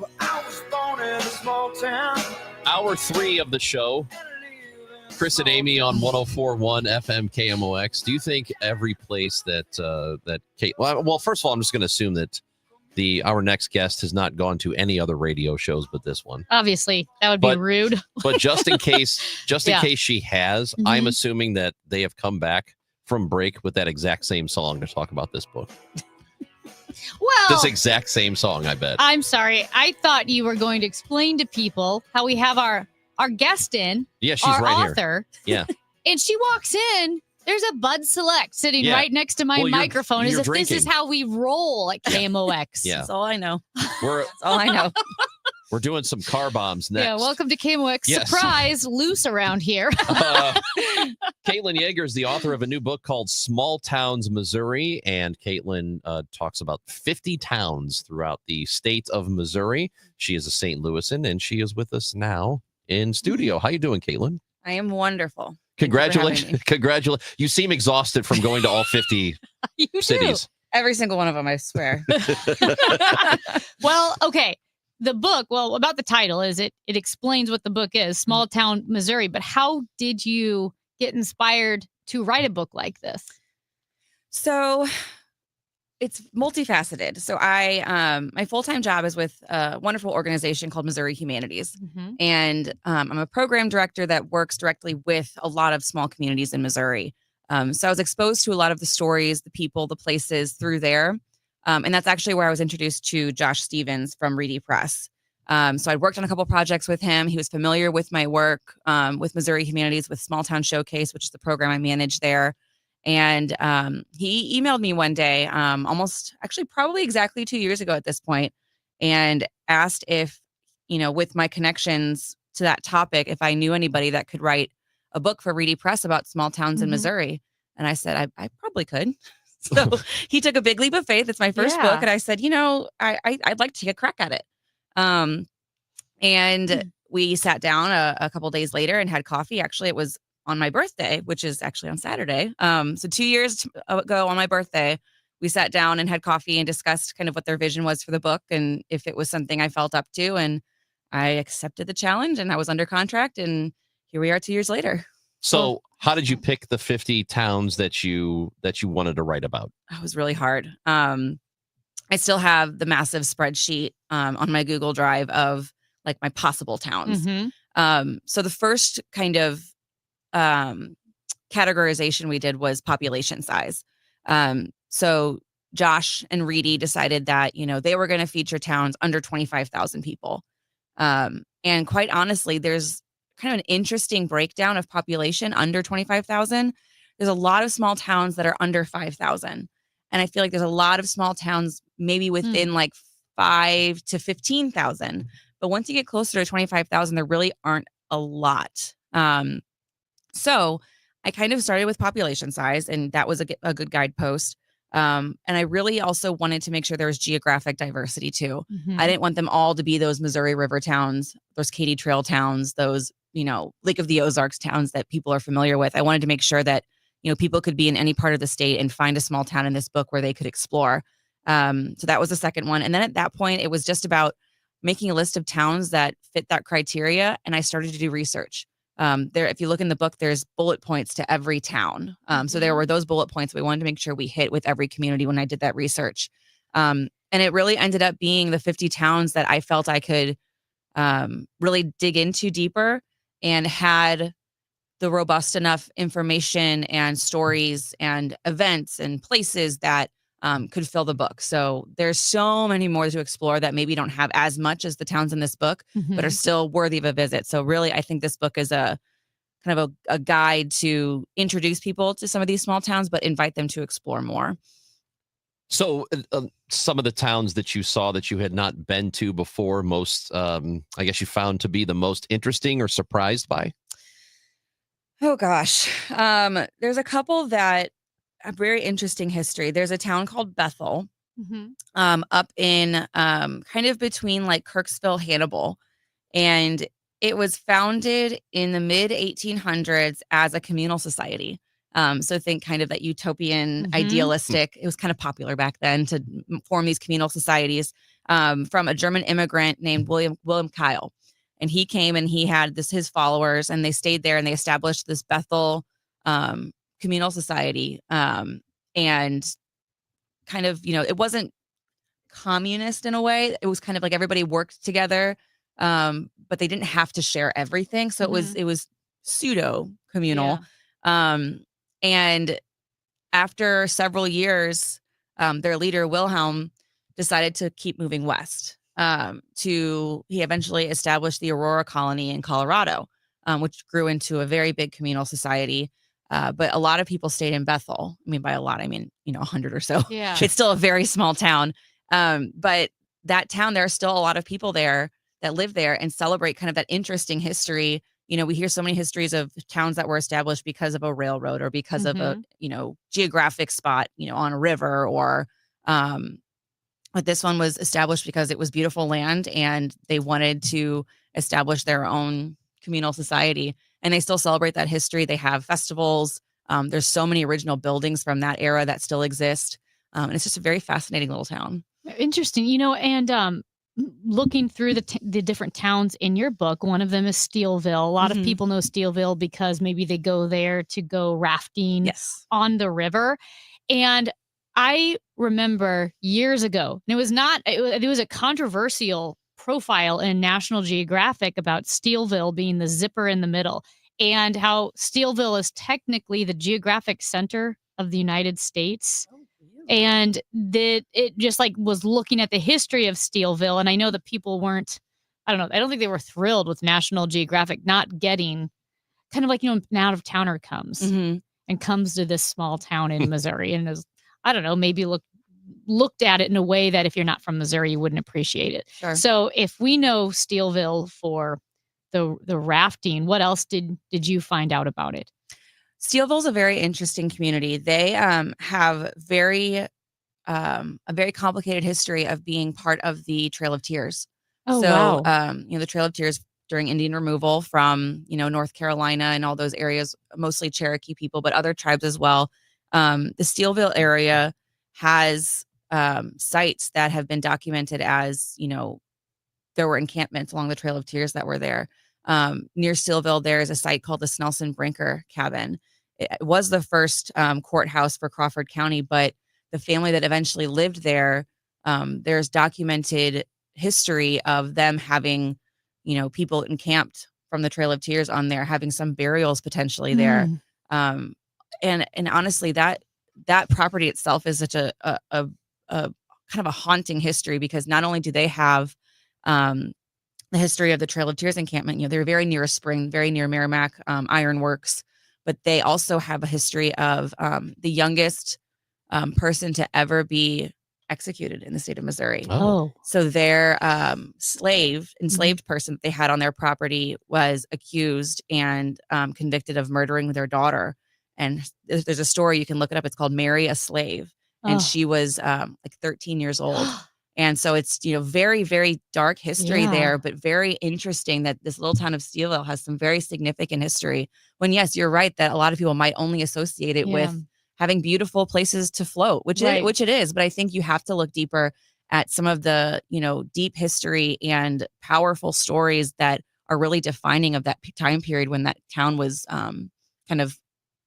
Well, I was born in a small town. Hour 3 of the show. Chris and Amy on 104.1 FM KMOX. Do you think every place that Kate? Well, first of all, I'm just going to assume that our next guest has not gone to any other radio shows but this one. Obviously, that would be rude. But just in case, in case she has, I'm assuming that they have come back from break with that exact same song to talk about this book. Well, This exact same song, I bet. I'm sorry. I thought you were going to explain to people how we have our guest in. Yeah, she's our right author. here. Yeah. And she walks in. There's a Bud Select sitting right next to my microphone, as if this is how we roll at KMOX. Yeah. That's all I know. That's all I know. We're doing some car bombs next. Yeah, welcome to KMOX. Yes. Surprise, loose around here. Caitlin Yeager is the author of a new book called Small Towns, Missouri. And Caitlin talks about 50 towns throughout the state of Missouri. She is a St. Louisan, and she is with us now in studio. How you doing, Caitlin? I am wonderful. Congratulations. Congratulations. You seem exhausted from going to all 50 cities. Every single one of them, I swear. Well, okay. The book, about the title is it explains what the book is, Small Town Missouri. But how did you get inspired to write a book like this? So it's multifaceted. So my full-time job is with a wonderful organization called Missouri Humanities. And I'm a program director that works directly with a lot of small communities in Missouri. So I was exposed to a lot of the stories, the people, the places through there. And that's actually where I was introduced to Josh Stevens from Reedy Press. So I worked on a couple projects with him. He was familiar with my work with Missouri Humanities, with Small Town Showcase, which is the program I manage there. And he emailed me one day, probably exactly 2 years ago at this point, and asked if, with my connections to that topic, if I knew anybody that could write a book for Reedy Press about small towns in Missouri. And I said, I probably could. So he took a big leap of faith. It's my first book. And I said, I'd like to take a crack at it. And we sat down a couple days later and had coffee. Actually, it was on my birthday, which is actually on Saturday. So 2 years ago on my birthday, we sat down and had coffee and discussed kind of what their vision was for the book and if it was something I felt up to. And I accepted the challenge and I was under contract. And here we are 2 years later. So how did you pick the 50 towns that you wanted to write about? It was really hard. I still have the massive spreadsheet on my Google Drive of like my possible towns. So the first kind of categorization we did was population size. So Josh and Reedy decided that, they were going to feature towns under 25,000 people. And quite honestly, there's kind of an interesting breakdown of population under 25,000. There's a lot of small towns that are under 5,000. And I feel like there's a lot of small towns maybe within like 5 to 15,000. But once you get closer to 25,000, there really aren't a lot. So I kind of started with population size, and that was a good guidepost. And I really also wanted to make sure there was geographic diversity too. I didn't want them all to be those Missouri River towns, those Katy Trail towns, those, Lake of the Ozarks towns that people are familiar with. I wanted to make sure that, people could be in any part of the state and find a small town in this book where they could explore. So that was the second one. And then at that point, it was just about making a list of towns that fit that criteria. And I started to do research. If you look in the book, there's bullet points to every town. So there were those bullet points we wanted to make sure we hit with every community when I did that research. And it really ended up being the 50 towns that I felt I could really dig into deeper and had the robust enough information and stories and events and places that could fill the book. So there's so many more to explore that maybe don't have as much as the towns in this book, but are still worthy of a visit. So really, I think this book is a kind of a guide to introduce people to some of these small towns, but invite them to explore more. So some of the towns that you saw that you had not been to before, most, I guess you found to be the most interesting or surprised by? Oh, gosh. There's a couple that have very interesting history. There's a town called Bethel up in kind of between like Kirksville, Hannibal. And it was founded in the mid 1800s as a communal society. So think kind of that utopian, idealistic. It was kind of popular back then to form these communal societies from a German immigrant named William Kyle. And he came and he had his followers, and they stayed there and they established this Bethel communal society. And kind of, it wasn't communist in a way. It was kind of like everybody worked together, but they didn't have to share everything. So it was pseudo communal. Yeah. And after several years, their leader, Wilhelm, decided to keep moving west. He eventually established the Aurora colony in Colorado, which grew into a very big communal society. But a lot of people stayed in Bethel. I mean, by a lot, I mean, 100 or so. Yeah. It's still a very small town. But that town, there are still a lot of people there that live there and celebrate kind of that interesting history. We hear so many histories of towns that were established because of a railroad or because of a, geographic spot, on a river or, but this one was established because it was beautiful land and they wanted to establish their own communal society, and they still celebrate that history. They have festivals. There's so many original buildings from that era that still exist. And it's just a very fascinating little town. Interesting, and looking through the different towns in your book, one of them is Steelville. A lot of people know Steelville because maybe they go there to go rafting on the river. And I remember years ago, and it was a controversial profile in National Geographic about Steelville being the zipper in the middle, and how Steelville is technically the geographic center of the United States. And it just was looking at the history of Steelville. And I know that people weren't, I don't think they were thrilled with National Geographic not getting kind of an out of towner comes and comes to this small town in Missouri and is, maybe looked at it in a way that if you're not from Missouri, you wouldn't appreciate it. Sure. So if we know Steelville for the rafting, what else did you find out about it? Steelville is a very interesting community. They have a very complicated history of being part of the Trail of Tears. Oh, so, wow. The Trail of Tears during Indian removal from, North Carolina and all those areas, mostly Cherokee people, but other tribes as well. The Steelville area has sites that have been documented as, there were encampments along the Trail of Tears that were there. Near Steelville, there is a site called the Snelson Brinker Cabin. It was the first courthouse for Crawford County, but the family that eventually lived there, there's documented history of them having, people encamped from the Trail of Tears on there, having some burials potentially there. And honestly, that property itself is such a kind of a haunting history, because not only do they have the history of the Trail of Tears encampment, they're very near a spring, very near Merrimack Iron Works, but they also have a history of the youngest person to ever be executed in the state of Missouri. Oh. So their enslaved person that they had on their property was accused and convicted of murdering their daughter. And there's a story, you can look it up. It's called Mary a Slave. And she was 13 years old. And so it's, very, very dark history there, but very interesting that this little town of Steelville has some very significant history. When, yes, you're right that a lot of people might only associate it with having beautiful places to float, which it is. But I think you have to look deeper at some of the, deep history and powerful stories that are really defining of that time period when that town was kind of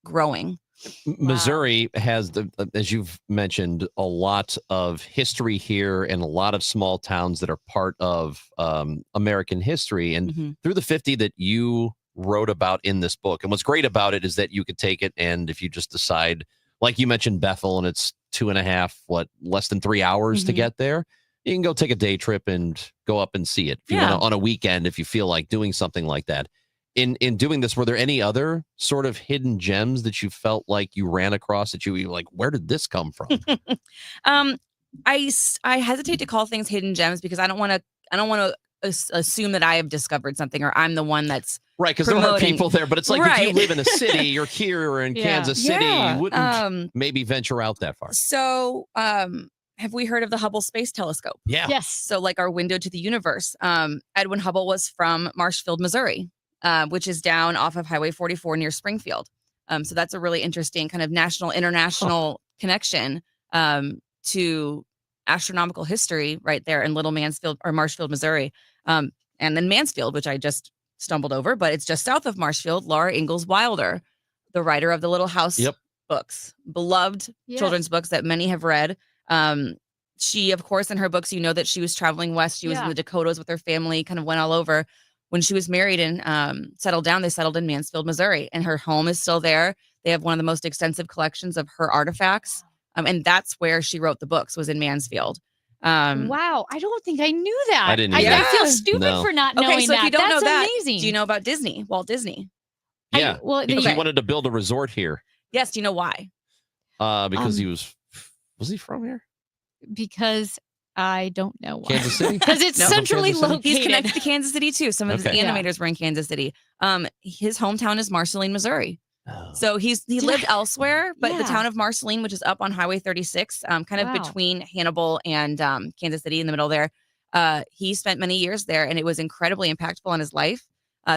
growing. Missouri has, as you've mentioned, a lot of history here and a lot of small towns that are part of American history. And through the 50 that you wrote about in this book, and what's great about it is that you could take it, and if you just decide, like you mentioned Bethel, and it's 2.5, less than 3 hours to get there, you can go take a day trip and go up and see it. If you want on a weekend, if you feel like doing something like that. In doing this, were there any other sort of hidden gems that you felt like you ran across that you were like, where did this come from? I hesitate to call things hidden gems because I don't want to assume that I have discovered something or I'm the one that's right. Because there are people there, but it's like if you live in a city, you're here or in Kansas City, you wouldn't maybe venture out that far. So, have we heard of the Hubble Space Telescope? Yeah. Yes. So, like our window to the universe. Edwin Hubble was from Marshfield, Missouri, which is down off of Highway 44 near Springfield. So that's a really interesting kind of international connection to astronomical history right there in Little Mansfield or Marshfield, Missouri. And then Mansfield, which I just stumbled over, but it's just south of Marshfield. Laura Ingalls Wilder, the writer of the Little House books, beloved children's books that many have read. She, of course, in her books, you know that she was traveling west. She was in the Dakotas with her family, kind of went all over. When she was married and settled down, they settled in Mansfield, Missouri, and her home is still there. They have one of the most extensive collections of her artifacts. And that's where she wrote the books, was in Mansfield. Wow. I don't think I knew that. I didn't I either. feel stupid for not knowing okay, so that. if you don't That's know that, amazing. do you know about Disney, Walt Disney? Yeah. Because he wanted to build a resort here. Yes. Do you know why? Because he was he from here? Because I don't know why. Kansas City? Because it's centrally located. He's connected to Kansas City too. Some of his animators were in Kansas City. His hometown is Marceline, Missouri. So he lived elsewhere, but the town of Marceline, which is up on Highway 36, kind of between Hannibal and Kansas City in the middle there. He spent many years there, and it was incredibly impactful on his life.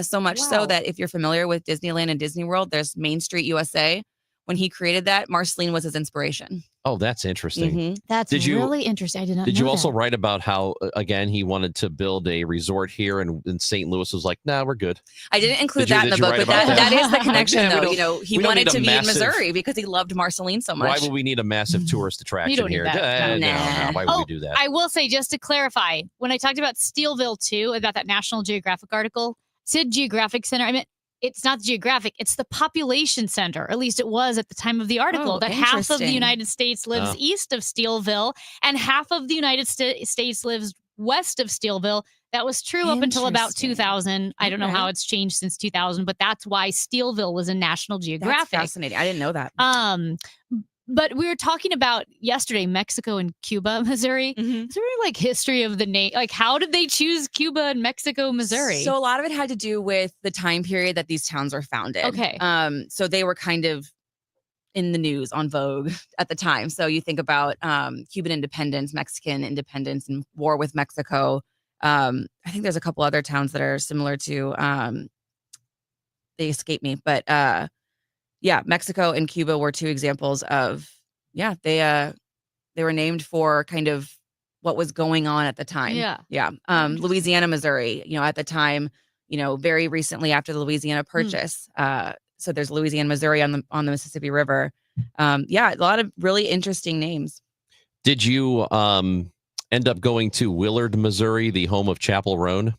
So much so that if you're familiar with Disneyland and Disney World, there's Main Street USA. When he created that, Marceline was his inspiration. Oh, that's interesting. That's really interesting. I did not Did know you also that. write about how, again, he wanted to build a resort here and St. Louis was like, nah, we're good? I didn't include that in the book, but that is the connection, Yeah, though. You know, he wanted to be in Missouri because he loved Marceline so much. Why would we need a massive tourist attraction don't need here? that. No, why would we do that? I will say, just to clarify, when I talked about Steelville too, about that National Geographic article, said Geographic Center. I meant it's not the Geographic, it's the population center. At least it was at the time of the article, that half of the interesting. United States lives east of Steelville and half of the United States lives west of Steelville. That was true up until about 2000. I don't know how it's changed since 2000, but that's why Steelville was in National Geographic. That's fascinating. I didn't know that. But we were talking about yesterday, Mexico and Cuba, Missouri. Is there any, like, history of the name? Like, how did they choose Cuba and Mexico, Missouri? So a lot of it had to do with the time period that these towns were founded. Okay. So they were kind of in the news, on Vogue at the time. So you think about Cuban independence, Mexican independence, and war with Mexico. I think there's a couple other towns that are similar to. They escape me, but Mexico and Cuba were two examples of they were named for kind of what was going on at the time. Louisiana, Missouri, at the time, very recently after the Louisiana Purchase. So there's Louisiana, Missouri on the Mississippi River. A lot of really interesting names. Did you end up going to Willard, Missouri, the home of Chapel Roan?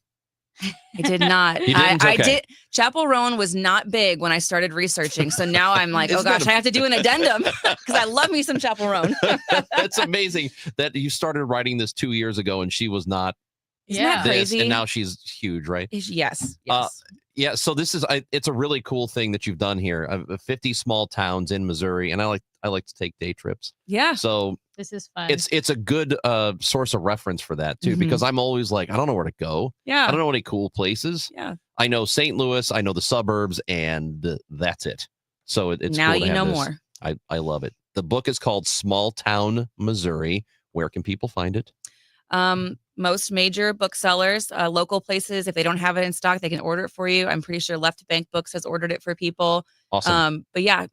I did not. You didn't? I Okay. did. Chapel Roan was not big when I started researching. So now I'm like, oh gosh, I have to do an addendum because I love me some Chapel Roan. That's amazing that you started writing this 2 years ago and she was not Isn't that this, crazy? and now she's huge, right? Yes. Yeah, so this is it's a really cool thing that you've done here. 50 small towns in Missouri, and I like to take day trips. Yeah. So this is fun. it's a good source of reference for that too, Mhm. because I'm always like, I don't know where to go. Yeah. I don't know any cool places. Yeah. I know St. Louis, I know the suburbs, and that's it. So it's Now cool to you have know this. more. I love it. The book is called Small Town Missouri. Where can people find it? Most major booksellers, local places, if they don't have it in stock, they can order it for you. I'm pretty sure Left Bank Books has ordered it for people. Awesome. But yeah,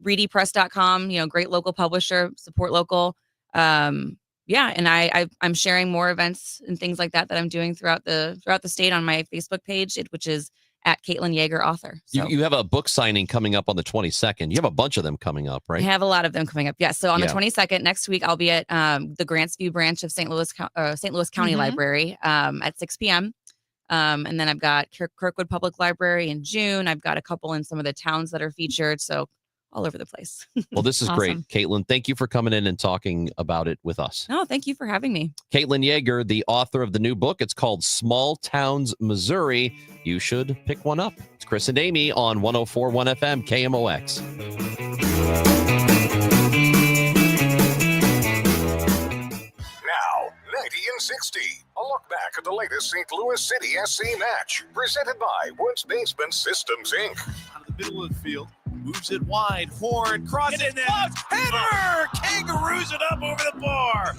readypress.com, great local publisher, support local. And I'm sharing more events and things like that I'm doing throughout the state on my Facebook page, which is at Caitlin Yeager author. So You have a book signing coming up on the 22nd. You have a bunch of them coming up, right? I have a lot of them coming up. Yes. So on the 22nd, next week, I'll be at the Grants View branch of St. Louis County Library at 6 p.m. And then I've got Kirkwood Public Library in June. I've got a couple in some of the towns that are featured. So all over the place. Well, this is Awesome. great. Caitlin, thank you for coming in and talking about it with us. No, thank you for having me. Caitlin Yeager, the author of the new book. It's called Small Towns, Missouri. You should pick one up. It's Chris and Amy on 104.1 FM KMOX. Now, 90 and 60. A look back at the latest St. Louis City SC match. Presented by Woods Basement Systems, Inc. Out of the middle of the field. Moves it wide. Horn crosses it. Header! Kangaroos it up over the bar.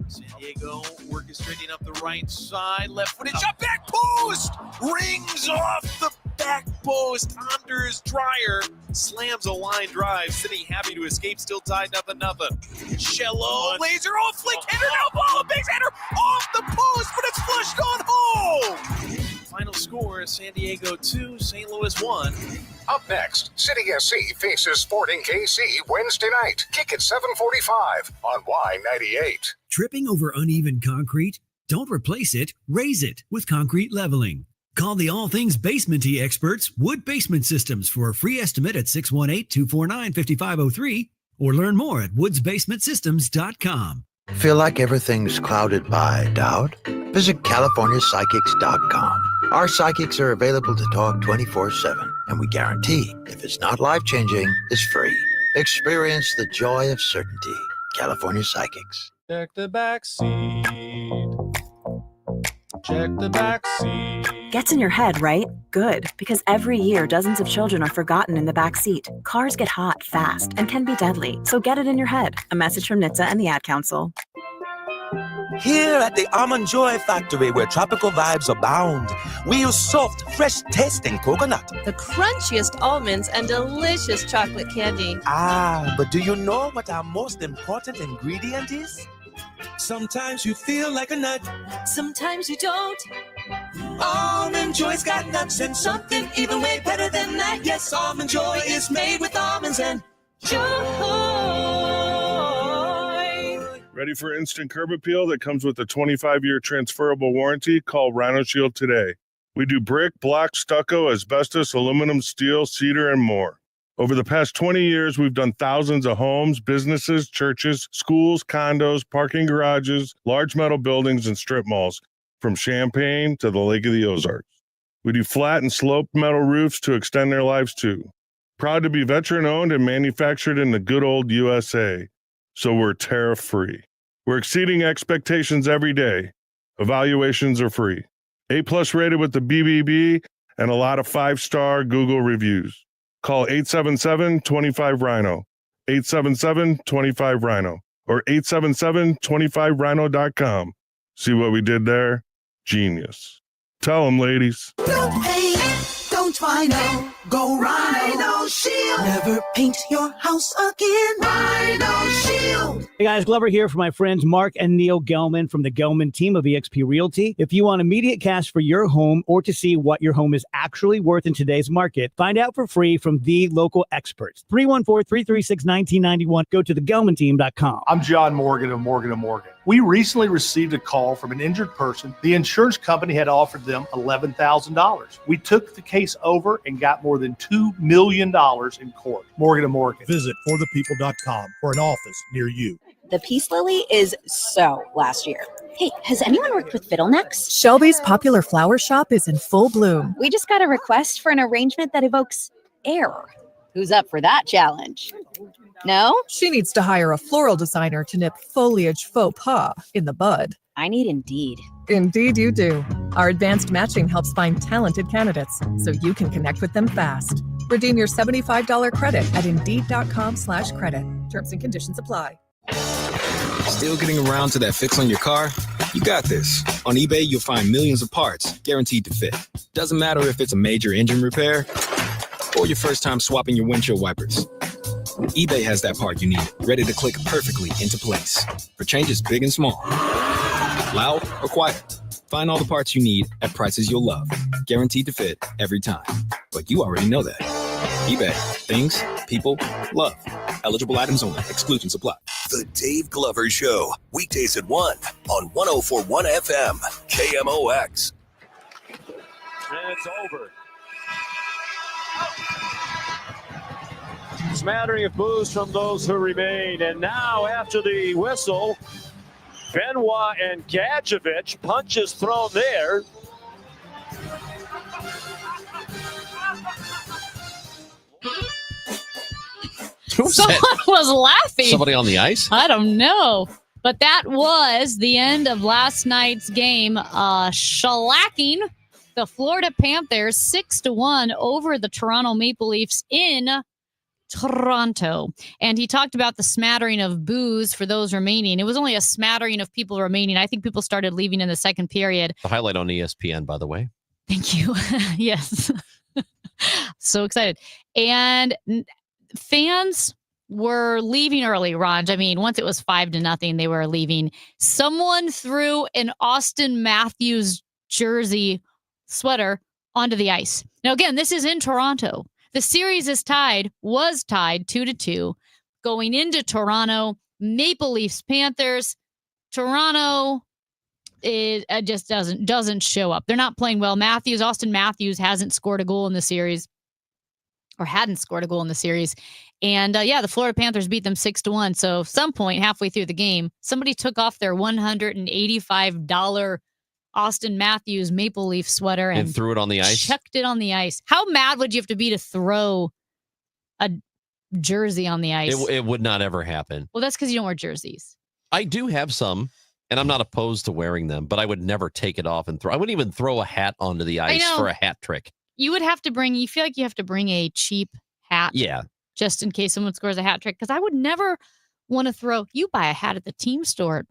San Diego orchestrating up the right side. Left-footed shot. Back post! Rings off the back post. Anders Dreyer slams a line drive. City happy to escape. Still tied 0-0. Cello laser. Oh, flick. Header. No ball. A big header off the post, but it's flushed on home. Final score is San Diego 2, St. Louis 1. Up next, City SC faces Sporting KC Wednesday night. Kick at 7:45 on Y98. Tripping over uneven concrete? Don't replace it, raise it with concrete leveling. Call the all things basement-y experts, Wood Basement Systems, for a free estimate at 618-249-5503 or learn more at woodsbasementsystems.com. Feel like everything's clouded by doubt? Visit CaliforniaPsychics.com. Our psychics are available to talk 24/7, and we guarantee if it's not life-changing, it's free. Experience the joy of certainty. California Psychics. Check the back seat. Check the back seat. Gets in your head, right? Good, because every year dozens of children are forgotten in the back seat. Cars get hot fast and can be deadly, so get it in your head. A message from NHTSA and the Ad Council. Here at the Almond Joy Factory, where tropical vibes abound, we use soft, fresh-tasting coconut. The crunchiest almonds and delicious chocolate candy. Ah, but do you know what our most important ingredient is? Sometimes you feel like a nut. Sometimes you don't. Almond Joy's got nuts and something even way better than that. Yes, Almond Joy is made with almonds and joy. Ready for instant curb appeal that comes with a 25-year transferable warranty? Call Rhino Shield today. We do brick, block, stucco, asbestos, aluminum, steel, cedar, and more. Over the past 20 years, we've done thousands of homes, businesses, churches, schools, condos, parking garages, large metal buildings, and strip malls, from Champaign to the Lake of the Ozarks. We do flat and sloped metal roofs to extend their lives too. Proud to be veteran-owned and manufactured in the good old USA. So we're tariff-free. We're exceeding expectations every day. Evaluations are free. A+ rated with the BBB and a lot of 5-star Google reviews. Call 877-25-RHINO, 877-25-RHINO, or 877-25rhino.com. See what we did there? Genius. Tell them, ladies. No pain, don't Rhino. Go Rhino Shield. Never paint your house again. Rhino Shield. Hey guys, Glover here for my friends Mark and Neil Gelman from the Gelman team of eXp Realty. If you want immediate cash for your home or to see what your home is actually worth in today's market, find out for free from the local experts. 314-336-1991. Go to thegelmanteam.com. I'm John Morgan of Morgan & Morgan. We recently received a call from an injured person. The insurance company had offered them $11,000. We took the case over and got more than $2 million in court. Morgan & Morgan. Visit forthepeople.com for an office near you. The Peace Lily is so last year. Hey, has anyone worked with fiddlenecks? Shelby's popular flower shop is in full bloom. We just got a request for an arrangement that evokes air. Who's up for that challenge? No? She needs to hire a floral designer to nip foliage faux pas in the bud. I need Indeed. Indeed you do. Our advanced matching helps find talented candidates so you can connect with them fast. Redeem your $75 credit at Indeed.com/credit. Terms and conditions apply. Still getting around to that fix on your car? You got this. On eBay, you'll find millions of parts guaranteed to fit. Doesn't matter if it's a major engine repair or your first time swapping your windshield wipers. eBay has that part you need, ready to click perfectly into place for changes big and small. Loud or quiet, find all the parts you need at prices you'll love. guaranteed to fit every time. But you already know that. eBay. Things, people, love. Eligible items only. Exclusions apply. The Dave Glover Show. Weekdays at 1 on 104.1 FM. KMOX. And it's over. Smattering of boos from those who remain. And now, after the whistle, Benoit and Gadjevich, punches thrown there. Someone was laughing. Somebody on the ice? I don't know. But that was the end of last night's game. Shellacking the Florida Panthers 6-1 over the Toronto Maple Leafs in Toronto. And he talked about the smattering of boos for those remaining. It was only a smattering of people remaining. I think people started leaving in the second period. The highlight on ESPN, by the way. Thank you. Yes. So excited. And fans were leaving early, Ron. I mean, once it was 5-0, they were leaving. Someone threw an Austin Matthews jersey sweater onto the ice. Now, again, this is in Toronto. The series was tied 2-2 going into Toronto. Maple Leafs, Panthers. Toronto just doesn't show up. They're not playing well. Austin Matthews hasn't scored a goal in the series. Or hadn't scored a goal in the series. And the Florida Panthers beat them 6-1. So some point halfway through the game, somebody took off their $185 Austin Matthews Maple Leaf sweater and threw it on the ice. Chucked it on the ice. How mad would you have to be to throw a jersey on the ice? It would not ever happen. Well, that's because you don't wear jerseys. I do have some, and I'm not opposed to wearing them, but I would never take it off and throw. I wouldn't even throw a hat onto the ice for a hat trick. You would have to you feel like you have to bring a cheap hat. Yeah. Just in case someone scores a hat trick. Because I would never want to you buy a hat at the team store.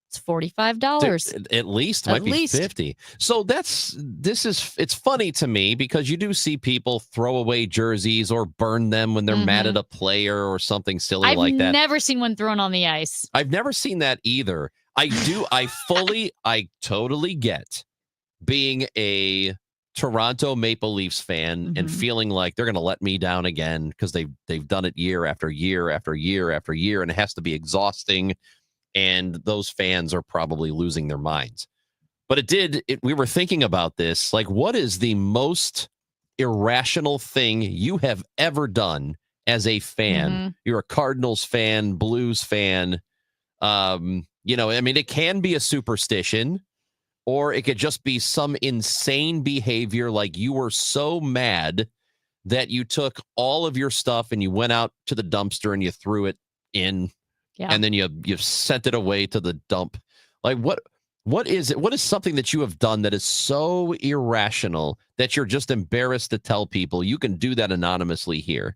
It's $45. At least. Might be $50. So it's funny to me because you do see people throw away jerseys or burn them when they're mad at a player or something silly like that. I've never seen one thrown on the ice. I've never seen that either. I totally get being a Toronto Maple Leafs fan and feeling like they're going to let me down again because they've done it year after year after year after year, and it has to be exhausting, and those fans are probably losing their minds. But we were thinking about this, like, what is the most irrational thing you have ever done as a fan? You're a Cardinals fan, Blues fan. It can be a superstition. Or it could just be some insane behavior, like you were so mad that you took all of your stuff and you went out to the dumpster and you threw it in, and then you sent it away to the dump. Like what is it? What is something that you have done that is so irrational that you're just embarrassed to tell people? You can do that anonymously here.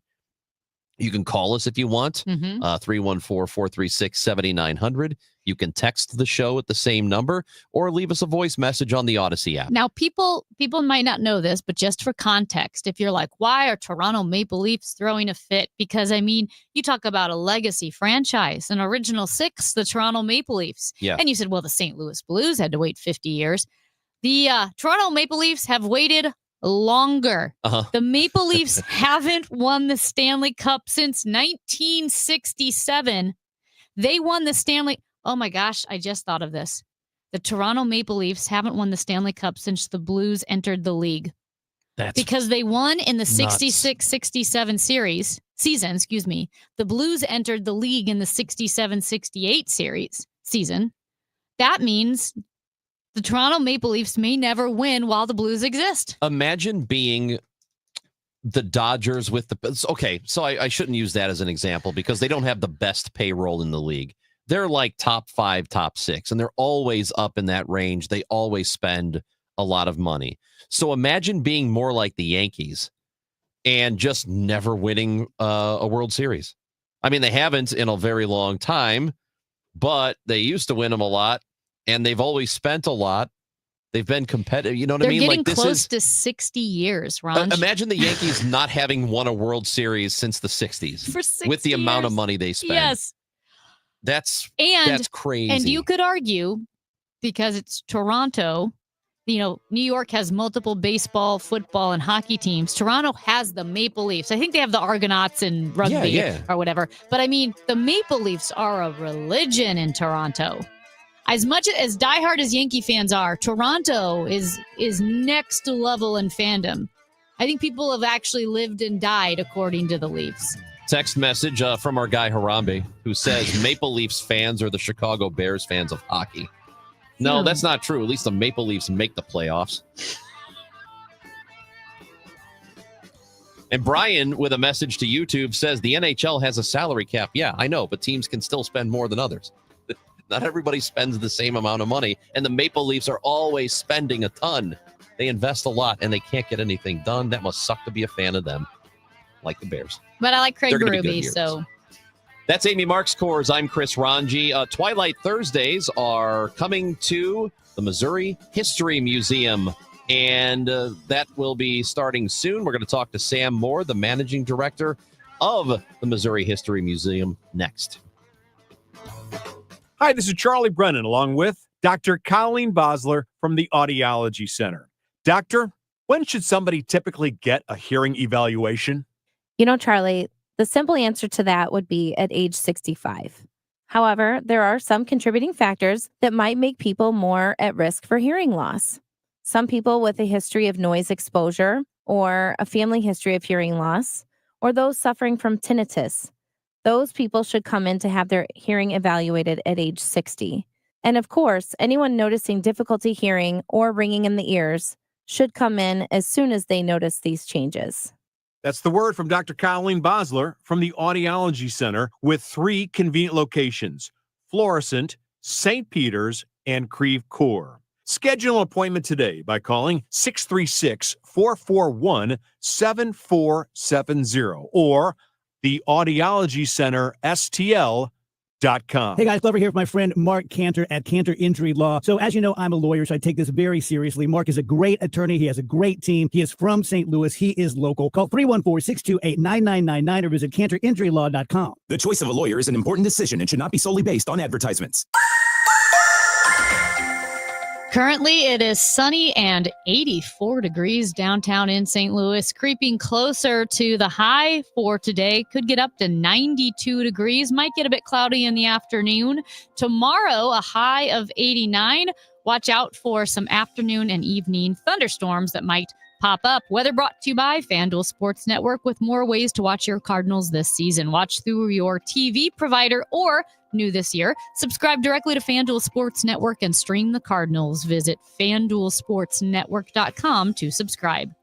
You can call us if you want, 314-436-7900. You can text the show at the same number or leave us a voice message on the Odyssey app. Now, people might not know this, but just for context, if you're like, why are Toronto Maple Leafs throwing a fit? Because, you talk about a legacy franchise, an original six, the Toronto Maple Leafs. Yeah. And you said, well, the St. Louis Blues had to wait 50 years. The Toronto Maple Leafs have waited longer. The Maple Leafs haven't won the Stanley Cup since 1967. They won the Stanley. Oh my gosh, I just thought of this. The Toronto Maple Leafs haven't won the Stanley Cup since the Blues entered the league. Because they won in the 66-67 season. The Blues entered the league in the 67-68 season. That means the Toronto Maple Leafs may never win while the Blues exist. Imagine being the Dodgers with so I shouldn't use that as an example because they don't have the best payroll in the league. They're like top 5, top 6, and they're always up in that range. They always spend a lot of money. So imagine being more like the Yankees and just never winning a World Series. They haven't in a very long time, but they used to win them a lot, and they've always spent a lot. They've been competitive. You know what I mean? They're getting close to 60 years, Ron. Imagine the Yankees not having won a World Series since the 60s. For 60 with the amount of money they spend. Yes. That's crazy. And you could argue, because it's Toronto, New York has multiple baseball, football, and hockey teams. Toronto has the Maple Leafs. I think they have the Argonauts in rugby or whatever. But I mean, the Maple Leafs are a religion in Toronto. As much as diehard as Yankee fans are, Toronto is next level in fandom. I think people have actually lived and died according to the Leafs. Text message from our guy Harambe, who says Maple Leafs fans are the Chicago Bears fans of hockey. No, that's not true. At least the Maple Leafs make the playoffs. And Brian, with a message to YouTube, says the NHL has a salary cap. Yeah, I know, but teams can still spend more than others. Not everybody spends the same amount of money, and the Maple Leafs are always spending a ton. They invest a lot, and they can't get anything done. That must suck to be a fan of them, like the Bears. But I like Craig Berube, so... That's Amy Marks Coors. I'm Chris Ranji. Twilight Thursdays are coming to the Missouri History Museum, and that will be starting soon. We're going to talk to Sam Moore, the managing director of the Missouri History Museum, next. Hi, this is Charlie Brennan, along with Dr. Colleen Bosler from the Audiology Center. Doctor, when should somebody typically get a hearing evaluation? Charlie, the simple answer to that would be at age 65. However, there are some contributing factors that might make people more at risk for hearing loss. Some people with a history of noise exposure or a family history of hearing loss, or those suffering from tinnitus. Those people should come in to have their hearing evaluated at age 60. And of course, anyone noticing difficulty hearing or ringing in the ears should come in as soon as they notice these changes. That's the word from Dr. Colleen Bosler from the Audiology Center with 3 convenient locations: Florissant, St. Peter's, and Creve Coeur. Schedule an appointment today by calling 636-441-7470 or the Audiology Center, STL.com. Hey guys, Glover here with my friend Mark Cantor at Cantor Injury Law. So as you know, I'm a lawyer, so I take this very seriously. Mark is a great attorney. He has a great team. He is from St. Louis. He is local. Call 314-628-9999 or visit CantorInjuryLaw.com. The choice of a lawyer is an important decision and should not be solely based on advertisements. Currently, it is sunny and 84 degrees downtown in St. Louis, creeping closer to the high for today. Could get up to 92 degrees. Might get a bit cloudy in the afternoon. Tomorrow, a high of 89. Watch out for some afternoon and evening thunderstorms that might pop up. Weather brought to you by FanDuel Sports Network, with more ways to watch your Cardinals this season. Watch through your TV provider or, new this year, subscribe directly to FanDuel Sports Network and stream the Cardinals. Visit FanDuelSportsNetwork.com to subscribe.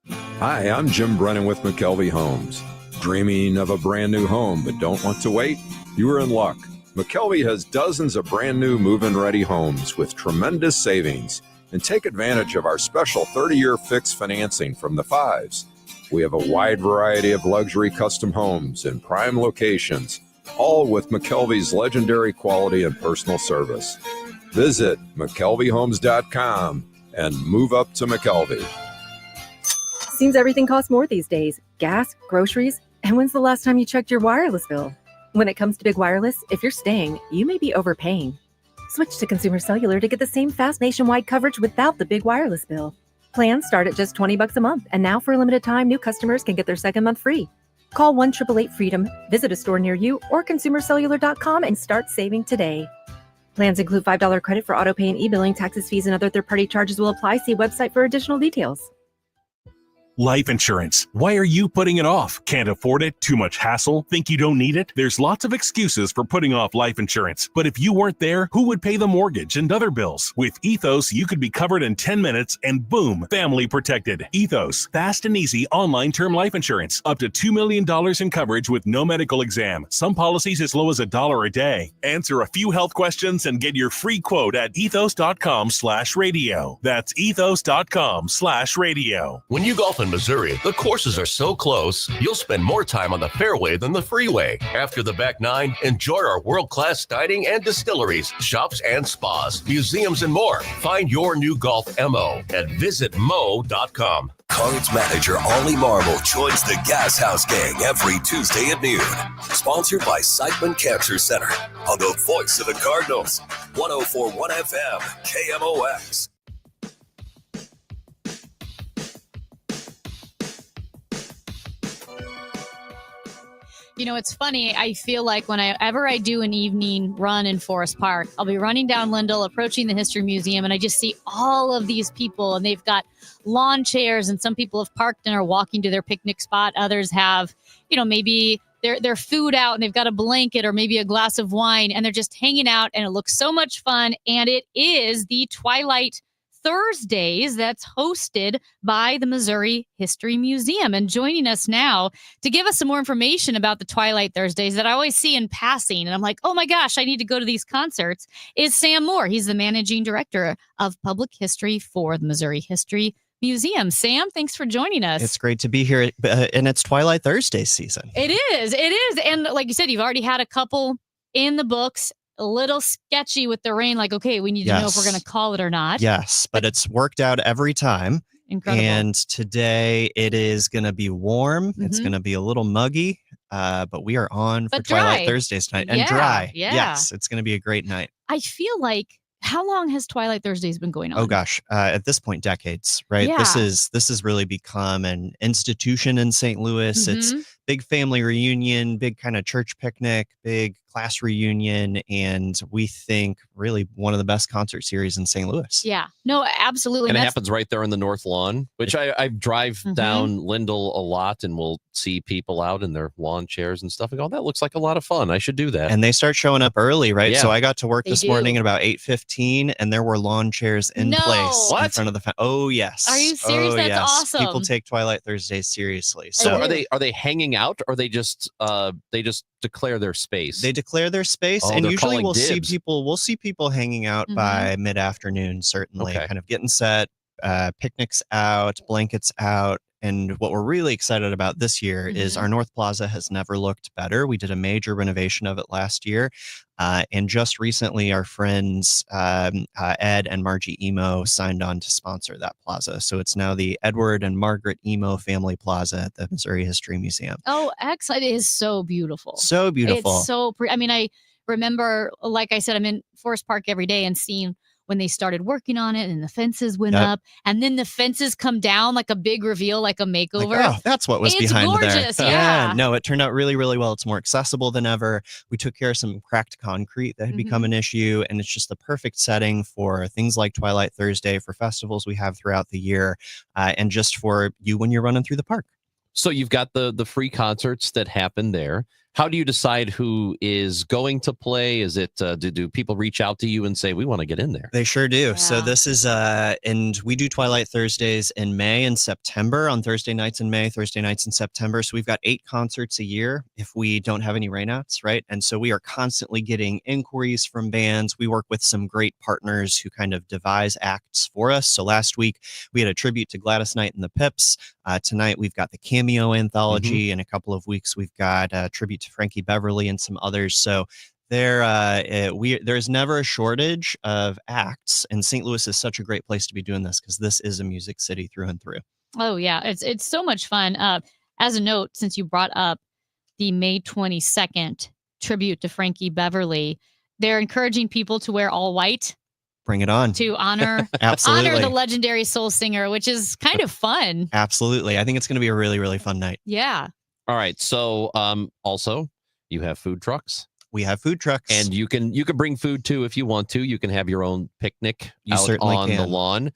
Hi, I'm Jim Brennan with McKelvey Homes. Dreaming of a brand new home but don't want to wait? You are in luck. McKelvey has dozens of brand new move-in ready homes with tremendous savings. And take advantage of our special 30-year fixed financing from the Fives. We have a wide variety of luxury custom homes in prime locations, all with McKelvey's legendary quality and personal service. Visit McKelveyHomes.com and move up to McKelvey. Seems everything costs more these days. Gas, groceries, and when's the last time you checked your wireless bill? When it comes to Big Wireless, if you're staying, you may be overpaying. Switch to Consumer Cellular to get the same fast nationwide coverage without the big wireless bill. Plans start at just $20 a month, and now for a limited time, new customers can get their second month free. Call 1-888-FREEDOM, visit a store near you, or ConsumerCellular.com and start saving today. Plans include $5 credit for autopay and e-billing. Taxes, fees, and other third-party charges will apply. See website for additional details. Life insurance. Why are you putting it off? Can't afford it? Too much hassle? Think you don't need it? There's lots of excuses for putting off life insurance. But if you weren't there, who would pay the mortgage and other bills? With Ethos, you could be covered in 10 minutes and boom, family protected. Ethos, fast and easy online term life insurance. Up to $2 million in coverage with no medical exam. Some policies as low as $1 a day. Answer a few health questions and get your free quote at ethos.com/radio. That's ethos.com/radio. When you golf in Missouri, the courses are so close, you'll spend more time on the fairway than the freeway. After the back nine, enjoy our world-class dining and distilleries, shops and spas, museums, and more. Find your new golf MO at visitmo.com. Cards manager Ollie Marble joins the Gas House Gang every Tuesday at noon. Sponsored by Siteman Cancer Center on the voice of the Cardinals, 104.1 FM, KMOX. You know, it's funny. I feel like whenever I do an evening run in Forest Park, I'll be running down Lindell, approaching the History Museum, and I just see all of these people, and they've got lawn chairs, and some people have parked and are walking to their picnic spot. Others have, maybe their food out, and they've got a blanket or maybe a glass of wine, and they're just hanging out, and it looks so much fun. And it is the Twilight Thursdays that's hosted by the Missouri History Museum. And joining us now to give us some more information about the Twilight Thursdays that I always see in passing, and I'm like, oh my gosh, I need to go to these concerts, is Sam Moore. He's the managing director of public history for the Missouri History Museum. Sam, thanks for joining us. It's great to be here, and it's Twilight Thursday season. It is. And like you said, you've already had a couple in the books. A little sketchy with the rain, like, okay, we need to know if we're going to call it or not. Yes, but it's worked out every time. Incredible. And today it is going to be warm. It's going to be a little muggy, but we are on for Twilight Thursdays tonight. And dry. Yeah. Yes, it's going to be a great night. I feel like, how long has Twilight Thursdays been going on? Oh gosh, at this point, decades, right? Yeah. This has really become an institution in St. Louis. It's big family reunion, big kind of church picnic, big class reunion, and we think really one of the best concert series in St. Louis. Yeah, no, absolutely. And it happens right there in the North Lawn, which I drive down Lindell a lot, and we'll see people out in their lawn chairs and stuff. And go, that looks like a lot of fun. I should do that. And they start showing up early, right? Yeah. So I got to work this morning do. at about 8:15, and there were lawn chairs in place in front of the. Oh yes. Are you serious? Oh, That's yes. awesome. People take Twilight Thursdays seriously. So So are they hanging out, or they just declare their space? they declare their space, Oh, and they're usually calling dibs. we'll see people hanging out by mid-afternoon, certainly, Okay. kind of getting set, picnics out, blankets out. And what we're really excited about this year is our North Plaza has never looked better. We did a major renovation of it last year. And just recently, our friends Ed and Margie Emo signed on to sponsor that plaza. So it's now the Edward and Margaret Emo Family Plaza at the Missouri History Museum. Oh, excellent. It is so beautiful. So beautiful. It's so I mean, I remember, like I said, I'm in Forest Park every day and seeing when they started working on it and the fences went up, and then the fences come down like a big reveal, like a makeover. Like, oh, that's what was it's behind gorgeous, there. yeah. No, it turned out really, really well. It's more accessible than ever. We took care of some cracked concrete that had become an issue, and it's just the perfect setting for things like Twilight Thursday, for festivals we have throughout the year, and just for you when you're running through the park. So you've got the free concerts that happen there. How do you decide who is going to play? Is it do people reach out to you and say, we want to get in there? They sure do. So this is and we do Twilight Thursdays in May and September, on Thursday nights in May, Thursday nights in September. So we've got 8 concerts a year if we don't have any rainouts, right? And so we are constantly getting inquiries from bands. We work with some great partners who kind of devise acts for us. So last week we had a tribute to Gladys Knight and the Pips. Tonight we've got the Cameo Anthology. In a couple of weeks we've got a tribute to Frankie Beverly and some others. So there's never a shortage of acts, and St. Louis is such a great place to be doing this because this is a music city through and through. Oh yeah, it's so much fun. As a note, since you brought up the May 22nd tribute to Frankie Beverly, they're encouraging people to wear all white. Bring it on. To honor Absolutely. the legendary soul singer, which is kind of fun. Absolutely. I think it's going to be a really, really fun night. Yeah. All right. So also you have food trucks. We have food trucks. And you can bring food too if you want to. You can have your own picnic You out certainly on can. the lawn.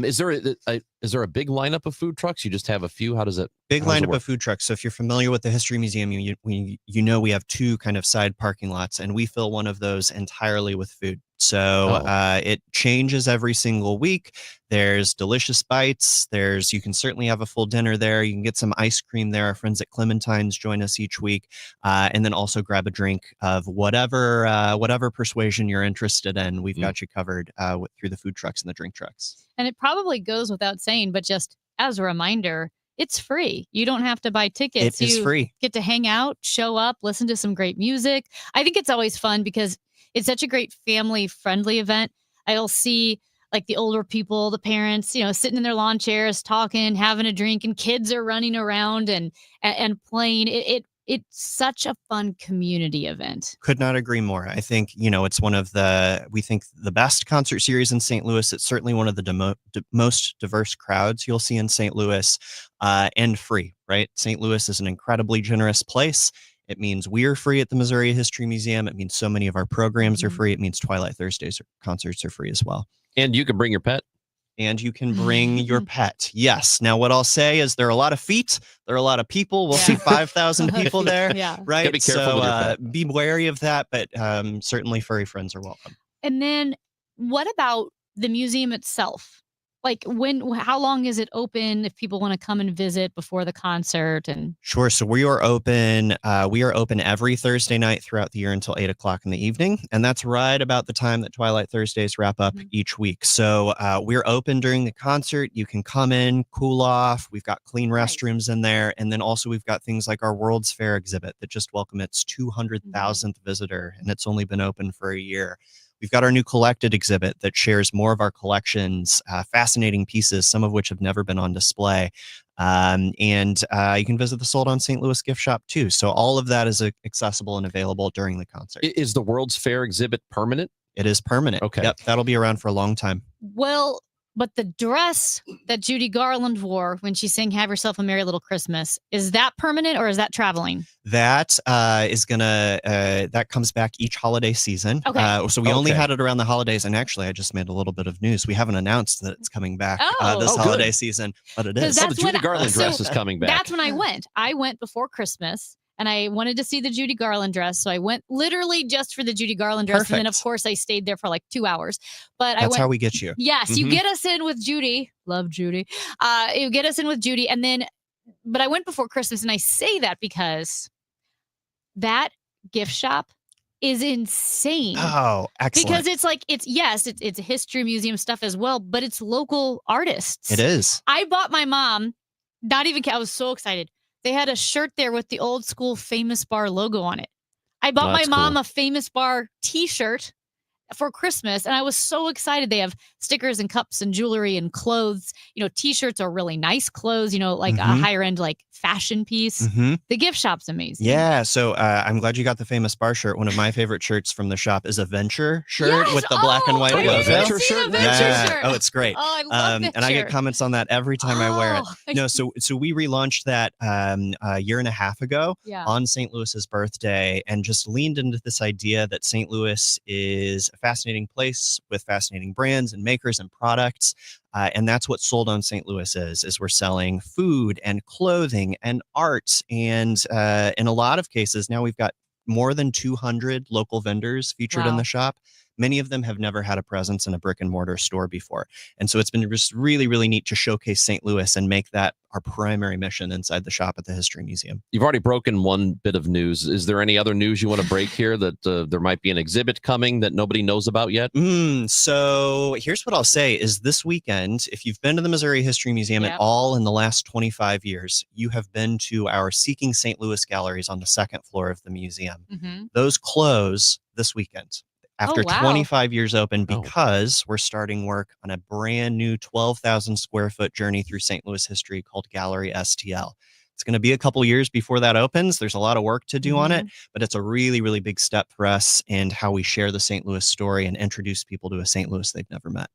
Is there a big lineup of food trucks? You just have a few? How does it Big how does it lineup work? of food trucks. So if you're familiar with the History Museum, you know we have 2 kind of side parking lots, and we fill one of those entirely with food. So it changes every single week. There's delicious bites. You can certainly have a full dinner there. You can get some ice cream there. Our friends at Clementine's join us each week, and then also grab a drink of whatever persuasion you're interested in. We've got you covered through the food trucks and the drink trucks. And it probably goes without saying, but just as a reminder, it's free. You don't have to buy tickets. It is you free. Get to hang out, show up, listen to some great music. I think it's always fun because it's such a great family-friendly event. I'll see like the older people, the parents, sitting in their lawn chairs, talking, having a drink, and kids are running around and playing. It's such a fun community event. Could not agree more. I think, it's one of the best concert series in St. Louis. It's certainly one of the most diverse crowds you'll see in St. Louis, and free, right? St. Louis is an incredibly generous place. It means we're free at the Missouri History Museum. It means so many of our programs are free. It means Twilight Thursdays concerts are free as well. And you can bring your pet. And you can bring your pet. Yes. Now, what I'll say is there are a lot of feet. There are a lot of people. We'll see 5,000 people there. Yeah. Right. Be careful with your pet. Be wary of that, but certainly furry friends are welcome. And then what about the museum itself? Like how long is it open if people want to come and visit before the concert? And Sure. So we are open. We are open every Thursday night throughout the year until 8:00 in the evening, and that's right about the time that Twilight Thursdays wrap up each week. So we're open during the concert. You can come in, cool off. We've got clean restrooms in there, and then also we've got things like our World's Fair exhibit that just welcomed its 200,000th visitor, and it's only been open for a year. We've got our new Collected exhibit that shares more of our collections, fascinating pieces, some of which have never been on display. And you can visit the Sold on St. Louis gift shop too. So all of that is accessible and available during the concert. Is the World's Fair exhibit permanent? It is permanent. Okay. Yep. That'll be around for a long time. well, but the dress that Judy Garland wore when she sang "Have Yourself a Merry Little Christmas," is that permanent or is that traveling? That is gonna that comes back each holiday season. Okay. So we only had it around the holidays, and actually, I just made a little bit of news. We haven't announced that it's coming back this holiday season, but it is. Oh, the Judy Garland dress is coming back. That's when I went. I went before Christmas. And I wanted to see the Judy Garland dress. So I went literally just for the Judy Garland dress. And then, of course, I stayed there for like 2 hours. But That's how we get you. Yes, you get us in with Judy. Love Judy. You get us in with Judy. And then, but I went before Christmas. And I say that because that gift shop is insane. Oh, excellent. Because it's like, it's a history museum stuff as well, but it's local artists. It is. I bought my mom, I was so excited. They had a shirt there with the old school Famous Bar logo on it. I bought my mom a Famous Bar t-shirt for Christmas, and I was so excited. They have stickers and cups and jewelry and clothes. T-shirts are really nice clothes, like a higher end, like fashion piece. The gift shop's amazing. Yeah. So I'm glad you got the Famous Bar shirt. One of my favorite shirts from the shop is a Venture shirt with the black and white logo. Venture shirt? Yeah. Oh, it's great. Oh, I love that and I get shirt. comments on that every time I wear it. No, so we relaunched that a year and a half ago on St. Louis's birthday, and just leaned into this idea that St. Louis is a fascinating place with fascinating brands and makers and products. And that's what Sold on St. Louis is we're selling food and clothing and art. And in a lot of cases, now we've got more than 200 local vendors featured in the shop. Many of them have never had a presence in a brick and mortar store before. And so it's been just really, really neat to showcase St. Louis and make that our primary mission inside the shop at the History Museum. You've already broken one bit of news. Is there any other news you want to break here that there might be an exhibit coming that nobody knows about yet? So here's what I'll say is this weekend, if you've been to the Missouri History Museum at all in the last 25 years, you have been to our Seeking St. Louis galleries on the second floor of the museum. Those close this weekend. After 25 years open, because we're starting work on a brand new 12,000 square foot journey through St. Louis history called Gallery STL. It's going to be a couple years before that opens. There's a lot of work to do on it, but it's a really, really big step for us and how we share the St. Louis story and introduce people to a St. Louis they've never met.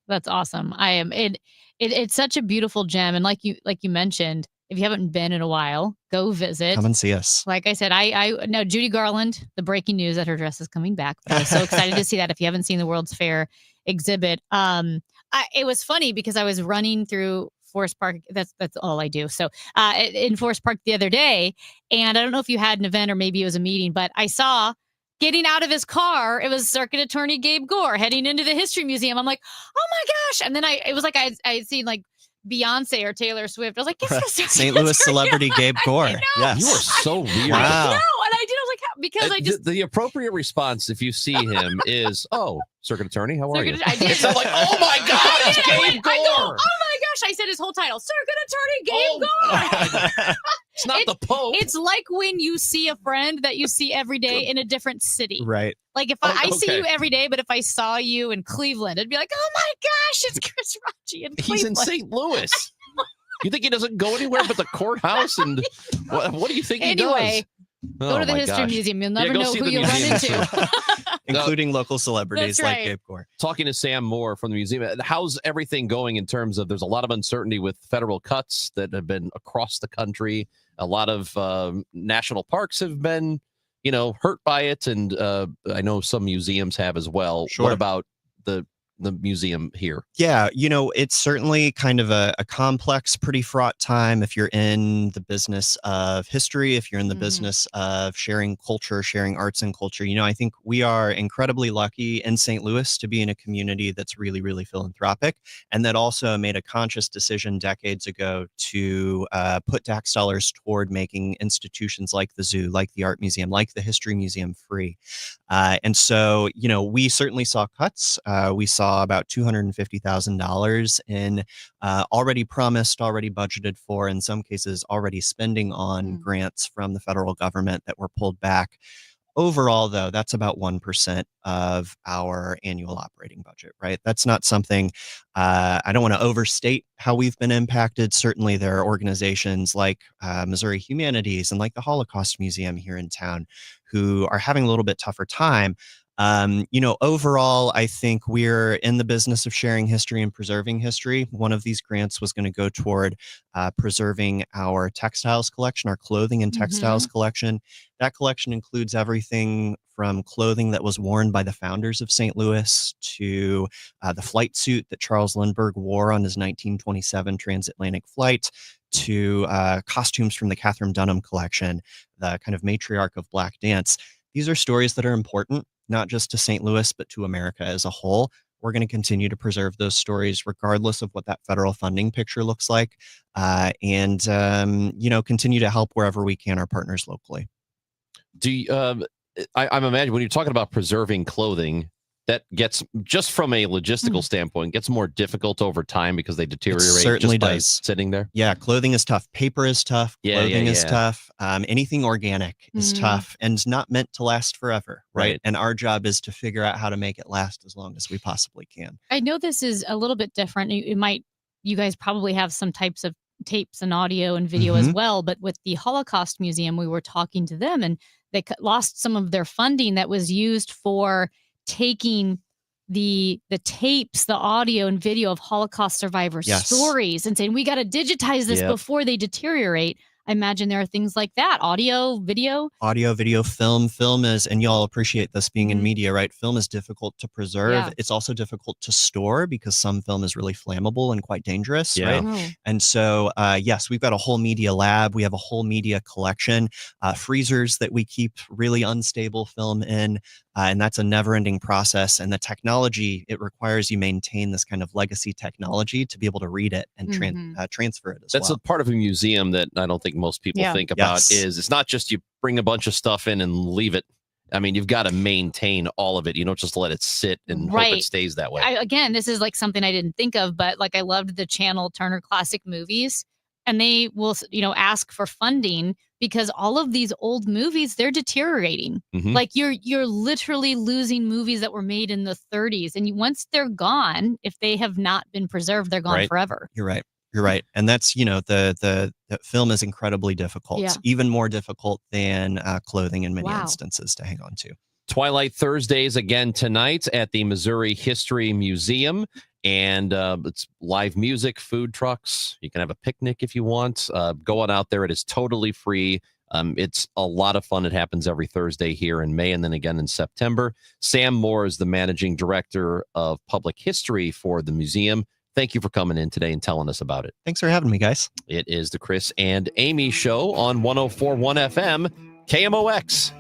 That's awesome. It's such a beautiful gem. And like you mentioned, if you haven't been in a while, go visit. Come and see us. Like I said, I know Judy Garland, the breaking news that her dress is coming back. But I was so excited to see that. If you haven't seen the World's Fair exhibit, it was funny because I was running through Forest Park. That's all I do. So in Forest Park the other day, and I don't know if you had an event or maybe it was a meeting, but I saw getting out of his car, it was Circuit Attorney Gabe Gore heading into the History Museum. I'm like, oh my gosh. And then it was like I had seen like Beyonce or Taylor Swift. I was like, St. Louis celebrity Gabe Gore. Yes. You are so weird. No, Wow. and I did. I was like, because I just the appropriate response if you see him is, "Oh, Circuit Attorney, how are you?" I did. It's not like, "Oh my God, it's Gabe Gore." I go, oh my gosh! I said his whole title, Circuit Attorney Gabe Gore. It's not the Pope. It's like when you see a friend that you see every day in a different city. Right. Like if I see you every day, but if I saw you in Cleveland, it'd be like, oh my gosh, it's Chris Raji in Cleveland. He's in St. Louis. You think he doesn't go anywhere but the courthouse? And what do you think he does? Go to the History Museum. You'll never know who you'll run into. including local celebrities like Gabe Gore. Talking to Sam Moore from the museum, how's everything going in terms of there's a lot of uncertainty with federal cuts that have been across the country. A lot of national parks have been, hurt by it. And I know some museums have as well. Sure. What about the museum here? Yeah, it's certainly kind of a complex, pretty fraught time if you're in the business of history, if you're in the business of sharing culture, sharing arts and culture. I think we are incredibly lucky in St. Louis to be in a community that's really, really philanthropic, and that also made a conscious decision decades ago to put tax dollars toward making institutions like the zoo, like the art museum, like the history museum free. And so, we certainly saw cuts. We saw about $250,000 in already promised, already budgeted for, in some cases already spending on grants from the federal government that were pulled back. Overall, though, that's about 1% of our annual operating budget, right? That's not something, I don't want to overstate how we've been impacted. Certainly, there are organizations like Missouri Humanities and like the Holocaust Museum here in town who are having a little bit tougher time. Overall, I think we're in the business of sharing history and preserving history. One of these grants was going to go toward preserving our textiles collection, our clothing and textiles collection. That collection includes everything from clothing that was worn by the founders of St. Louis to the flight suit that Charles Lindbergh wore on his 1927 transatlantic flight, to costumes from the Catherine Dunham collection, the kind of matriarch of Black dance. These are stories that are important, not just to St. Louis, but to America as a whole. We're going to continue to preserve those stories regardless of what that federal funding picture looks like, and continue to help wherever we can our partners locally. Do you, I'm imagining when you're talking about preserving clothing, that gets, just from a logistical standpoint, gets more difficult over time because they deteriorate certainly just by does. sitting there. Yeah, clothing is tough. Paper is tough. Clothing is tough. Anything organic is tough and not meant to last forever, right? And our job is to figure out how to make it last as long as we possibly can. I know this is a little bit different. You guys probably have some types of tapes and audio and video as well, but with the Holocaust Museum, we were talking to them and they lost some of their funding that was used for taking the tapes, the audio and video of Holocaust survivors' stories and saying, we got to digitize this before they deteriorate. I imagine there are things like that. Audio, video, film. Film is, and y'all appreciate this being in media, right? Film is difficult to preserve. Yeah. It's also difficult to store because some film is really flammable and quite dangerous, Yeah. right? Oh. And so, yes, we've got a whole media lab. We have a whole media collection, freezers that we keep really unstable film in. And that's a never-ending process. And the technology, it requires you maintain this kind of legacy technology to be able to read it and transfer it as That's well. a part of a museum that I don't think most people think about. Is it's not just you bring a bunch of stuff in and leave it. I mean, you've got to maintain all of it. You don't just let it sit and hope it stays that way. Again, this is like something I didn't think of, but like I loved the channel Turner Classic Movies, and they will, ask for funding because all of these old movies, they're deteriorating. Like you're literally losing movies that were made in the 30s, and once they're gone, if they have not been preserved, they're gone forever. You're right. And that's, the film is incredibly difficult, even more difficult than clothing in many instances to hang on to. Twilight Thursdays again tonight at the Missouri History Museum. And it's live music, food trucks. You can have a picnic if you want. Go on out there. It is totally free. It's a lot of fun. It happens every Thursday here in May and then again in September. Sam Moore is the managing director of public history for the museum. Thank you for coming in today and telling us about it. Thanks for having me, guys. It is the Chris and Amy Show on 104.1 FM, KMOX.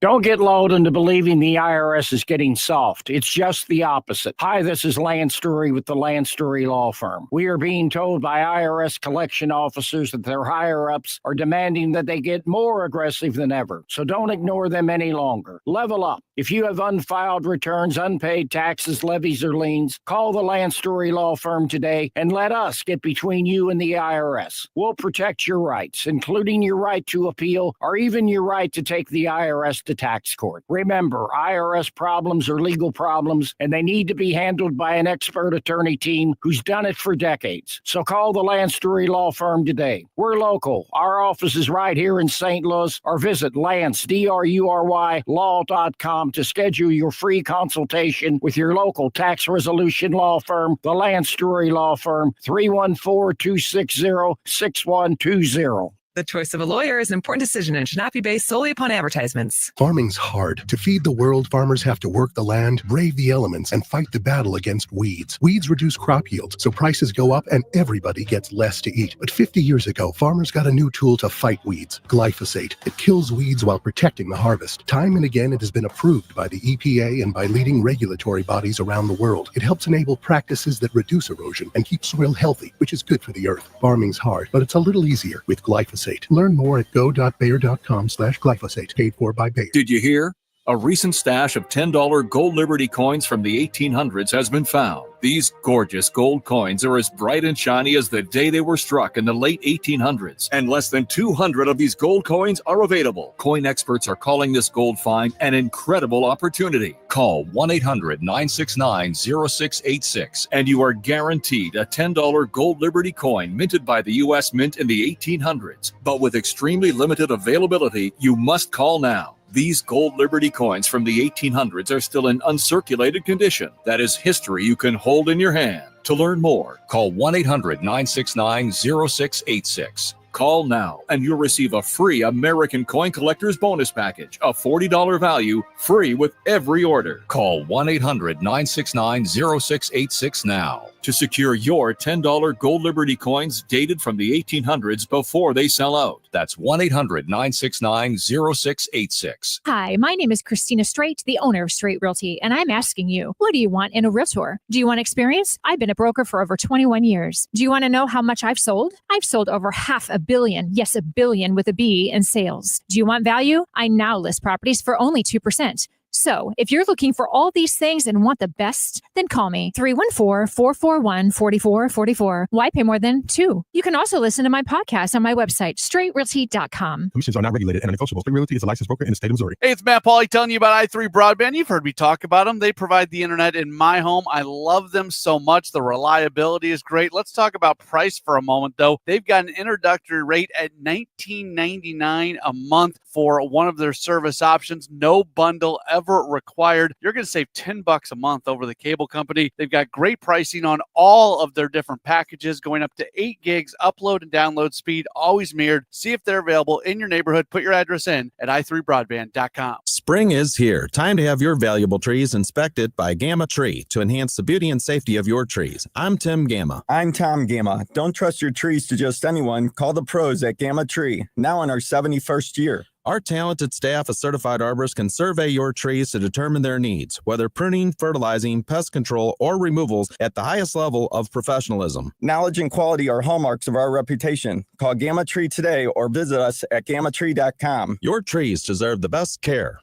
Don't get lulled into believing the IRS is getting soft. It's just the opposite. Hi, this is Lance Story with the Lance Story Law Firm. We are being told by IRS collection officers that their higher-ups are demanding that they get more aggressive than ever. So don't ignore them any longer. Level up. If you have unfiled returns, unpaid taxes, levies, or liens, call the Lance Story Law Firm today and let us get between you and the IRS. We'll protect your rights, including your right to appeal or even your right to take the IRS to to tax court. Remember, IRS problems are legal problems, and they need to be handled by an expert attorney team who's done it for decades. So call the Lance Drury Law Firm today. We're local. Our office is right here in St. Louis, or visit Lance, DRURY, law.com to schedule your free consultation with your local tax resolution law firm, the Lance Drury Law Firm, 314-260-6120. The choice of a lawyer is an important decision and should not be based solely upon advertisements. Farming's hard. To feed the world, farmers have to work the land, brave the elements, and fight the battle against weeds. Weeds reduce crop yield, so prices go up and everybody gets less to eat. But 50 years ago, farmers got a new tool to fight weeds, glyphosate. It kills weeds while protecting the harvest. Time and again, it has been approved by the EPA and by leading regulatory bodies around the world. It helps enable practices that reduce erosion and keep soil healthy, which is good for the earth. Farming's hard, but it's a little easier with glyphosate. Learn more at go.bayer.com/glyphosate. Paid for by Bayer. Did you hear? A recent stash of $10 gold Liberty coins from the 1800s has been found. These gorgeous gold coins are as bright and shiny as the day they were struck in the late 1800s, and less than 200 of these gold coins are available. Coin experts are calling this gold find an incredible opportunity. Call 1-800-969-0686 and you are guaranteed a $10 gold Liberty coin minted by the U.S. Mint in the 1800s. But with extremely limited availability, you must call now. These gold Liberty coins from the 1800s are still in uncirculated condition. That is history you can hold in your hand. To learn more, call 1-800-969-0686. Call now and you'll receive a free American Coin Collector's Bonus Package, a $40 value, free with every order. Call 1-800-969-0686 now to secure your $10 gold Liberty coins dated from the 1800s before they sell out. That's 1-800-969-0686. Hi, my name is Christina Straight, the owner of Straight Realty, and I'm asking you, what do you want in a realtor? Do you want experience? I've been a broker for over 21 years. Do you want to know how much I've sold? I've sold over $500 million, yes, $1 billion with a B, in sales. Do you want value? I now list properties for only 2%. So, if you're looking for all these things and want the best, then call me 314-441-4444. Why pay more than $2? You can also listen to my podcast on my website, straightrealty.com. Commissions are not regulated and negotiable. Straight Realty is a licensed broker in the state of Missouri. Hey, it's Matt Pauley telling you about i3 Broadband. You've heard me talk about them. They provide the internet in my home. I love them so much. The reliability is great. Let's talk about price for a moment, though. They've got an introductory rate at $19.99 a month for one of their service options. No bundle ever required. You're going to save $10 a month over the cable company. They've got great pricing on all of their different packages, going up to 8 gigs upload and download speed, always mirrored. See if they're available in your neighborhood. Put your address in at i3broadband.com. Spring is here. Time to have your valuable trees inspected by Gamma Tree to enhance the beauty and safety of your trees. I'm Tim Gamma. I'm Tom Gamma. Don't trust your trees to just anyone. Call the pros at Gamma Tree, now in our 71st year. Our talented staff of certified arborists can survey your trees to determine their needs, whether pruning, fertilizing, pest control, or removals at the highest level of professionalism. Knowledge and quality are hallmarks of our reputation. Call Gamma Tree today or visit us at gammatree.com. Your trees deserve the best care.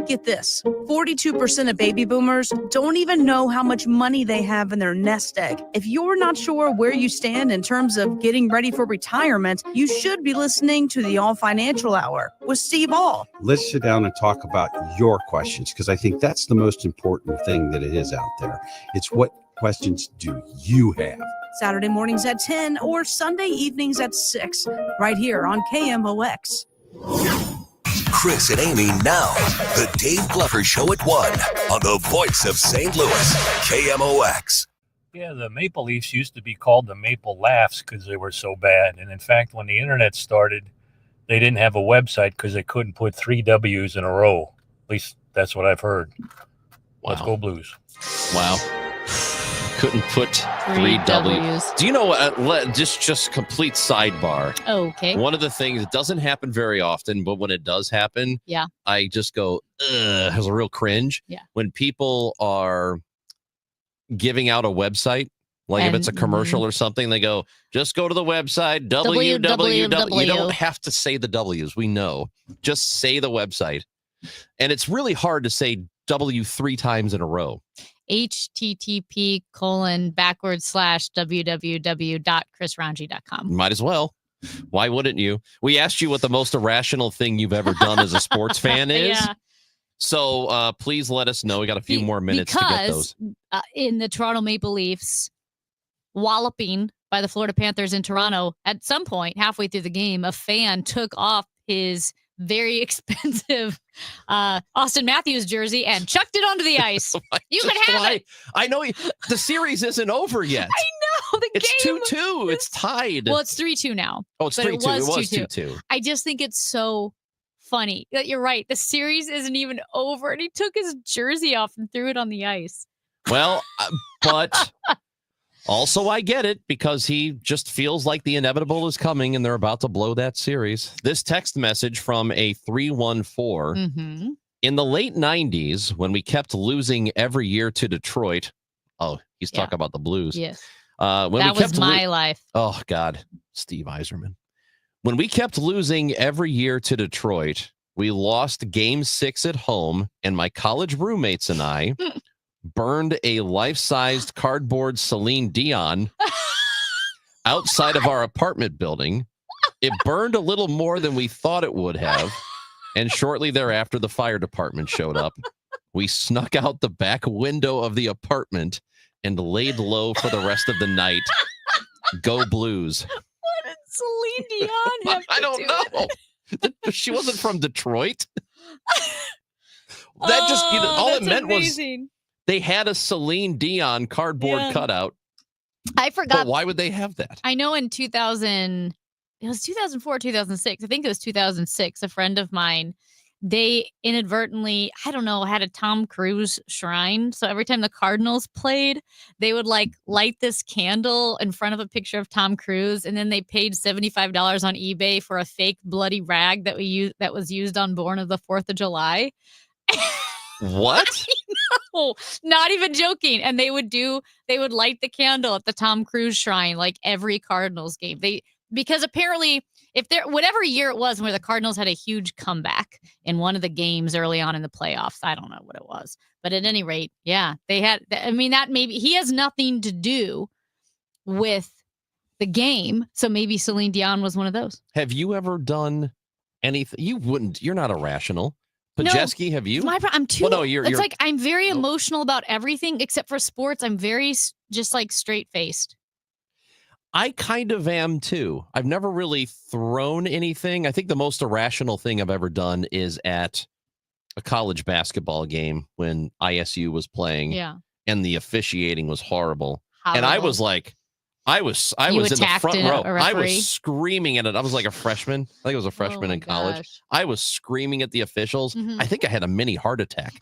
Get this, 42% of baby boomers don't even know how much money they have in their nest egg. If you're not sure where you stand in terms of getting ready for retirement, you should be listening to the All Financial Hour with Steve All. Let's sit down and talk about your questions, because I think that's the most important thing that it is out there. It's what questions do you have? Saturday mornings at 10 or Sunday evenings at 6, right here on KMOX. Chris and Amy now. The Dave Glover Show at 1 on the voice of St. Louis, KMOX. Yeah, the Maple Leafs used to be called the Maple Laughs because they were so bad. And in fact, when the internet started, they didn't have a website because they couldn't put 3 W's in a row. At least that's what I've heard. Wow. Let's go Blues. Wow. Couldn't put 3 W's. Do you know what? Just complete sidebar. Okay. One of the things that doesn't happen very often, but when it does happen, Yeah. I just go, ugh, has a real cringe. Yeah. When people are giving out a website, like if it's a commercial or something, they go, just go to the website, www. You don't have to say the W's. We know. Just say the website. And it's really hard to say W 3 times in a row. http://www.chrisroungy.com. Might as well. Why wouldn't you? We asked you what the most irrational thing you've ever done as a sports fan is. Yeah. So please let us know. We got a few more minutes to get those. In the Toronto Maple Leafs walloping by the Florida Panthers in Toronto, at some point halfway through the game, a fan took off his very expensive Austin Matthews jersey and chucked it onto the ice. You can have it. I know the series isn't over yet. I know the It's game. 2-2. It's tied. Well, it's 3-2 now. Oh, it's but 3-2. It was 2-2. 2-2. I just think it's so funny that you're right. The series isn't even over, and he took his jersey off and threw it on the ice. Well, but also I get it because he just feels like the inevitable is coming and they're about to blow that series. This text message from a 314. Mm-hmm. In the late 90s, when we kept losing every year to Detroit. Oh, he's talking about the Blues. Yes. When that we was my life. Oh, God. Steve Yzerman. When we kept losing every year to Detroit, we lost game 6 at home, and my college roommates and I burned a life-sized cardboard Celine Dion outside of our apartment building. It burned a little more than we thought it would have, and shortly thereafter, the fire department showed up. We snuck out the back window of the apartment and laid low for the rest of the night. Go Blues. What did Celine Dion have to I don't do know. with it? She wasn't from Detroit. That just, all it that's meant amazing. was they had a Celine Dion cardboard cutout. I forgot. But why would they have that? I know in 2000, it was 2004, 2006. I think it was 2006. A friend of mine, they inadvertently, I don't know, had a Tom Cruise shrine. So every time the Cardinals played, they would like light this candle in front of a picture of Tom Cruise, and then they paid $75 on eBay for a fake bloody rag that was used on Born of the 4th of July. What? No, not even joking. And they would light the candle at the Tom Cruise shrine like every Cardinals game. Because apparently whatever year it was where the Cardinals had a huge comeback in one of the games early on in the playoffs. I don't know what it was. But at any rate, yeah, they had, I mean, that maybe he has nothing to do with the game. So maybe Celine Dion was one of those. Have you ever done anything? You're not irrational. Pajeski, have you? I'm too. Well, no, you're like I'm very emotional about everything except for sports. I'm very just like straight faced. I kind of am too. I've never really thrown anything. I think the most irrational thing I've ever done is at a college basketball game when ISU was playing. Yeah. And the officiating was horrible. And I was like, I was in the front row. I was screaming at it. I was like a freshman. I think I was a freshman in college. Gosh. I was screaming at the officials. Mhm. I think I had a mini heart attack.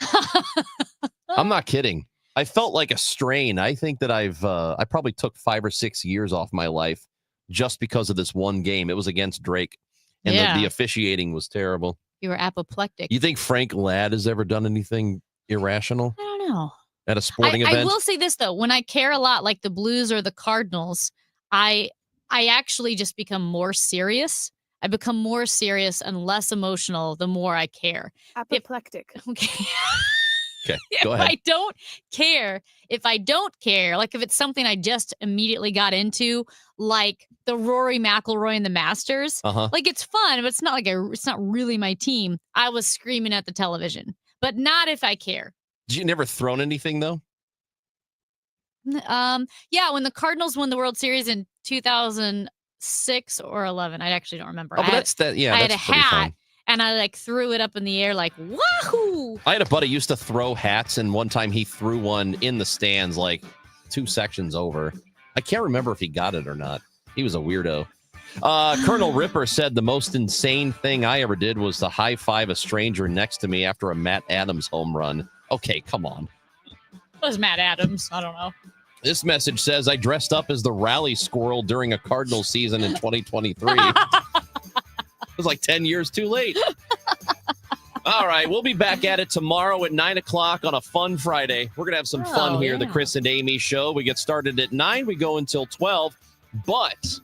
I'm not kidding. I felt like a strain. I think that I probably took 5 or 6 years off my life just because of this one game. It was against Drake, and the officiating was terrible. You were apoplectic. You think Frank Ladd has ever done anything irrational I don't know. at a sporting event? I will say this though, when I care a lot, like the Blues or the Cardinals, I actually just become more serious. I become more serious and less emotional the more I care. Apoplectic. Okay. Okay, go ahead. If I don't care, like if it's something I just immediately got into, like the Rory McIlroy and the Masters, like it's fun, but it's not it's not really my team. I was screaming at the television, but not if I care. Did you never thrown anything though? Yeah, when the Cardinals won the World Series in 2006 or 11, I actually don't remember. Oh, but that's that. Yeah, I that's had a pretty hat. fun. And I like threw it up in the air like, wahoo! I had a buddy who used to throw hats, and one time he threw one in the stands like 2 sections over. I can't remember if he got it or not. He was a weirdo. Colonel Ripper said the most insane thing I ever did was to high-five a stranger next to me after a Matt Adams home run. Okay, come on. It was Matt Adams. I don't know. This message says I dressed up as the rally squirrel during a Cardinals season in 2023. It was like 10 years too late. All right, we'll be back at it tomorrow at 9 o'clock on a fun Friday. We're going to have some fun here, the Chris and Amy Show. We get started at 9. We go until 12. But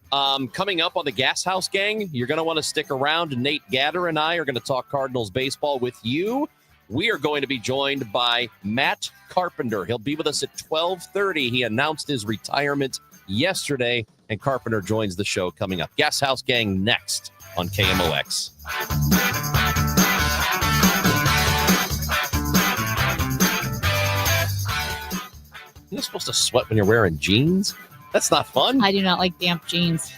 coming up on the Gas House Gang, you're going to want to stick around. Nate Gatter and I are going to talk Cardinals baseball with you. We are going to be joined by Matt Carpenter. He'll be with us at 12:30. He announced his retirement yesterday. And Carpenter joins the show coming up. Gas House Gang next on KMOX. You're supposed to sweat when you're wearing jeans? That's not fun. I do not like damp jeans.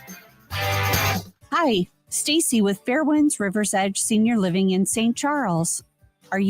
Hi, Stacy with Fairwinds River's Edge Senior Living in St. Charles.